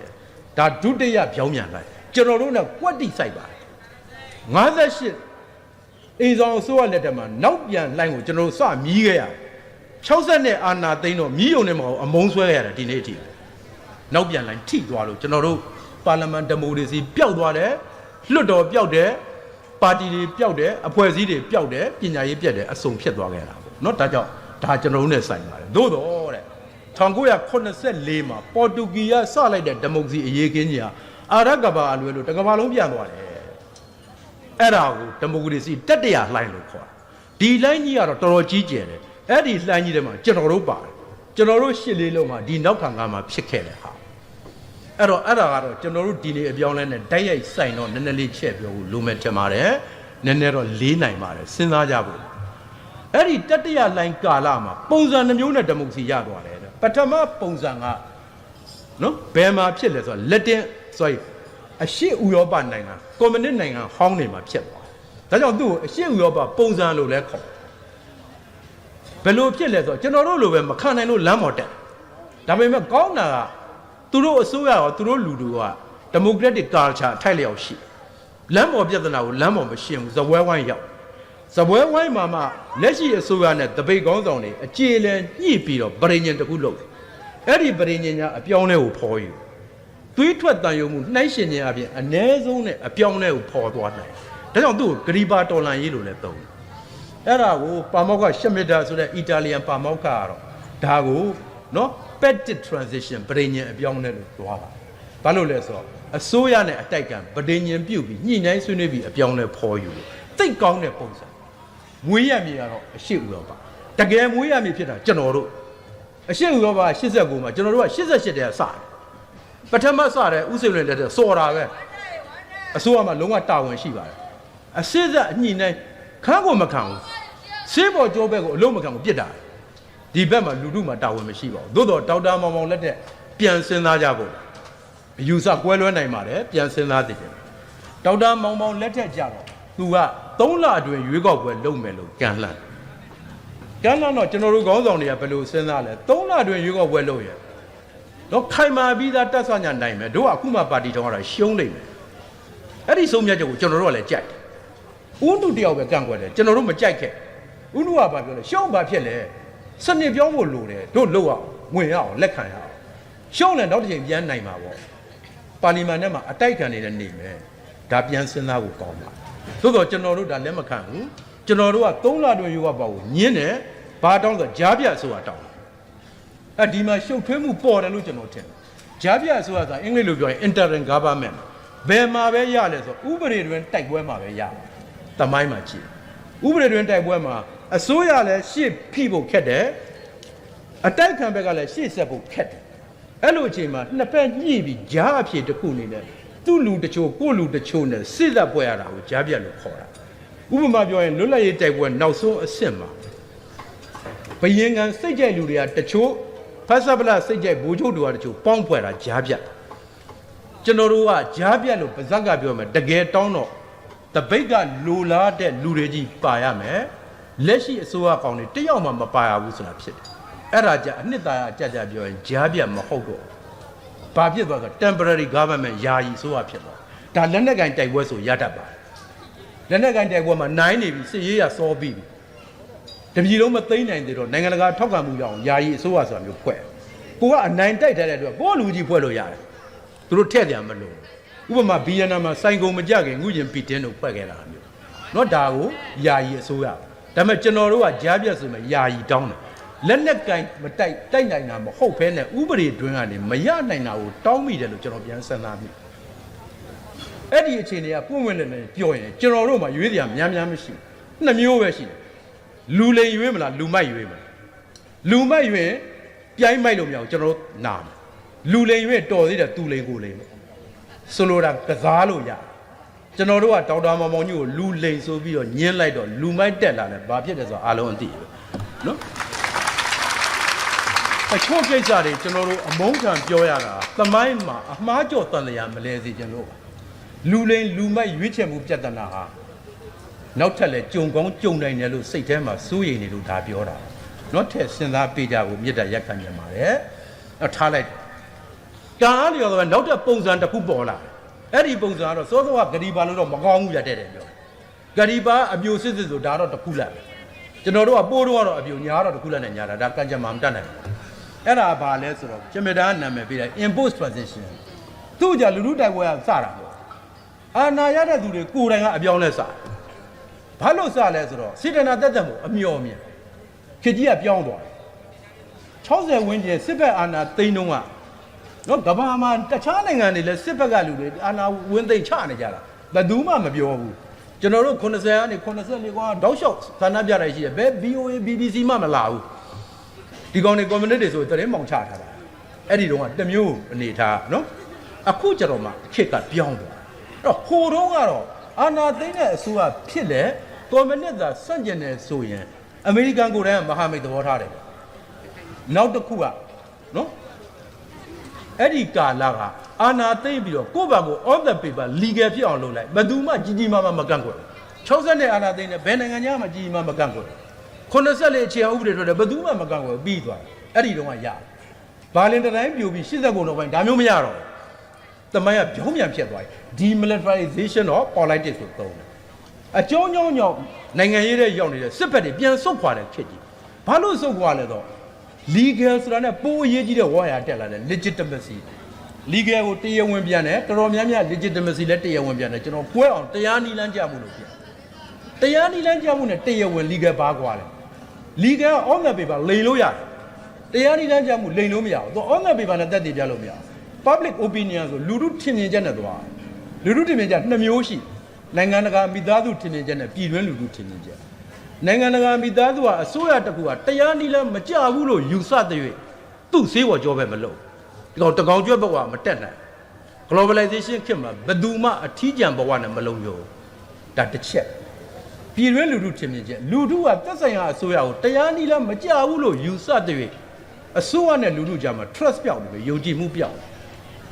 ဒါဒုတိယပြောင်းပြန်လိုက်ကျွန်တော်တို့ကကွက်တိဆိုင်ပါတယ်58အိမ်ဆောင်အစိုးရလက်ထက်မှာနောက်ပြန်လှိုင်းကိုကျွန်တော်တို့စမြည်ခဲ့ရတယ်60နဲ့အာနာသိန်းတော့မြည်ုံနဲ့မဟုတ်အမုန်းဆွဲခဲ့ရတယ်ဒီနေ့အထိနောက်ပြန်လှိုင်းထိသွားလို့ကျွန်တော်တို့ပါလီမန်ဒီမိုကရေစီပျောက်သွားတယ်လွှတ်တော်ပျောက်တယ်ပါတီတွေပျောက်တယ်အဖွဲ့အစည်းတွေပျောက်တယ်ပညာရေးပြတ်တယ်အစုံဖြစ်သွားခဲ့တာပေါ့နော်ဒါကြောင့်ဒါကျွန်တော်တို့နဲ့ဆိုင်ပါတယ်သို့တော့တဲ့1984မှာပေါ်တူဂီကစလိုက်တဲ့ဒီမိုကရေစီအရေးကင်းကြီးဟာအာရကဘာအလွယ်လို့တစ်ကမ္ဘာလုံးပြန်သွားတယ်အဲ့ဒါကိုဒီမိုကရေစီတတိယလှိုင်းလို့ခေါ်တာဒီလှိုင်းကြီးကတော့တော်တော်ကြီးကျယ်တယ်အဲ့ဒီလှိုင်းကြီးထဲမှာကျွန်တော်တို့ပါတယ်ကျွန်တော်တို့ရှစ်လေးလုံးမှာဒီနောက်ခံကမှာဖြစ်ခဲ့တဲ့ဟာအဲ့တော့အဲ့ဒါကတော့ကျွန်တော်တို့ဒီနေ့အပြောင်းလဲနဲ့တိုက်ရိုက်ဆိုင်တော့နည်းနည်းလေးချက်ပြောဖို့လိုမယ်ထင်ပါတယ်နည်းနည်းတော့လေးနိုင်ပါတယ်စဉ်းစားကြဖို့အဲ့ဒီတတိယလှိုင်းကာလမှာပုံစံနှမျိုးနဲ့ဒီမိုကရေစီရသွားတယ်ပထမပုံစံကနော်ဘယ်မှာဖြစ်လဲဆိုတော့လက်တင်အရှေ့ဥရောပနိုင်ငံကွန်မြူနစ်နိုင်ငံဟောင်းနေမှာဖြစ်သွားဒါကြောင့်သူ့ကိုအရှေ့ဥရောပပုံစံလို့လဲခေါ်ဘယ်လိုဖြစ်လဲဆိုတော့ကျွန်တော်တို့လိုပဲမခံနိုင်လို့လမ်းပေါ်တက်ဒါပေမဲ့ကောင်းတာကသူတို့အစိုးရရောသူတို့လူတွေကဒီမိုကရက်တစ်ကာချာထိုက်လျောက်ရှိလမ်းပေါ်ပြဿနာကိုလမ်းပေါ်မရှင်းဘူးဇပွဲဝိုင်းရောက်ဇပွဲဝိုင်းမှာမှလက်ရှိအစိုးရနဲ့တပိတ်ကောင်းဆောင်တွေအကြေလဲညှိပြီးတော့ဗရိညင်တစ်ခုလုပ်အဲ့ဒီဗရိညင်ညာအပြောင်းလဲကိုဖော်ယူသွေးထွက်တန်ယုံမှုနှိုင်းရှင်ခြင်းအပြင်အ ਨੇ ဆုံးနဲ့အပြောင်းလဲကိုဖော်သွားနိုင်ဒါကြောင့်သူ့ကိုဂရီဘာတော်လန်ရေးလို့လည်းသုံးအဲ့ဒါကိုပါမောက္ခရှမစ်တာဆိုတဲ့အီတာလီယန်ပါမောက္ခကတော့ဒါကိုနော် petty transition ဗရိညင်အပြောင်းလဲလို့သွားတာဘာလို့လဲဆိုတော့အစိုးရနဲ့အတိုက်ကဗရိညင်ပြုတ်ပြီးညှိနှိုင်းဆွေးနွေးပြီးအပြောင်းလဲဖော်ယူသိတ်ကောင်းတဲ့ပုံစံမွေးရမြေကတော့အရှိဥရောပတကယ်မွေးရမြေဖြစ်တာကျွန်တော်တို့အရှိဥရောပ89မှာကျွန်တော်တို့က88တည်းကစတယ်ပထမစတဲ့ဥစိန်လွင်လက်ထက်စော်တာပဲအစိုးရမှာလုံးဝတာဝန်ရှိပါတယ်အစစ်စက်အညှိနှိုင်းခန်းကိုမခံဘူးဆေးပေါ်ကြောဘက်ကိုအလုံးမခံဘူးပြစ်တာဒီဘက်မှာလူထုမှာတာဝန်မရှိပါဘူးသို့တော့ဒေါက်တာမောင်မောင်လက်ထက်ပြန်စဉ်းစားကြဖို့အယူဆကွဲလွဲနိုင်ပါတယ်ပြန်စဉ်းစားသိတယ်ဒေါက်တာမောင်မောင်လက်ထက်ကြတော့သူက3လအတွင်းရွေးကောက်ပွဲလုပ်မယ်လို့ကန့်လန့်တော့ကျွန်တော်တို့ခေါင်းဆောင်တွေကဘယ်လိုစဉ်းစားလဲ3လအတွင်းရွေးကောက်ပွဲလုပ်ရတော့ခိုင်မာပြီးသားတက်ဆွညာနိုင်မယ်တို့ကအခုမှပါတီထောင်ရတာရှုံးနိုင်မယ်အဲ့ဒီဆုံးဖြတ်ချက်ကိုကျွန်တော်တို့ကလည်းကြိုက်ဦးနုတယောက်ပဲကန့်ကွက်တယ်ကျွန်တော်တို့မကြိုက်ခဲ့ဦးနုကဘာပြောလဲရှုံးဘာဖြစ်လဲစနစ်ပြောင်းဖို့လိုတယ်တို့လုပ်အောင်ဝင်ရအောင်လက်ခံရအောင်ရှုံးလည်းနောက်တစ်ချိန်ပြန်နိုင်မှာပေါ့ပါလီမန်ထဲမှာအတိုက်ခံနေတဲ့နေမယ်ဒါပြန်စဉ်းစားဖို့ကောင်းပါသို့တော့ကျွန်တော်တို့ဒါလက်မခံဘူးကျွန်တော်တို့က3လအတွင်းရွေးကောက်ပွဲကိုညင်းတယ်ဘာတောင်းဆိုကြားပြဆိုတာတောင်းအဲ့ဒီမှာရှုပ်ထွေးမှုပေါ်တယ်လို့ကျွန်တော်ထင်တယ်ကြားပြဆိုတာကအင်္ဂလိပ်လိုပြောရင် interim government ဘယ်မှာပဲရလဲဆိုဥပဒေတွင်တိုက်ပွဲမှာပဲရတမိုင်းမှာကြည့်ဥပဒေတွင်တိုက်ပွဲမှာအစိုးရလည်းရှေ့ဖိဖို့ခက်တယ်အတိုက်ခံဘက်ကလည်းရှေ့ဆက်ဖို့ခက်တယ်အဲ့လိုအချိန်မှာနှစ်ဖက်ညှိပြီးကြားအဖြစ်တစ်ခုအနေနဲ့သူ့လူတချို့ကိုလူတချို့နဲ့စစ်တပ်ပွဲရတာကိုကြားပြတ်လို့ခေါ်တာဥပမာပြောရင်လွတ်လပ်ရေးတိုက်ပွဲနောက်ဆုံးအဆင့်မှာဘယင်ကန်စိတ်ကြိုက်လူတွေကတချို့ဖတ်စပလစိတ်ကြိုက်ဘိုးချုပ်တွေကတချို့ပေါင်းဖွဲ့တာကြားပြတ်ကျွန်တော်တို့ကကြားပြတ်လို့ပါဇက်ကပြောမယ်တကယ်တောင်းတော့ တပိတ်ကလိုလားတဲ့လူတွေကြီးပါရမယ်လက်ရှိအစိုးရကောင်တွေတယောက်မှမပါရဘူးဆိုတာဖြစ်တယ်အဲ့ဒါကြအနှစ်သာရအကြကြပြောရင်ကြားပြတ်မဟုတ်တော့ဘာဖြစ်သွားဆို temporary government ယာယီအစိုးရဖြစ်သွားဒါလက်နက်ကင်တိုက်ပွဲဆိုရတတ်ပါတယ်လက်နက်ကင်တိုက်ပွဲမှာနိုင်နေပြီစစ်ရေးရစောပြီးပြီတပြည်လုံးမသိမ့်နိုင်သေးတော့နိုင်ငံတကာထောက်ခံမှုရအောင်ယာယီအစိုးရဆိုတာမျိုးဖွဲ့ကိုကအနိုင်တိုက်ထားတဲ့အတွက်ကိုကလူကြီးဖွဲ့လို့ရတယ်သူတို့ထည့်တယ်မလို့ဥပမာဘီယန်နာမှာစိုင်ကုန်မကြခင်ငုရင်ပီတင်းတို့ဖွဲ့ခဲ့တာမျိုးเนาะဒါကိုယာယီအစိုးရဒါပေမဲ့ကျွန်တော်တို့ကကြားပြတ်ဆိုမဲ့ယာယီတောင်းတယ်လက်နက်ကင်မတိုက်နိုင်တာမဟုတ်ဘဲနဲ့ဥပဒေတွင်းကနေမရနိုင်တာကိုတောင်းမိတယ်လို့ကျွန်တော်ပြန်စဉ်းစားမိအဲ့ဒီအခြေအနေကပွင့်ဝင်လည်းပြောရင်ကျွန်တော်တို့မှာရွေးတရားများများမရှိနှစ်မျိုးပဲရှိတယ်လူလိန်ရွေးမလားလူမိုက်ရွေးမလားလူမိုက်ရွေးပြိုင်းမိုက်လို့မရအောင်ကျွန်တော်တို့နာမယ်လူလိန်ရွေးတော်သေးတယ်သူလိန်ကိုလိန်ဆိုလိုတာကစားလို့ရကျွန်တော်တို့ကဒေါက်တာမောင်မောင်ကြီးကိုလူလိန်ဆိုပြီးတော့ညင်းလိုက်တော့လူမိုက်တက်လာတယ်ဘာဖြစ်တယ်ဆိုတော့အားလုံးအသိပဲနော်အချို့ကိစ္စတွေကျွန်တော်တို့အမုန်းခံပြောရတာသမိုင်းမှာအမှားကျော်တန်လျာမလဲစေကျွန်တော်လူလိန်လူမိုက်ရွေးချယ်မှုပြဿနာဟာနောက်ထပ်လည်းကြုံကောင်းကြုံနိုင်တယ်လို့စိတ်ထဲမှာစိုးရိမ်နေလို့ဒါပြောတာနောက်ထပ်စဉ်းစားပေးကြဖို့မြစ်တာရက်ခံနေပါတယ်ထားလိုက်ကံအားလျော်တော့နောက်ထပ်ပုံစံတစ်ခုပေါ်လာအဲ့ဒီပုံစံကတော့စောစောကဂရီပါလို့တော့မကောင်းဘူးရတဲ့ပြောဂရီပါအပြိုစစ်စစ်ဆိုဒါတော့တစ်ခုလိုက်ကျွန်တော်တို့ကပိုးတော့အပြိုညာတော့တစ်ခုလိုက်နဲ့ညာတာဒါကံကြမ္မာမတတ်နိုင်ဘူးအဲ့ဒါဘာလဲဆိုတော့ကျမတာနာမည်ပေးတယ် impose transition သူ့ကြလူလူတိုက်ပွဲကစတာပေါ့အာနာရတဲ့သူတွေကိုယ်တိုင်ကအပြောင်းလဲစဘာလို့စလဲဆိုတော့စေတနာတက်တက်မို့အမျော်မြင်ခေကြီးကပြောင်းသွားတယ်60ဝန်းကျင်စစ်ဘက်အာဏာသိမ်းတော့ကနော်ကဘာမှာတခြားနိုင်ငံတွေလည်းစစ်ဘက်ကလူတွေအာဏာဝင်သိမ်းချနေကြတာဘယ်သူမှမပြောဘူးကျွန်တော်တို့80ကနေ84ကွာတောက်လျှောက်ဌာနပြတိုင်းရှိတယ်ဘယ် BOA BBC မှမလာဘူးဒီကောင်တွေ community တွေဆိုတရင်မောင်ချထားတာအဲ့ဒီတော့ကတမျိုးအနေထားနော်အခုကျတော့မှအခေတ်ကပြောင်းသွားအဲ့တော့ဟိုတုန်းကတော့အာဏာသိမ်းတဲ့အစိုးရဖြစ်လေကွန်မြူနစ်သာစန့်ကျင်တယ်ဆိုရင်အမေရိကန်ကိုယ်တိုင်ကမဟာမိတ်သဘောထားတယ်နောက်တစ်ခုကနော်အဲ့ဒီကာလကအာဏာသိမ်းပြီးတော့ကိုယ့်ဘာကို on the paper legal ဖြစ်အောင်လုပ်လိုက်ဘယ်သူမှကြီးကြီးမားမားမကန့်ကွက်60နဲ့အာဏာသိမ်းတယ်ဘယ်နိုင်ငံညာမှကြီးကြီးမားမကန့်ကွက်80လေအခြေအောင်ဥပဒေထွက်တယ်ဘယ်သူမှမကန့်ကွက်ပြီးသွားအဲ့ဒီတော့ကရဘာလင်တိုင်းပြိုပြီး80ကုန်တော့ပိုင်းဒါမျိုးမရတော့တမိုင်းကပြောင်းပြန်ဖြစ်သွားတယ် demilitarization of politics ဆိုသုံးတယ်အကျုံးညောင်းနိုင်ငံရေးတဲ့ရောက်နေတဲ့စစ်ဘက်တွေပြန်ဆုတ်ခွာတဲ့ဖြစ်ကြီးဘာလို့ဆုတ်ခွာလဲတော့ legal ဆိုတာနဲ့ပိုးအရေးကြီးတဲ့ဝါရတက်လာတယ် legitimacy legal ကိုတရားဝင်ပြန်တယ်တော်တော်များများ legitimacy လည်းတရားဝင်ပြန်တယ်ကျွန်တော်ကွဲအောင်တရားနီလန်းကြမှုလို့ပြန်တရားနီလန်းကြမှုနဲ့တရားဝင် legal ဘာကွာလဲ legal on the paper လိန်လို့ရတယ်တရားနီလန်းကြမှုလိန်လို့မရဘူးသူ on the paper နဲ့တက်တည်ပြလို့မရဘူး public opinion ဆိုလူထုထင်မြင်ချက်နဲ့သွားလူထုထင်မြင်ချက်နှစ်မျိုးရှိနိုင်ငံတကာမိသားစုထင်မြင်ချက်နဲ့ပြည်တွင်းလူထုထင်မြင်ချက်နိုင်ငံတကာမိသားစုကအစိုးရတစ်ခုကတရားနီလန်းမကြဘူးလို့ယူဆတဲ့၍သူ့ဆေးဝါကြောပဲမလုပ်ဒီကောင်တကောင်ကျွတ်ဘဝမတက်နိုင် globalization ခေတ်မှာဘယ်သူမှအထီးကျန်ဘဝနဲ့မလုံရောဒါတစ်ချက်ပြည်တွင်းလူထုထင်မြင်ချက်လူထုကသက်ဆိုင်ရာအစိုးရကိုတရားနီလန်းမကြဘူးလို့ယူဆတဲ့၍အစိုးရနဲ့လူထုကြားမှာ trust ပြောက်နေပြီယုံကြည်မှုပြောက်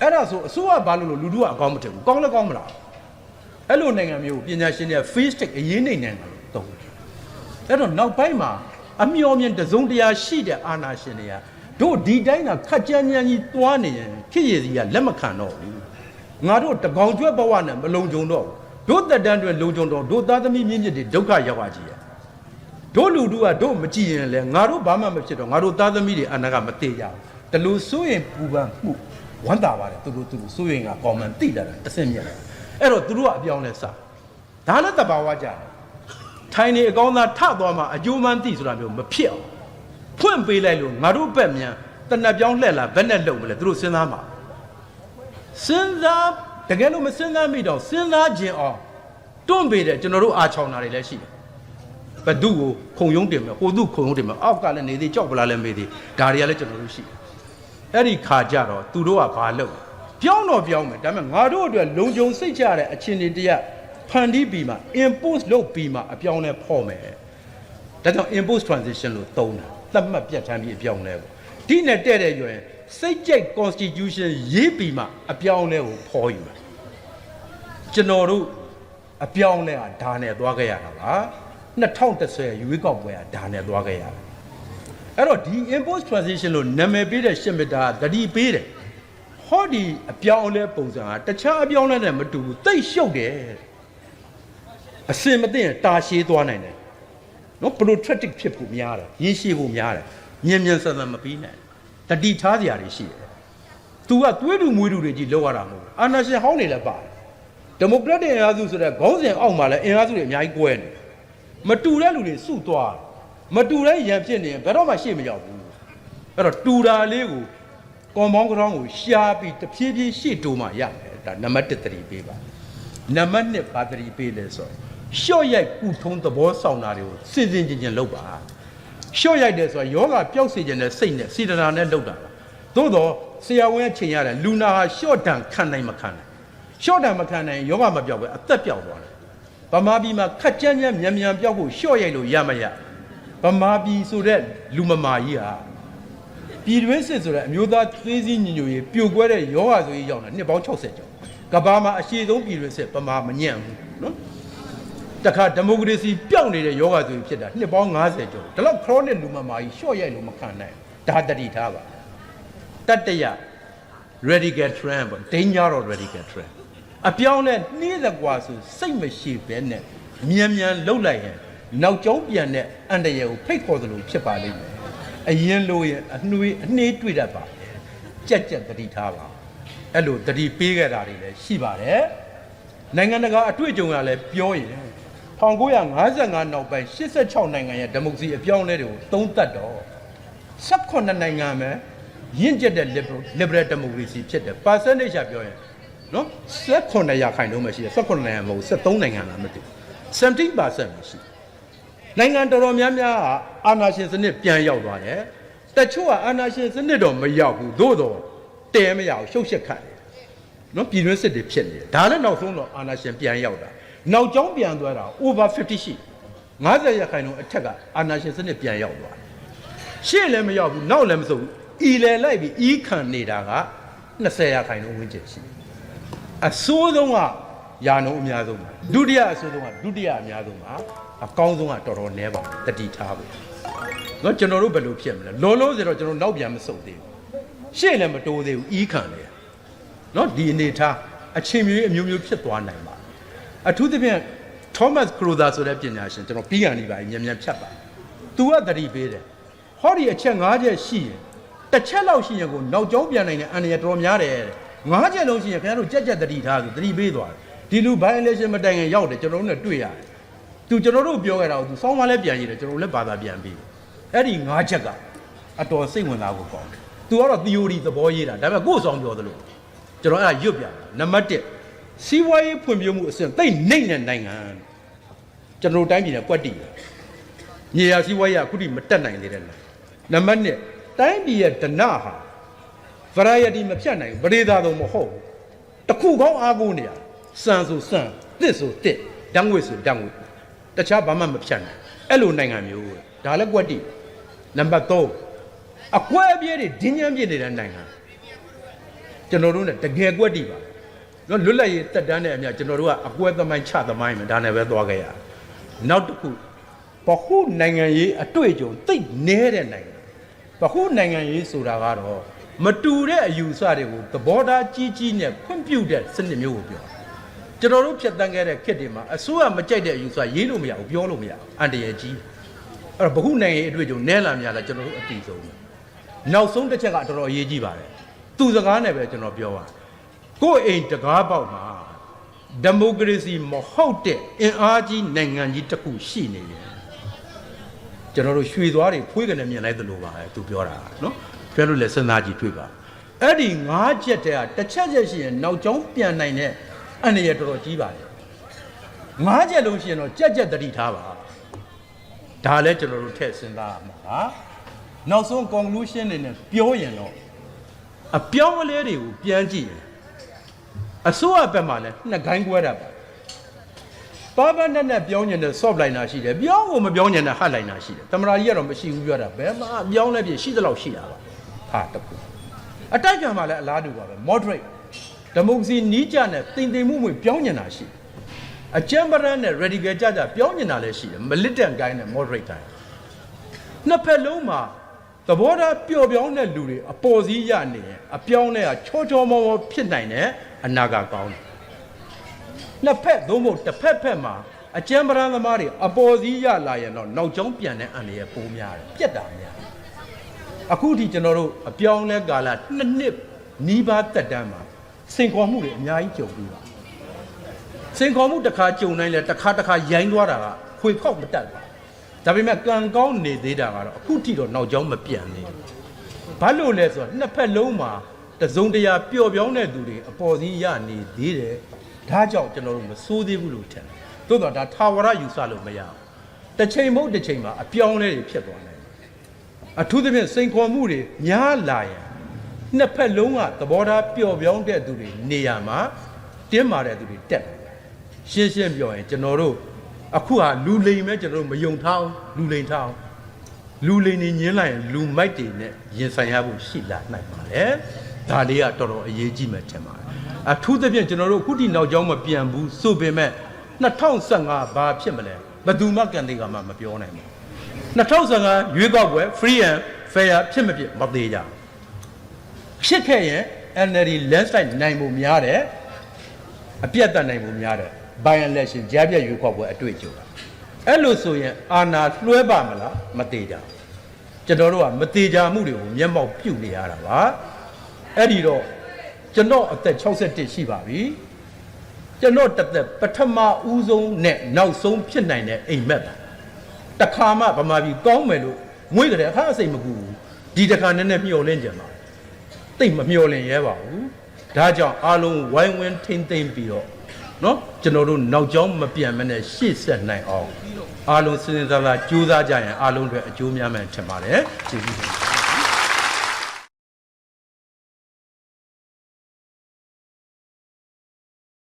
အဲ့ဒါဆိုအစိုးရဘာလို့လူထုကအကောင်းမထင်ဘူးကောင်းလည်းကောင်းမလားအဲ့လိုနိုင်ငံမျိုးပညာရှင်တွေက face tech အရေးနိုင်တယ်လို့သုံးတယ်အဲ့တော့နောက်ပိုင်းမှာအမျော်မြင်တစုံတရာရှိတဲ့အာဏာရှင်တွေကတို့ဒီတိုင်းကခက်ကြမ်းကြမ်းကြီးသွားနေရင်ခေရည်စီကလက်မခံတော့ဘူးငါတို့တကောင်ကျွတ်ဘဝနဲ့မလုံခြုံတော့ဘူးတို့တက်တန်းတွေလုံခြုံတော့တို့သားသမီးမြင့်မြင့်တွေဒုက္ခရောက်ပါကြီးရတို့လူတို့ကတို့မကြည့်ရင်လည်းငါတို့ဘာမှမဖြစ်တော့ငါတို့သားသမီးတွေအနာကမသေးကြဘူးတလူစိုးရင်ပူပန်မှုဝမ်းသာပါတယ်သူတို့စိုးရင်ကကောင်းမှန်သိတာအဆင်မြင့်တယ်အဲ့တော့သူတို့ကအပြောင်းလဲစားဒါလည်းတဘာဝကြတယ်ထိုင်နေအကောင်းသားထသွားမှအကျိုးမှန်းသိဆိုတာမျိုးမဖြစ်အောင်ဖွင့်ပေးလိုက်လို့ငါတို့ဘက်မြန်တနက်ပြောင်းလှက်လာဘက်နဲ့လုံမလဲသူတို့စဉ်းစားမှာစဉ်းစားတကယ်လို့မစဉ်းစားမိတော့စဉ်းစားခြင်းအောင်တွန့်ပေးတယ်ကျွန်တော်တို့အားချောင်းတာတွေလည်းရှိတယ်ဘဒုကိုခုံယုံတင်မယ်ဟိုသူခုံယုံတင်မယ်အောက်ကလည်းနေသေးကြောက်ပလားလည်းမေးသေးဒါတွေကလည်းကျွန်တော်တို့ရှိတယ်အဲ့ဒီခါကြတော့သူတို့ကဘာလုပ်ပြောင်းတော့ပြောင်းမယ်ဒါပေမဲ့ငါတို့အတွက်လုံခြုံစိတ်ချရတဲ့အခြေအနေတည်းဖန်တီးပြီးမှ impose လုပ်ပြီးမှအပြောင်းလဲဖော်မယ်ဒါကြောင့် impose transition လို့သုံးတာသတ်မှတ်ပြတ်ထန်းပြီးအပြောင်းလဲပေါ့ဒီနဲ့တဲ့တဲ့ရွယ်စိတ်ကြိုက် constitution ရေးပြီးမှအပြောင်းလဲကိုဖော်ယူတယ်ကျွန်တော်တို့ အပြောင်းလဲကဒါနဲ့သွားခဲ့ရတာပါ2010ရွေးကောက်ပွဲကဒါနဲ့သွားခဲ့ရတာအဲ့တော့ဒီ impose transition လို့နာမည်ပေးတဲ့ရှစ်မီတာတတိပေးတယ်ဟောဒီအပြောင်းလဲပုံစံကတခြားအပြောင်းလဲနဲ့မတူဘူးသိပ်ရှုပ်တယ်အစင်မသိရင်တာရှည်သွားနိုင်တယ်နော် protracted ဖြစ်ဖို့များတယ်ရင်းရှည်ဖို့များတယ်မြန်ဆန်မပြီးနိုင်တတိထားစရာတွေရှိတယ်သူကသွေးတူမွေးတူတွေကြီးလောက်ရတာမဟုတ်ဘူးအာဏာရှင်ဟောင်းနေလည်းပါတယ်ဒီမိုကရက်တစ်အင်အားစုဆိုတဲ့ခေါင်းစဉ်အောက်မှာလည်းအင်အားစုတွေအများကြီးကွဲနေမတူတဲ့လူတွေစုသွားမတူတဲ့ရန်ဖြစ်နေရင်ဘယ်တော့မှရှေ့မရောက်ဘူးအဲ့တော့တူတာလေးကိုကွန်ပေါင်းကောင်ကိုရှားပြီးတဖြည်းဖြည်းရှေ့တိုးမှရမယ်ဒါနံပါတ်1သတိပေးပါနံပါတ်2ဘာသတိပေးလဲဆိုတော့ရှော့ရိုက်ကုထုံးသဘောဆောင်တာတွေကိုစင်ချင်းလုပ်ပါရှော့ရိုက်တယ်ဆိုတော့ယောဂပျောက်စေခြင်းနဲ့စိတ်နဲ့စေတနာနဲ့လုပ်တာသို့တော့ဆရာဝန်ကချိန်ရတယ်လူနာဟာရှော့တန်ခံနိုင်မခံနိုင်ရှော့တန်မခံနိုင်ယောဂမပျောက်ပဲအသက်ပျောက်သွားတယ်ဗမာပြည်မှာခက်ကြမ်းမြန်ပျောက်ဖို့ရှော့ရိုက်လို့ရမရဗမာပြည်ဆိုတဲ့လူမမာကြီးဟာပြည်တွင်းစစ်ဆိုတဲ့အမျိုးသားသေးစည်းညီညွတ်ရေးပြိုကွဲတဲ့ယောဂဆိုကြီးရောက်တာနှစ်ပေါင်း60ကျော်ကဘာမှာအရှိဆုံးပြည်တွင်းစစ်ဗမာမညံ့ဘူးနော်တခါဒီမိုကရေစီပျောက်နေတဲ့ယောဂဆိုကြီးဖြစ်တာနှစ်ပေါင်း90ကျော်ဒါတော့ chronic လူမမာကြီးရှော့ရိုက်လို့မခံနိုင်ဒါတတိထားပါတတရ radical trend ပေါ့ danger of radical trend အပြောင်းနဲ့နှီးသက်ကွာဆိုစိတ်မရှိဘဲနဲ့မြန်လှုပ်လိုက်ရင်နောက်ကျောင်းပြန်တဲ့အန်တရယ်ကိုဖိတ်ခေါ်သလိုဖြစ်ပါလိမ့်မယ်အရင်လိုရင်အနှေးတွေ့တတ်ပါကြက်တတိထားပါအဲ့လိုတတိပေးခဲ့တာတွေလည်းရှိပါတယ်နိုင်ငံတကာအတွေ့အကြုံကလည်းပြောရင်1955နောက်ပိုင်း86နိုင်ငံရဲ့ဒီမိုကရေစီအပြောင်းအလဲတွေကိုသုံးသပ်တော့18နိုင်ငံမှာရင့်ကျက်တဲ့ liberal democracy ဖြစ်တယ် percentage ပြောရင်နော်18% ရာခိုင်နှုန်းပဲရှိတယ်18နိုင်ငံမဟုတ်73နိုင်ငံလားမသိဘူး17%ပဲရှိနိုင်ငံတော်တော်များများကအာဏာရှင်စနစ်ပြန်ရောက်သွားတယ်တချို့ကအာဏာရှင်စနစ်တော့မရောက်ဘူးသို့တော့တဲမရအောင်ရှုပ်ရှက်ခတ်တယ်နော်ပြည်တွင်းစစ်တွေဖြစ်နေတယ်ဒါလည်းနောက်ဆုံးတော့အာဏာရှင်ပြန်ရောက်တာနောက်ကျောင်းပြန်သွားတာ over 50ရှိ50%ရာခိုင်နှုန်းအထက်ကအာဏာရှင်စနစ်ပြန်ရောက်သွားတယ်ရှေ့လည်းမရောက်ဘူးနောက်လည်းမဆုပ်ဘူးဤလေလိုက်ပြီးဤခံနေတာက20%ရာခိုင်နှုန်းဝန်းကျင်ရှိအဆိုးဆုံးကယာနှုန်းအများဆုံးပါဒုတိယအဆိုးဆုံးကဒုတိယအများဆုံးပါအကောင်းဆုံးကတော်တော်နည်းပါတတိထားဖို့နော်ကျွန်တော်တို့ဘယ်လိုဖြစ်မလဲလောလောဆယ်တော့ကျွန်တော်နောက်ပြန်မဆုပ်သေးဘူးရှေ့လည်းမတိုးသေးဘူးဤခံလေနော်ဒီအနေထားအချိန်မျိုးအမျိုးမျိုးဖြစ်သွားနိုင်ပါအထူးသဖြင့် Thomas Crowther ဆိုတဲ့ပညာရှင်ကျွန်တော်ပြီးကန်နေပါမြန်ဖြတ်ပါသူကတတိပေးတယ်ဟောဒီအချက်5ချက်ရှိရင်တစ်ချက်လောက်ရှိရင်ကိုနောက်ကျောင်းပြန်နိုင်တဲ့အန္တရာယ်တော်များတယ်5ချက်လုံးရှိရင်ခင်ဗျားတို့ကြက်တတိထားဆိုတတိပေးသွားတယ်ဒီလူ by election မတိုင်ခင်ရောက်တယ်ကျွန်တော်တို့နဲ့တွေ့ရတယ်သူကျွန်တော်တို့ပြောခဲ့တာကိုသူစောင်းမလဲပြန်ရည်တယ်ကျွန်တော်လည်းဘာသာပြန်ပြီးအဲ့ဒီ5ချက်ကအတော်စိတ်ဝင်စားဖို့ကောင်းတယ်သူကတော့ theory သဘောရေးတာဒါပေမဲ့ကိုယ်ဆောင်ပြောသလိုကျွန်တော်အဲ့ဒါရွတ်ပြနံပါတ်1စီးပွားရေးဖွံ့ဖြိုးမှုအဆင့်သိမ့်နိုင်တဲ့နိုင်ငံကျွန်တော်တို့တိုင်းပြည်နဲ့ကွက်တီတယ်မြေယာစီးပွားရေးကအခုထိမတက်နိုင်သေးတဲ့နံပါတ်2တိုင်းပြည်ရဲ့ဒဏဟာ variety မဖြတ်နိုင်ဘူးပရိသာတော့မဟုတ်ဘူးတခုကောင်းအားကိုးနေရစံဆိုစံတစ်ဆိုတစ်ဓာတ်ငွေဆိုဓာတ်ငွေတခြားဘာမှမဖြတ်နိုင်အဲ့လိုနိုင်ငံမျိုးဒါလည်းကွက်တီနံပါတ်3အကွဲအပြဲတွေဒင်းညမ်းပြည့်နေတဲ့နိုင်ငံကျွန်တော်တို့ ਨੇ တကယ်ကွက်တီပါနော်လွတ်လပ်ရေးတက်တန်းတဲ့အမြကျွန်တော်တို့ကအကွဲသမိုင်းချသမိုင်းမယ်ဒါနဲ့ပဲသွားခဲ့ရနောက်တစ်ခုဘဟုနိုင်ငံရေးအတွေ့အကြုံသိပ်နည်းတဲ့နိုင်ငံဘဟုနိုင်ငံရေးဆိုတာကတော့မတူတဲ့အယူဆတွေကိုသဘောထားကြီးနဲ့ဖွင့်ပြတဲ့စနစ်မျိုးကိုပြောကျွန်တော်တို့ဖြတ်တန်းခဲ့တဲ့ခေတ်တွေမှာအစိုးရမကြိုက်တဲ့အယူဆရေးလို့မရဘူးပြောလို့မရအန်တရယ်ကြီးအဲ့တော့ဘဟုနိုင်ငံရေးအတွေ့အကြုံနည်းလာများလားကျွန်တော်တို့အတိဆုံးနောက်ဆုံးတစ်ချက်ကတော်တော်အရေးကြီးပါတယ်သူစကားနဲ့ပဲကျွန်တော်ပြောပါကိုယ့်အိမ်တကားပေါက်မှာဒီမိုကရေစီမဟုတ်တဲ့အင်အားကြီးနိုင်ငံကြီးတစ်ခုရှိနေတယ်ကျွန်တော်တို့ရွှေသွားတွေဖွေးကနေမြင်လိုက်သလိုပါပဲသူပြောတာနော်ပြောလို့လည်းစဉ်းစားကြည့်တွေ့ပါအဲ့ဒီ5ချက်တည်းကတစ်ချက်ရှိရင်နောက်ကျောင်းပြန်နိုင်တဲ့အန္တရာယ်တော်တော်ကြီးပါတယ်5ချက်လုံးရှိရင်တော့ကြက်တတိထားပါဒါလည်းကျွန်တော်တို့ထည့်စဉ်းစားရမှာပါနောက်ဆုံး conclusion တွေနဲ့ပြောရင်တော့အပြောင်းအလဲတွေကိုပြန်ကြည့်ရင်အစိုးရဘက်မှာလည်းနှစ်ဂိုင်းကွဲတာပါပါနဲ့ပြောင်းညင်တဲ့ soft liner ရှိတယ်ပြောင်းကိုမပြောင်းညင်တဲ့ hard liner ရှိတယ်သမရာကြီးကတော့မရှိဘူးပြောတာဘယ်မှာပြောင်းလဲပြရှိသလောက်ရှိတာပါဟာတခုအတိုက်ခံမှာလည်းအလားတူပါပဲ moderate ဒီမိုကရေစီနီးကျနဲ့တင်မှုပြောင်းညင်တာရှိ အကျမ်းပရန်နဲ့ radical ကြကြပြောင်းနေတာလည်းရှိတယ် militant ကိုင်းနဲ့ moderate ကိုင်းနှစ်ဖက်လုံးမှာသဘောထားပျော့ပြောင်းတဲ့လူတွေအပေါ်စီးရနေရင်အပြောင်းလဲကချောချောမောမောဖြစ်နိုင်တဲ့အနာဂတ်ကောင်းတယ်နှစ်ဖက်သုံးဖို့တစ်ဖက်ဖက်မှာအကျမ်းပရန်သမားတွေအပေါ်စီးရလာရင်တော့နောက်ကျောင်းပြန်တဲ့အန္တရာယ်ပိုများတယ်ပြက်တာများအခုထိကျွန်တော်တို့အပြောင်းလဲကာလ2 နှစ်နီးပါးတက်တန်းမှာစင်ခေါ်မှုတွေအများကြီးကြုံပြီးပါစင်ခေါ်မှုတစ်ခါကြုံနိုင်လဲတစ်ခါရိုင်းသွားတာကခွေခောက်မတက်ဘူးဒါပေမဲ့ကံကောင်းနေသေးတာကတော့အခုထိတော့နောက်ကျောင်းမပြန်သေးဘူးဘာလို့လဲဆိုတော့နှစ်ဖက်လုံးမှာတစုံတရာပျော့ပြောင်းတဲ့သူတွေအပေါ်စီးရနေသေးတယ်ဒါကြောင့်ကျွန်တော်တို့မစိုးသေးဘူးလို့ထင်တယ်သို့တော့ဒါထာဝရယူဆလို့မရဘူးတစ်ချိန်မဟုတ်တစ်ချိန်မှာအပြောင်းလဲတွေဖြစ်သွားနိုင်တယ်အထူးသဖြင့်စိန်ခေါ်မှုတွေများလာရင်နှစ်ဖက်လုံးကသဘောထားပျော့ပြောင်းတဲ့သူတွေနေရာမှာတင်းမာတဲ့သူတွေတက်တယ်ရှင်းပြောရင်ကျွန်တော်တို့အခုဟာလူလိမ်မဲ့ကျွန်တော်တို့မယုံထားအောင်လူလိမ်ထားအောင်လူလိမ်နေညင်းလိုက်ရင်လူမိုက်တွေနဲ့ရင်ဆိုင်ရဖို့ရှိလာနိုင်ပါတယ်ဒါလေးကတော်တော်အရေးကြီးမှထင်ပါတယ်အထူးသဖြင့်ကျွန်တော်တို့အခုထိနောက်ကျောင်းမပြန်ဘူးဆိုပေမဲ့2015ဘာဖြစ်မလဲဘယ်သူမှကန်သေးကမှမပြောနိုင်ဘူး2015ရွေးကောက်ပွဲ free and fair ဖြစ်မဖြစ်မသေးကြဖြစ်ခဲ့ရင် NLD landslide နိုင်မှုများတယ်အပြတ်တက်နိုင်မှုများတယ် by election ကြားပြတ်ရွေးကောက်ပွဲအတွေ့အကြုံအဲ့လိုဆိုရင်အာဏာလွှဲပါမလားမသေးကြကျွန်တော်တို့ကမသေးကြမှုတွေကိုမျက်မှောက်ပြုနေရတာပါအဲ့ဒီတော့ကျွန်တော်အသက်61ရှိပါပြီကျွန်တော်တစ်သက်ပထမဦးဆုံးနဲ့နောက်ဆုံးဖြစ်နိုင်တဲ့အိမ်မက်ပါတခါမှဗမာပြည်ကောင်းမယ်လို့ငွေကြတဲ့အခါအစိတ်မကူဘူးဒီတခါနည်းနည်းမျှော်လင့်ကြပါတိတ်မမျှော်လင့်ရဲပါဘူးဒါကြောင့်အားလုံးဝိုင်းဝန်းထိမ့်သိမ့်ပြီးတော့နော်ကျွန်တော်တို့နောက်ကျောင်းမပြန်မနဲ့ရှေ့ဆက်နိုင်အောင်အားလုံးစဉ်းစားကြိုးစားကြရင်အားလုံးတွေအကျိုးများမယ်ထင်ပါတယ်ကျေးဇူးတင်